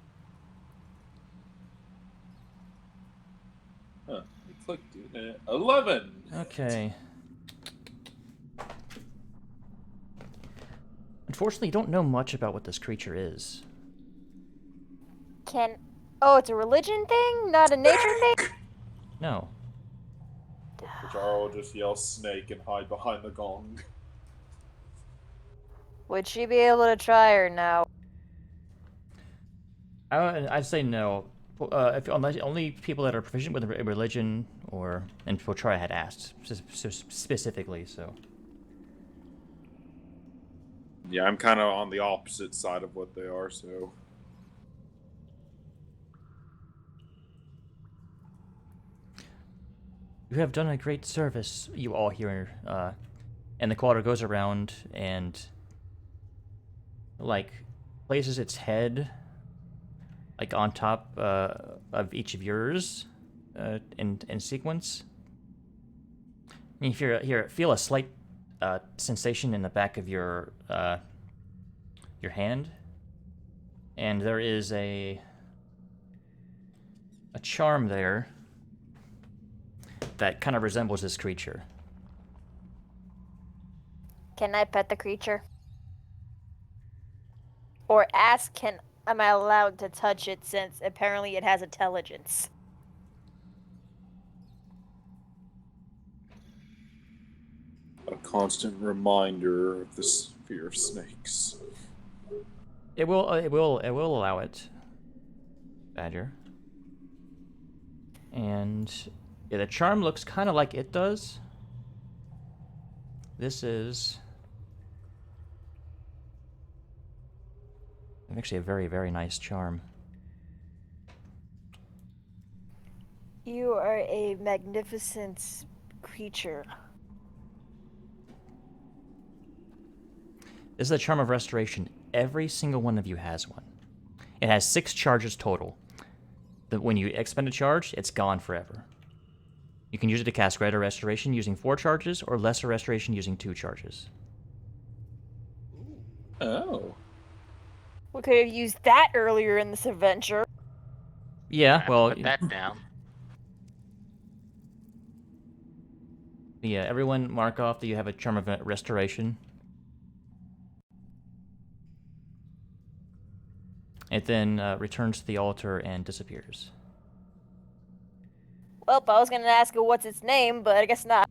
Huh. You clicked it. 11! Okay. Unfortunately, you don't know much about what this creature is. Oh, it's a religion thing, not a nature thing? No. Pachara will just yell snake and hide behind the gong. Would she be able to try her now? I'd say no. Unless only people that are proficient with religion and Potria had asked specifically, so. Yeah, I'm kind of on the opposite side of what they are, so... You have done a great service, you all hear, and the quadra goes around and, like, places its head, like, on top of each of yours in sequence. And you feel a slight sensation in the back of your hand, and there is a charm there that kind of resembles this creature. Can I pet the creature? Or ask, am I allowed to touch it since apparently it has intelligence? A constant reminder of this fear of snakes. It will allow it, Badger. And yeah, the charm looks kind of like it does. This is actually a very, very nice charm. You are a magnificent creature. This is the charm of restoration. Every single one of you has one. It has 6 charges total. When you expend a charge, it's gone forever. You can use it to cast greater restoration using 4 charges, or lesser restoration using 2 charges. Oh. We could have used that earlier in this adventure. Yeah, well, Put that down. yeah. Everyone mark off that you have a charm of restoration. It then returns to the altar and disappears. Well, I was gonna ask her what's its name, but I guess not.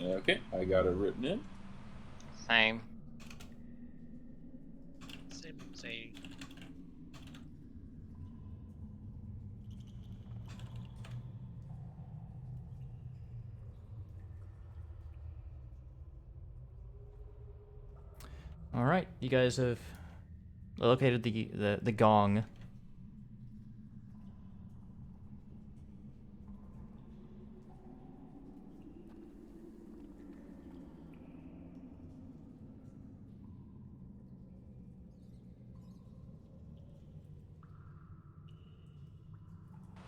Okay, I got it written in. Same. same. All right, you guys have located the gong.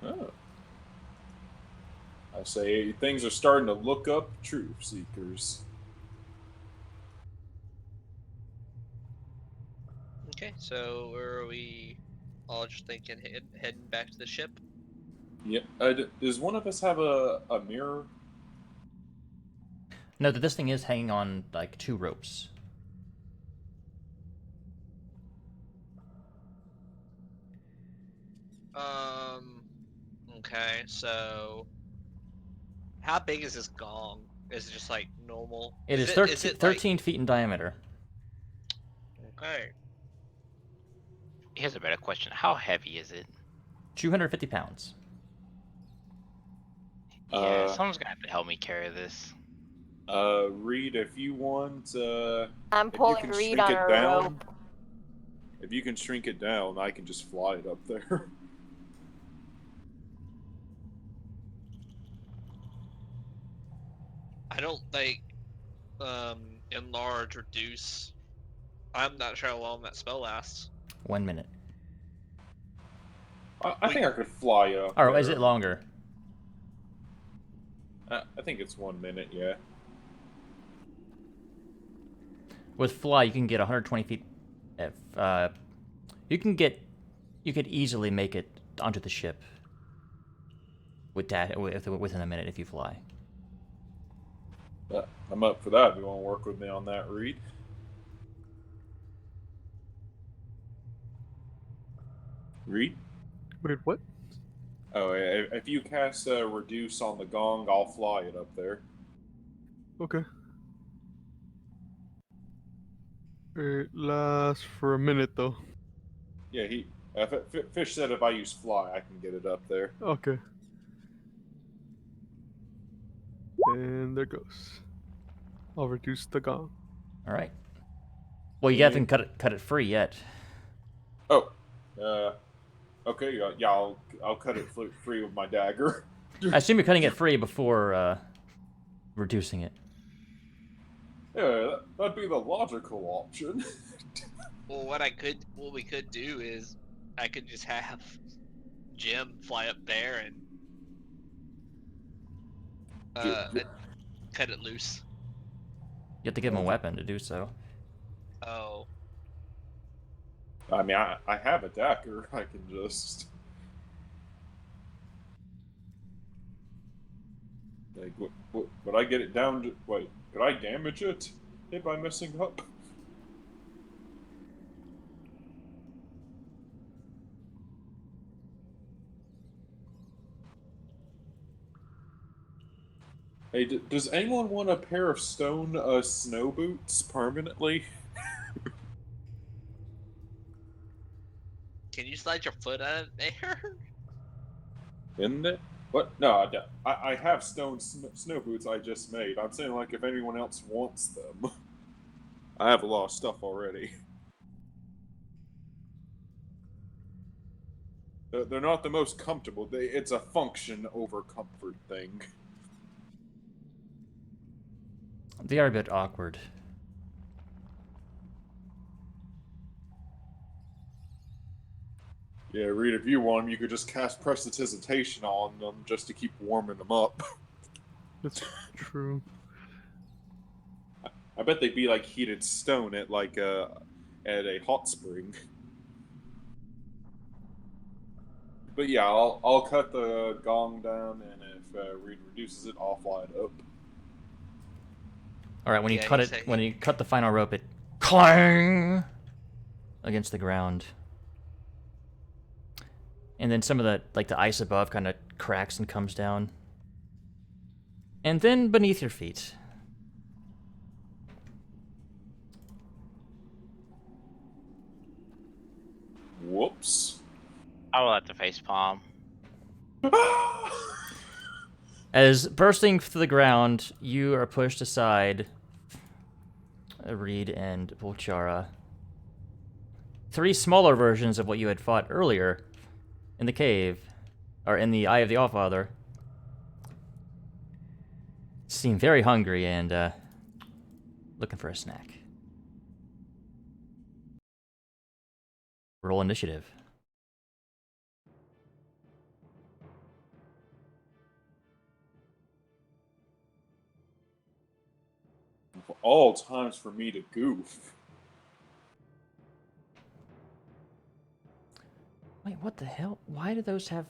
Oh. I say things are starting to look up, truth seekers. Okay, so where are we all just thinking heading back to the ship? Yeah. Does one of us have a mirror? No, that this thing is hanging on like 2 ropes. Okay, so how big is this gong? Is it just like normal? It is Is it like 13 feet in diameter. okay? Here's a better question. How heavy is it? 250 pounds. Yeah, someone's gonna have to help me carry this. Reed, if you want, I'm if you pulling can Reed shrink on it a down, rope. if you can shrink it down, I can just fly it up there. I don't think enlarge, reduce. I'm not sure how long that spell lasts. 1 minute. I think I could fly up. Or there. is it longer? I think it's 1 minute. Yeah. With fly, you can get 120 feet. If you could easily make it onto the ship with that within a minute if you fly. I'm up for that. If you want to work with me on that, Reed? Reed? Wait, what? Oh, if you cast reduce on the gong, I'll fly it up there. Okay. It lasts for a minute though. Yeah, Fish said if I use fly, I can get it up there. Okay. And there goes. I'll reduce the gong. All right. Well, you haven't cut it free yet. Oh, okay. Yeah, I'll cut it free with my dagger. I assume you're cutting it free before reducing it. Yeah, that'd be the logical option. Well, what we could do is, I could just have Jim fly up there and cut it loose. You have to give him a weapon to do so. Oh, I mean, I have a dagger. I can just. Like, would I get it down to. Wait, could I damage it by messing up? Hey, does anyone want a pair of stone snow boots permanently? can you slide your foot out of there? Isn't it? What? No, I have stone snow boots I just made. I'm saying, like, if anyone else wants them. I have a lot of stuff already. They're not the most comfortable. It's a function over comfort thing. They are a bit awkward. Yeah, Reed, if you want them, you could just cast Prestidigitation on them just to keep warming them up. That's true. I bet they'd be like heated stone at like at a hot spring. But yeah, I'll cut the gong down, and if Reed reduces it, I'll fly it up. All right, when you Yeah, cut he it, said when you cut the final rope, it clang against the ground, and then some of the ice above kind of cracks and comes down, and then beneath your feet. Whoops. I will have to face palm. As bursting to the ground, you are pushed aside Reed and Volchara. 3 smaller versions of what you had fought earlier in the cave, or in the Eye of the Allfather. Seem very hungry and looking for a snack. Roll initiative. Of all times for me to goof. Wait, what the hell? Why do those have...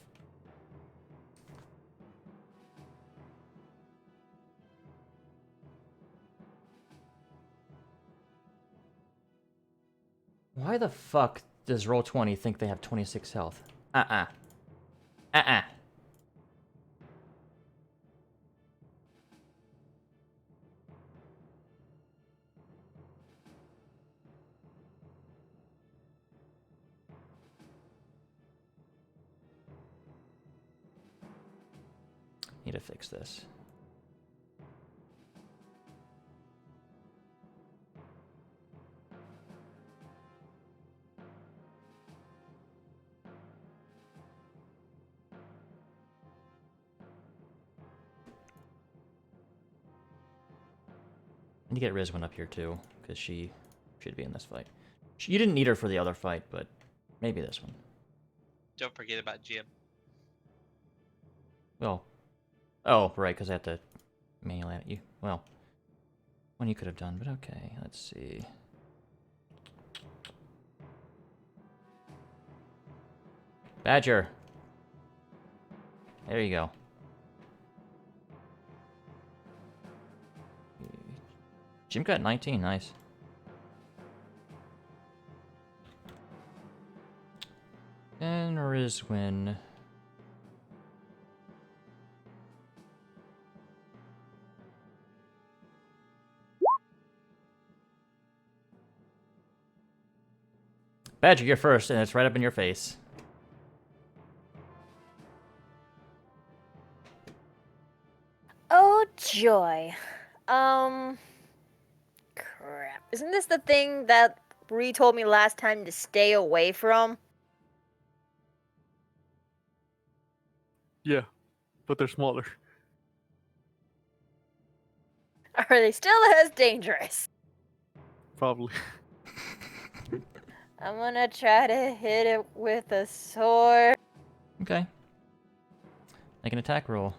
Why the fuck does Roll20 think they have 26 health? Uh-uh. Uh-uh. Need to fix this. Need to get Rizwin up here too, because she should be in this fight. You didn't need her for the other fight, but maybe this one. Don't forget about Jim. Well, oh, right, because I have to manually at you. Well, one you could have done, but okay, let's see. Badger. There you go. Jim got 19, nice. And Rizwin. Badger, you're first, and it's right up in your face. Oh, joy. Crap. Isn't this the thing that Bree told me last time to stay away from? Yeah, but they're smaller. Are they still as dangerous? Probably. I'm gonna try to hit it with a sword. Okay. Make an attack roll.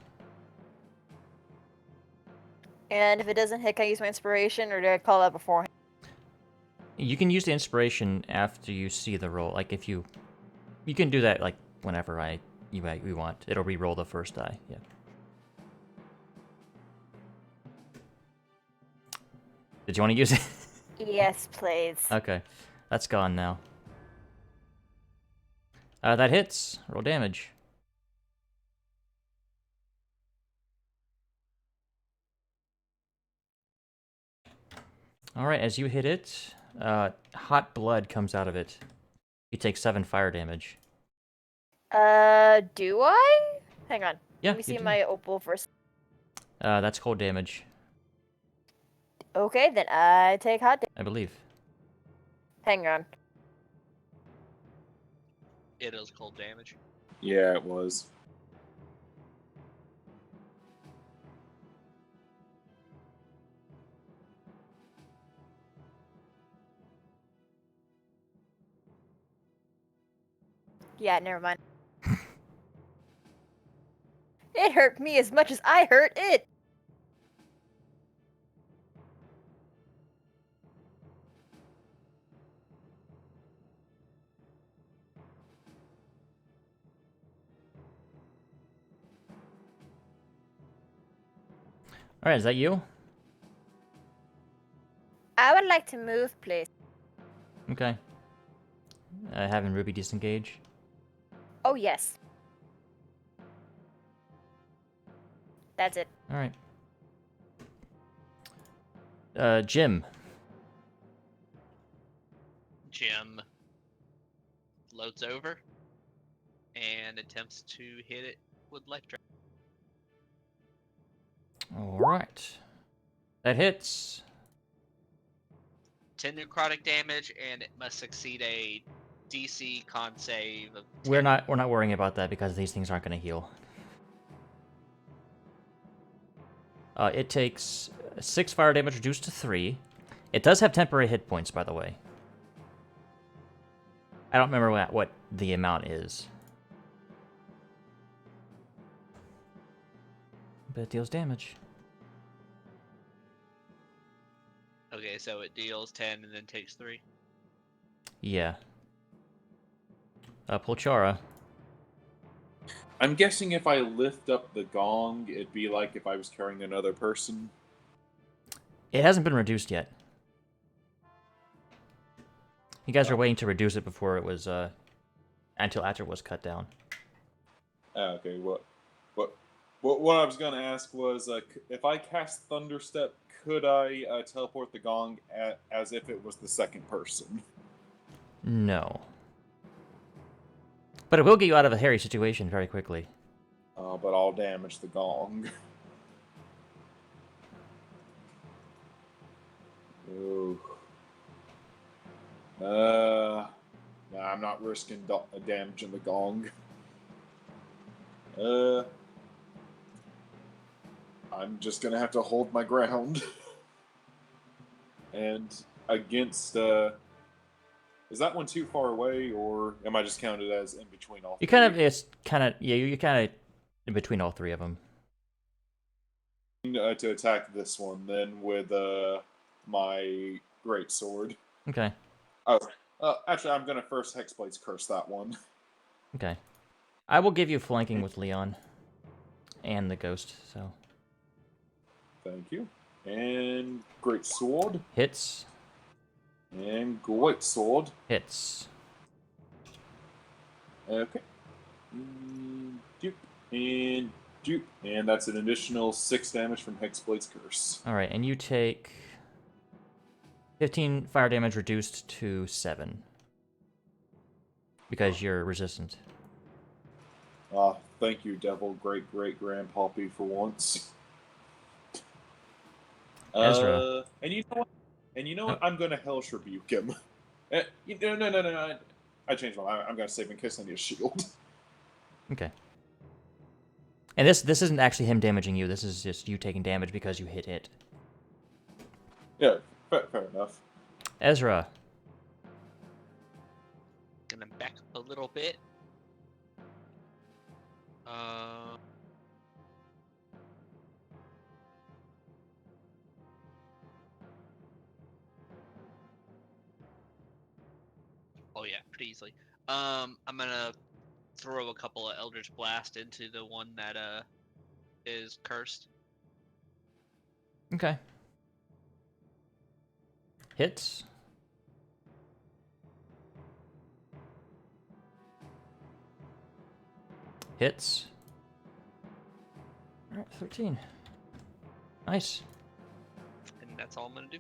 And if it doesn't hit, can I use my inspiration, or do I call that beforehand? You can use the inspiration after you see the roll. Like if you can do that like whenever we want. It'll re-roll the first die. Yeah. Did you want to use it? Yes, please. Okay, that's gone now. That hits. Roll damage. All right, as you hit it, hot blood comes out of it. You take 7 fire damage. Do I? Hang on. Yeah, Let me you see do. my opal first. That's cold damage, Okay, then I take hot damage. I believe. Hang on. It is cold damage. Yeah, it was. Yeah, never mind. It hurt me as much as I hurt it. All right, is that you? I would like to move, please. Okay. Having Ruby disengage. Oh, yes. That's it. All right. Jim. Jim loads over and attempts to hit it with electric. All right. That hits. 10 necrotic damage, and it must succeed a DC con save of 10. We're not worrying about that because these things aren't going to heal. It takes 6 fire damage reduced to 3. It does have temporary hit points, by the way. I don't remember what the amount is. But it deals damage. Okay, so it deals 10 and then takes 3. Yeah. Pulchara. I'm guessing if I lift up the gong, it'd be like if I was carrying another person. It hasn't been reduced yet. You guys are waiting to reduce it before it was, until after it was cut down. Okay, what I was gonna ask was, if I cast Thunderstep, could I teleport the gong as if it was the second person? No. But it will get you out of a hairy situation very quickly. But I'll damage the gong. Ooh. Nah, I'm not risking damaging the gong. I'm just gonna have to hold my ground. And against, is that one too far away, or am I just counted as in between all You three? you're kind of in between all three of them. To attack this one, then, with my great sword. Okay. Oh, actually, I'm gonna first Hexblade's Curse that one. Okay. I will give you flanking with Leon. And the ghost, so. Thank you. And great sword. Hits. And great sword. Hits. Okay. And dupe. And that's an additional 6 damage from Hexblade's Curse. Alright, and you take 15 fire damage reduced to 7. Because you're resistant. Thank you, Devil Great Grandpappy, for once. Ezra. And you know what? I'm gonna Hellish Rebuke him. No. I changed my mind. I'm gonna save in case I need a shield. Okay. And this isn't actually him damaging you. This is just you taking damage because you hit it. Yeah, fair enough. Ezra. Gonna back up a little bit. Oh yeah, pretty easily. I'm gonna throw a couple of Eldritch Blast into the one that is cursed. Okay. Hits. Hits. Alright, 13. Nice. And that's all I'm gonna do.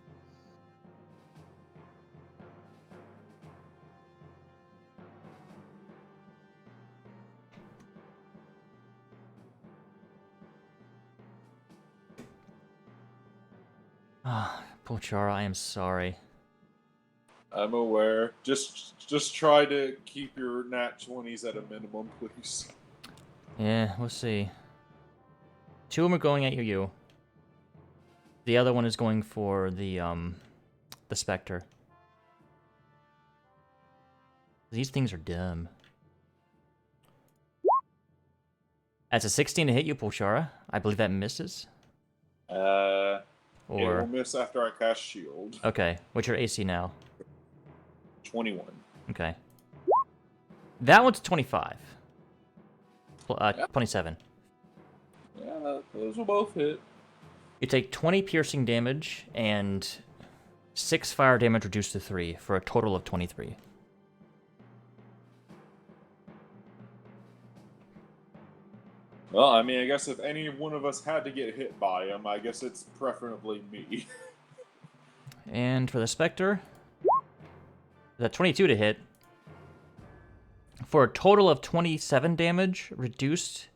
Ah, Pulchara, I am sorry. I'm aware. Just try to keep your nat 20s at a minimum, please. Yeah, we'll see. 2 of them are going at you. The other one is going for the Spectre. These things are dumb. That's a 16 to hit you, Pulchara. I believe that misses. It Or will miss after I cast Shield. okay, what's your AC now? 21. Okay. That one's 25. 27. Yeah, those will both hit. You take 20 piercing damage and 6 fire damage reduced to 3 for a total of 23. Well, I mean, I guess if any one of us had to get hit by him, I guess it's preferably me. And for the Spectre, that 22 to hit for a total of 27 damage reduced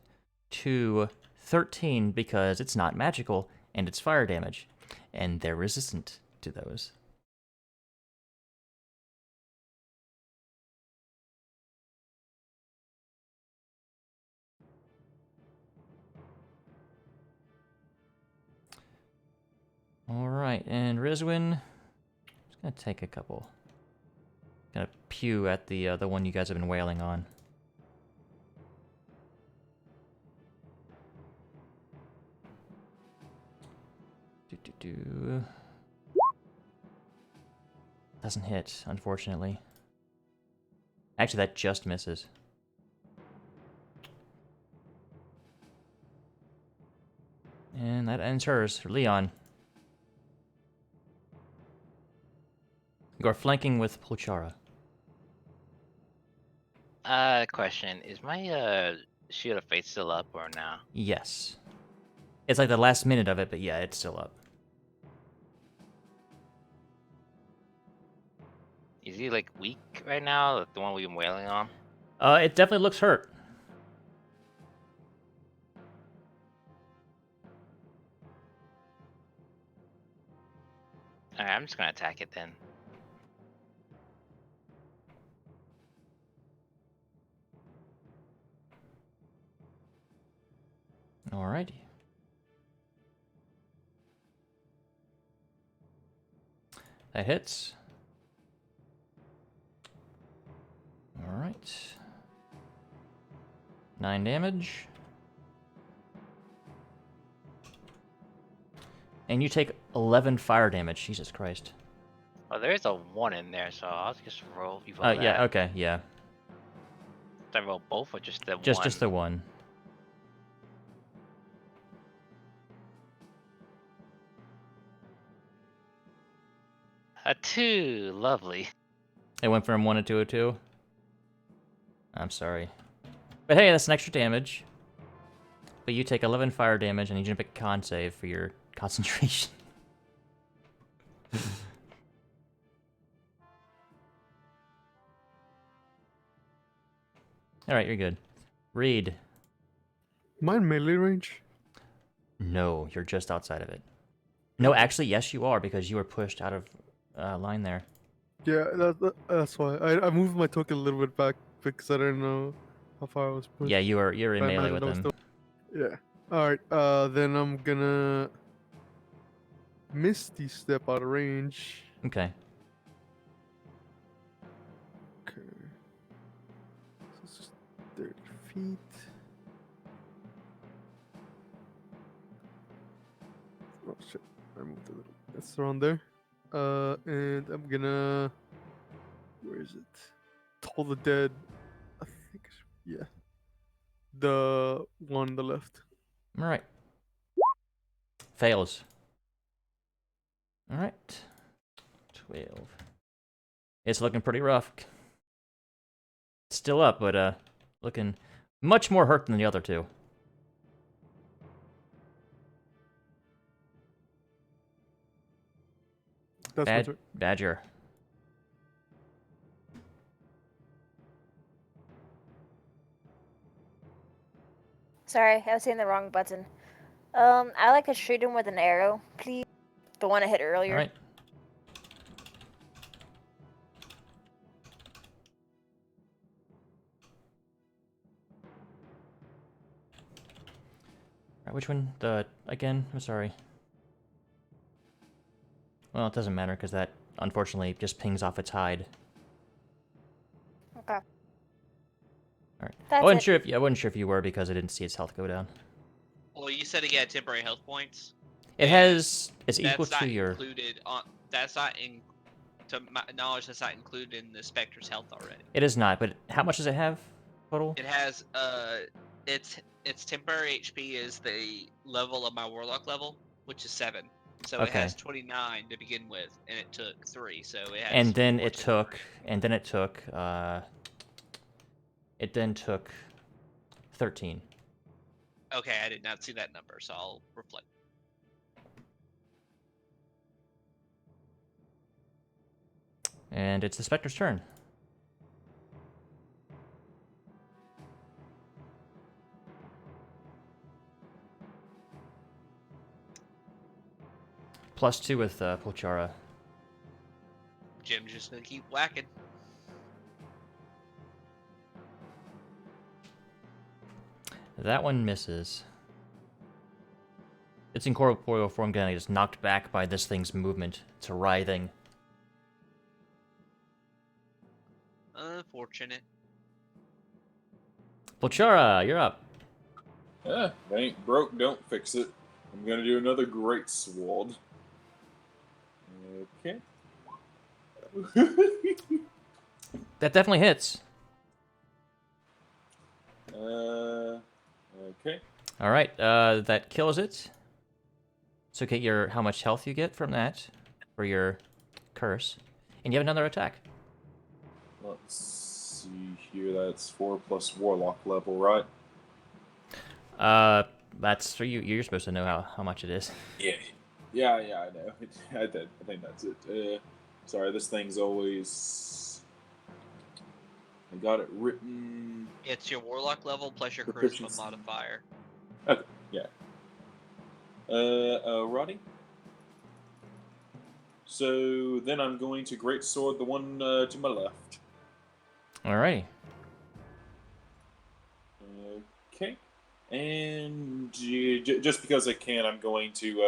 to 13 because it's not magical and it's fire damage, and they're resistant to those. Alright, and Rizwin, just gonna take a couple. Gonna pew at the one you guys have been wailing on. Do. Doesn't hit, unfortunately. Actually, that just misses. And that ends hers. Leon. You're flanking with Pulchara. Question: is my Shield of Fate still up or no? Yes. It's like the last minute of it, but yeah, it's still up. Is he like weak right now? Like the one we've been wailing on? It definitely looks hurt. Alright, I'm just gonna attack it then. Alrighty. That hits. Alright. 9 damage. And you take 11 fire damage. Jesus Christ. Oh, there is a 1 in there, so I'll just roll. Roll that. Yeah, okay, yeah. Did I roll both or just the one? Just the one. A 2, lovely. It went from 1 to 2. I'm sorry. But hey, that's an extra damage. But you take 11 fire damage and you need to make a con save for your concentration. Alright, you're good. Reed. Mine melee range? No, you're just outside of it. No, actually, yes, you are, because you were pushed out of line there. Yeah, that's why. I moved my token a little bit back because I didn't know how far I was pushed. Yeah, you're in I melee with imagined I him. was Yeah. Alright, then I'm gonna Misty Step out of range. Okay. Okay. So it's just 30 feet. Oh shit, I moved a little. It's around there. And I'm gonna. Where is it? Toll the Dead. I think. Yeah. The one on the left. Alright. Fails. Alright. 12. It's looking pretty rough. Still up, but looking much more hurt than the other two. That's my turn. Badger. Sorry, I was hitting the wrong button. I like to shoot him with an arrow, please. The one I hit earlier. Alright. Alright, which one? Again? I'm sorry. Well, it doesn't matter, because that, unfortunately, just pings off its hide. Okay. Alright. That's I wasn't it. sure if you were, because I didn't see its health go down. Well, you said he had temporary health points. It has... It's equal That's not to your... included on. That's not in. To my knowledge, that's not included in the Spectre's health already. It is not, but how much does it have total? It has its temporary HP is the level of my Warlock level, which is 7. So it Okay. has 29 to begin with, and it took 3. So it has. And then 4 it took... And then it took... It then took 13. Okay, I did not see that number, so I'll reflect. And it's the Spectre's turn. +2 with Pulchara. Jim's just gonna keep whacking. That one misses. its incorporeal form getting just knocked back by this thing's movement. It's writhing. Unfortunate. Volchara, you're up. If it ain't broke, don't fix it. I'm gonna do another great sword. Okay. That definitely hits. Okay. All right, that kills it. So get your how much health you get from that for your curse, and you have another attack. Let's see here. That's 4 plus warlock level, right? That's for you. You're supposed to know how much it is. Yeah, I know. I think that's it. Sorry, this thing's always. I got it written. It's your warlock level plus your charisma Proficiency. modifier. Okay, yeah. Roddy. So then I'm going to greatsword the one to my left. Alrighty. Okay. And just because I can, I'm going to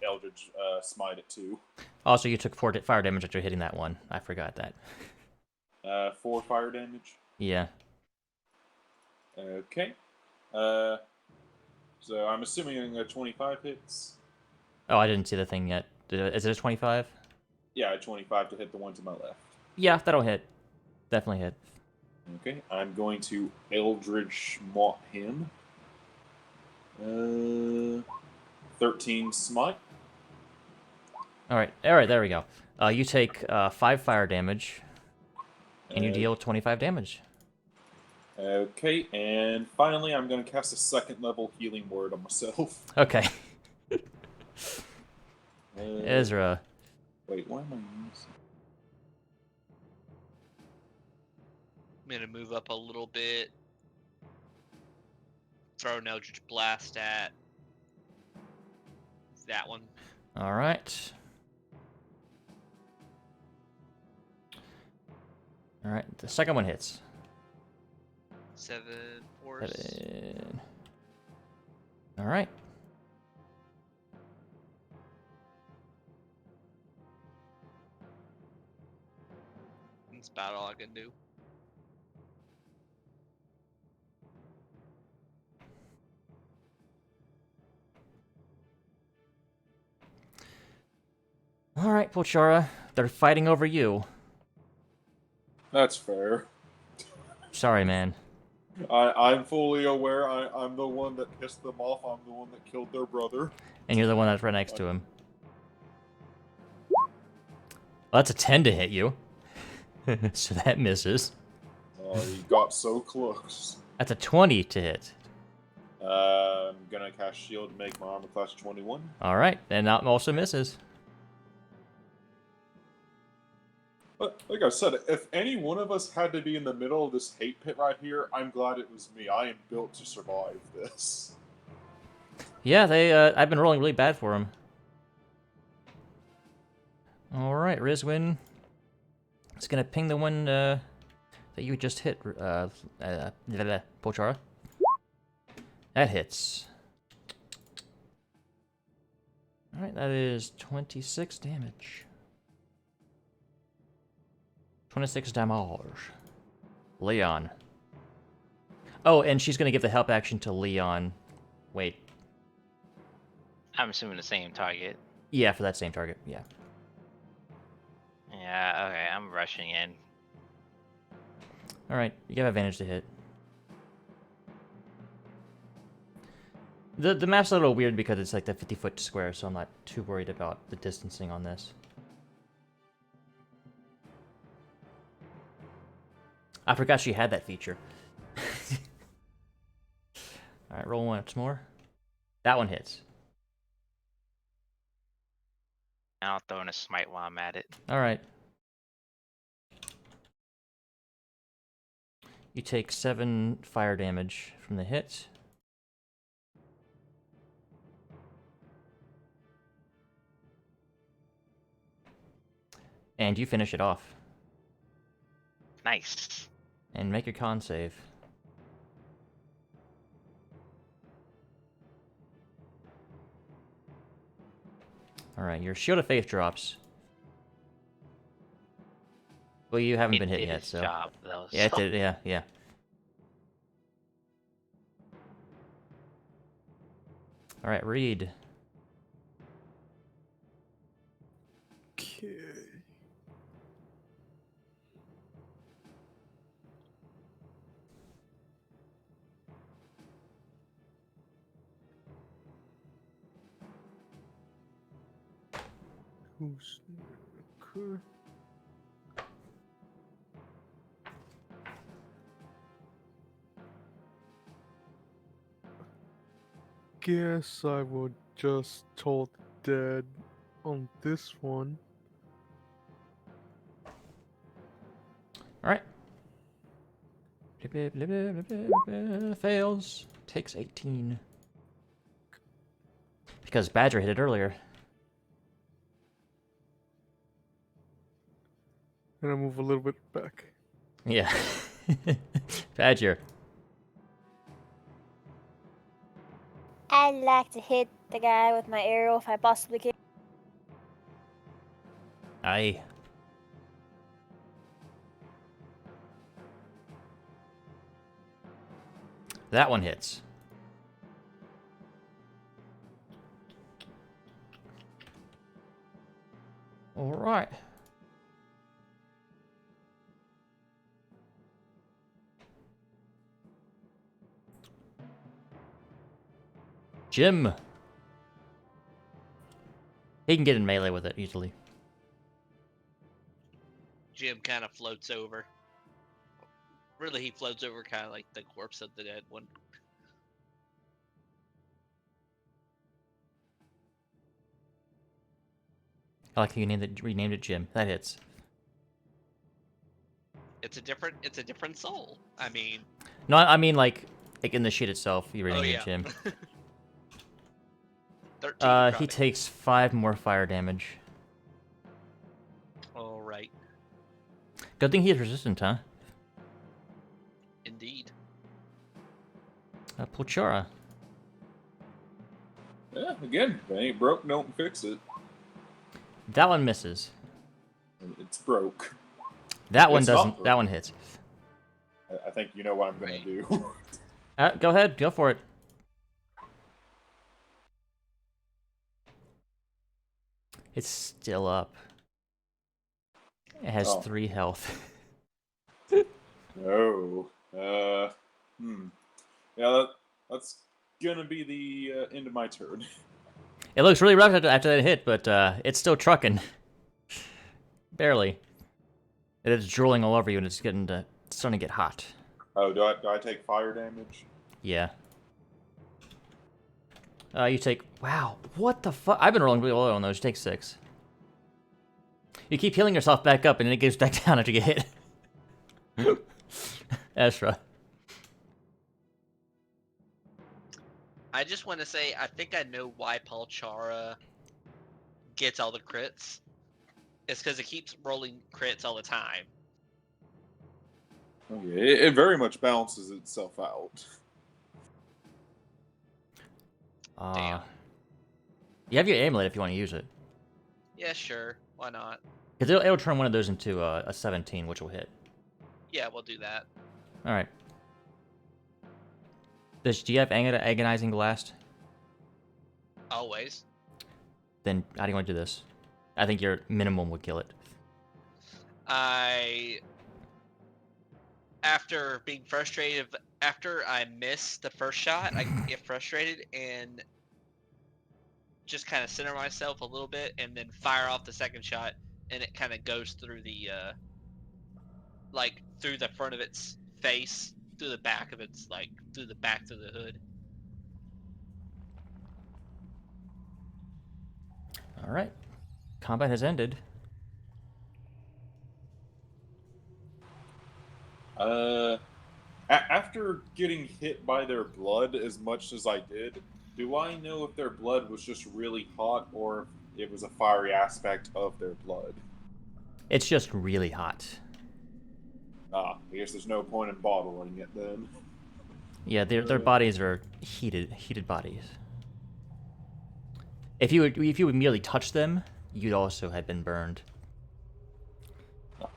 Eldritch Smite it too. Also, you took 4 fire damage after hitting that one. I forgot that. 4 fire damage. Yeah. Okay. So I'm assuming 25 hits. Oh, I didn't see the thing yet. Is it a 25? Yeah, 25 to hit the one to my left. Yeah, that'll hit. Definitely hit. Okay, I'm going to Eldritch Smite him. 13 smite. Alright, there we go. You take 5 fire damage, and you Uh, deal 25 damage. Okay, and finally I'm going to cast a second level healing word on myself. Okay. Uh, Ezra. Wait, why am I using? I'm gonna move up a little bit. Throw an Eldritch Blast at that one. Alright. Alright, the second one hits. 7 force. 7. Alright. That's about all I can do. Alright, Polchara. They're fighting over you. That's fair. Sorry, man. I'm fully aware. I'm the one that pissed them off. I'm the one that killed their brother. And you're the one that's right next to him. Well, that's a 10 to hit you. So that misses. Oh, you got so close. That's a 20 to hit. I'm gonna cast shield to make my armor class 21. Alright, and that also misses. But like I said, if any one of us had to be in the middle of this hate pit right here, I'm glad it was me. I am built to survive this. Yeah, I've been rolling really bad for him. Alright, Rizwin. It's gonna ping the one that you just hit, Polchara. That hits. Alright, that is 26 damage. 26 damage. Leon. Oh, and she's gonna give the help action to Leon. Wait. I'm assuming the same target. Yeah, for that same target, yeah. Yeah, okay, I'm rushing in. Alright, you have advantage to hit. The map's a little weird because it's like the 50-foot square, so I'm not too worried about the distancing on this. I forgot she had that feature. Alright, roll once more. That one hits. I'll throw in a smite while I'm at it. Alright. You take 7 fire damage from the hit. And you finish it off. Nice. And make your con save. Alright, your Shield of Faith drops. Well, you haven't It been hit did yet, its so... job, though. Yeah, it so- did, yeah. Alright, Reed. Okay. Who's okay. Guess I will just toll dead on this one. Alright. Fails. Takes 18. Because Badger hit it earlier. And I move a little bit back. Yeah. Badger. I'd like to hit the guy with my arrow if I possibly can. Aye. That one hits. Alright. Jim. He can get in melee with it easily. Jim kind of floats over. Really, he floats over kind of like the corpse of the dead one. I like how you renamed it Jim. That hits. It's a different soul. I mean, No, I mean like in the sheet itself, you oh renamed yeah. it Jim. 13. He takes 5 more fire damage. All right, Good thing he's resistant, huh? indeed. Pulchara. Yeah, again, if it ain't broke, don't fix it. That one misses. It's broke. That one It's not doesn't. broke. That one hits. I think you know what I'm gonna Right. do. Go ahead. Go for it. It's still up. It has Oh. 3 health. No. Yeah, that's gonna be the end of my turn. It looks really rough after that hit, but it's still trucking. Barely. It is drooling all over you, and it's starting to get hot. Oh, do I take fire damage? Yeah. You take... Wow, what the fuck? I've been rolling really low on those. You take 6. You keep healing yourself back up, and then it goes back down after you get hit. Ezra. I just want to say, I think I know why Palchara gets all the crits. It's because it keeps rolling crits all the time. Okay, it very much balances itself out. Damn. You have your amulet if you want to use it. Yeah, sure. Why not? Because it'll turn one of those into a 17, which will hit. Yeah, we'll do that. Alright. Do you have Agonizing Blast? Always. Then how do you want to do this? I think your minimum would kill it. After being frustrated, after I miss the first shot, I get frustrated and just kind of center myself a little bit and then fire off the second shot, and it kind of goes through the, through the front of its face, through the back of its, through the hood. Alright. Combat has ended. After getting hit by their blood as much as I did, do I know if their blood was just really hot or if it was a fiery aspect of their blood? It's just really hot. I guess there's no point in bottling it then. Yeah, their bodies are heated bodies. If you would merely touch them, you'd also have been burned.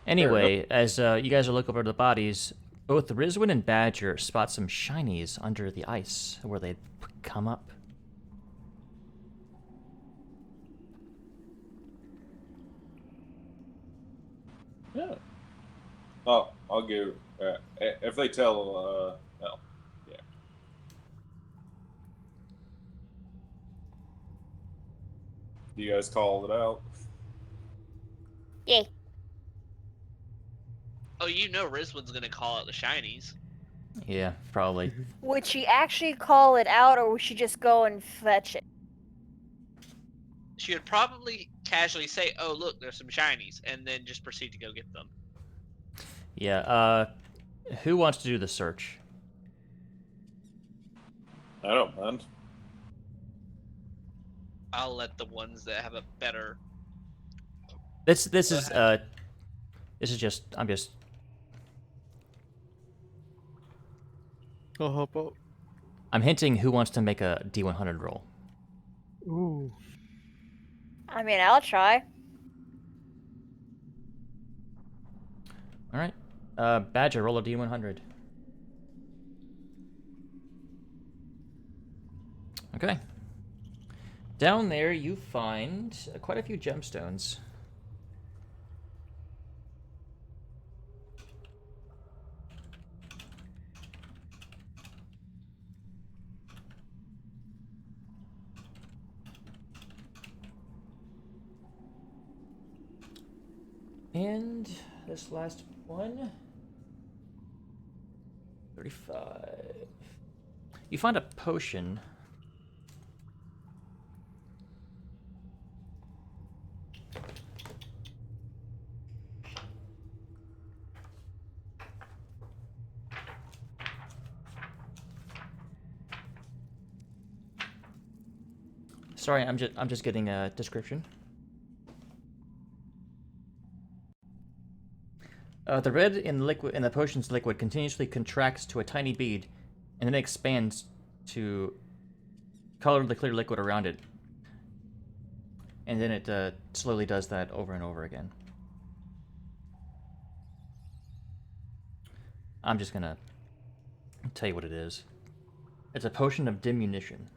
Anyway, as you guys are looking over the bodies, both Rizwin and Badger spot some shinies under the ice where they'd come up. Yeah. Oh, I'll give. If they tell, well, yeah. You guys called it out. Yeah. Oh, you know Rizwin's gonna call out the shinies. Yeah, probably. Would she actually call it out, or would she just go and fetch it? She would probably casually say, "Oh, look, there's some shinies," and then just proceed to go get them. Yeah, who wants to do the search? I don't mind. I'll let the ones that have a better. This Go is ahead. this is just I'm just I'll help out. I'm hinting who wants to make a D100 roll. Ooh. I mean, I'll try. All right. Badger, roll a D100. Okay. Down there, you find quite a few gemstones. And this last one, 35. You find a potion. Sorry, I'm just getting a description. The red in the potion's liquid continuously contracts to a tiny bead, and then expands to color the clear liquid around it. And then it slowly does that over and over again. I'm just gonna tell you what it is. It's a potion of diminution.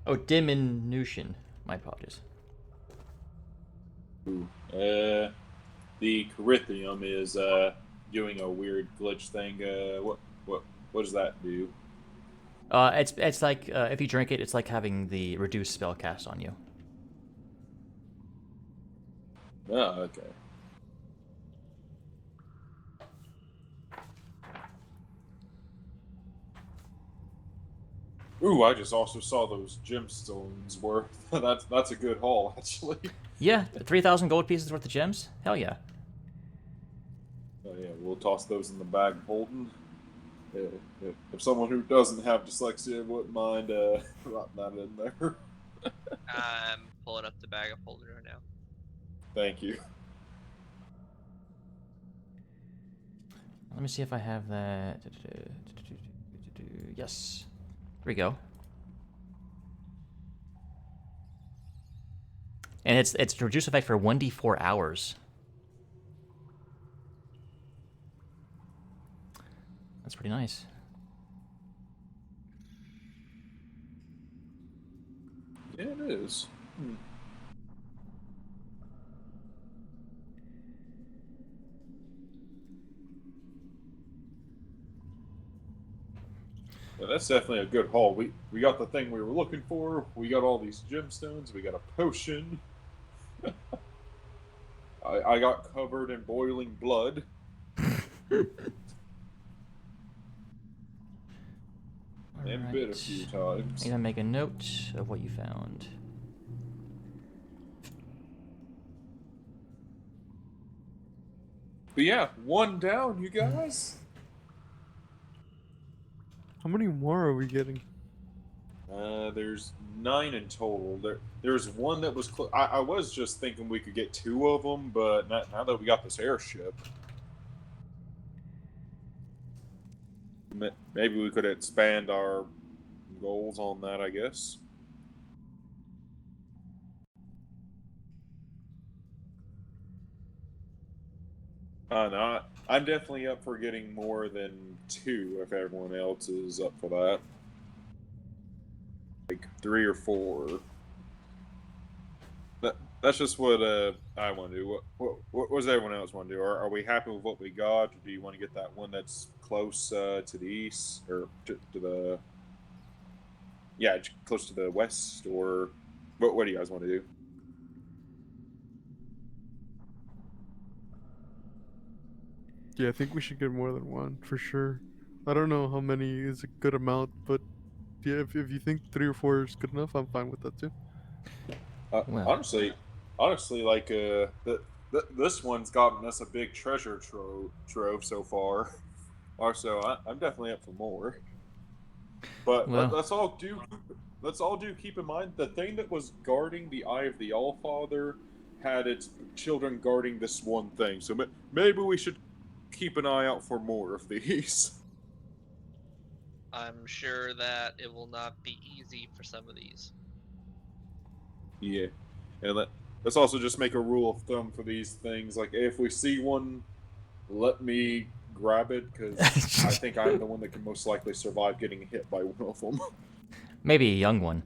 Oh, diminution. My apologies. Ooh. The Corithium is doing a weird glitch thing. What does that do? It's like if you drink it, it's like having the reduced spell cast on you. Oh, okay. Ooh, I just also saw those gemstones worth. That's a good haul, actually. Yeah, 3,000 gold pieces worth of gems. Hell yeah. Oh yeah, we'll toss those in the bag of holding. If someone who doesn't have dyslexia wouldn't mind writing that in there. I'm pulling up the bag of holding right now. Thank you. Let me see if I have that. Yes. Here we go. And it's reduced effect for 1d4 hours. That's pretty nice. Yeah, it is. Yeah, that's definitely a good haul. We got the thing we were looking for. We got all these gemstones. We got a potion. I got covered in boiling blood. And bit a few times. I'm gonna make a note of what you found. But yeah, one down, you guys. How many more are we getting? There's 9 in total. There's one that was close. I was just thinking we could get 2 of them, but now that we got this airship, maybe we could expand our goals on that, I guess. No, I'm definitely up for getting more than 2 if everyone else is up for that. Like 3 or 4. That's just what I want to do. What does everyone else want to do? Are we happy with what we got? Or do you want to get that one that's close to the east or to the close to the west? Or what do you guys want to do? Yeah, I think we should get more than one for sure. I don't know how many is a good amount, but yeah, if you think 3 or 4 is good enough, I'm fine with that too. Well. Honestly, like this one's gotten us a big treasure trove so far. Also, I'm definitely up for more. But Well. let's all do keep in mind the thing that was guarding the Eye of the Allfather had its children guarding this one thing. So maybe we should keep an eye out for more of these. I'm sure that it will not be easy for some of these. Yeah, and let's also just make a rule of thumb for these things. Like, if we see one, let me grab it, because I think I'm the one that can most likely survive getting hit by one of them. Maybe a young one.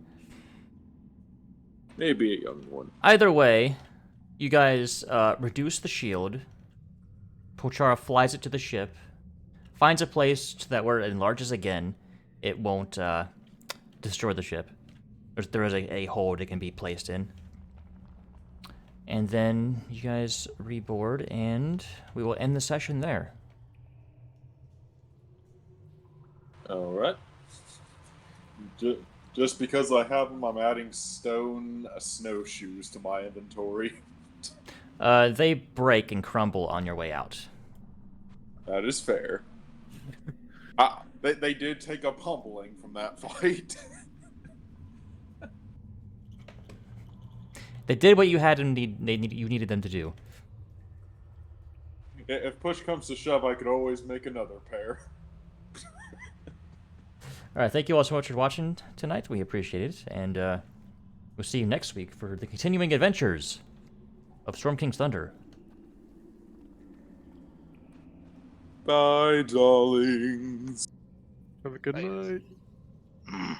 Maybe a young one. Either way, you guys reduce the shield. Pochara flies it to the ship, finds a place that where it enlarges again, it won't destroy the ship. There is a hold it can be placed in. And then you guys reboard, and we will end the session there. All right. Just because I have them, I'm adding stone snowshoes to my inventory. They break and crumble on your way out. That is fair. They did take a pummeling from that fight. They did what you had and you needed them to do. If push comes to shove, I could always make another pair. All right, thank you all so much for watching tonight. We appreciate it, and we'll see you next week for the continuing adventures of Storm King's Thunder. Bye, darlings. Have a good Thanks. night.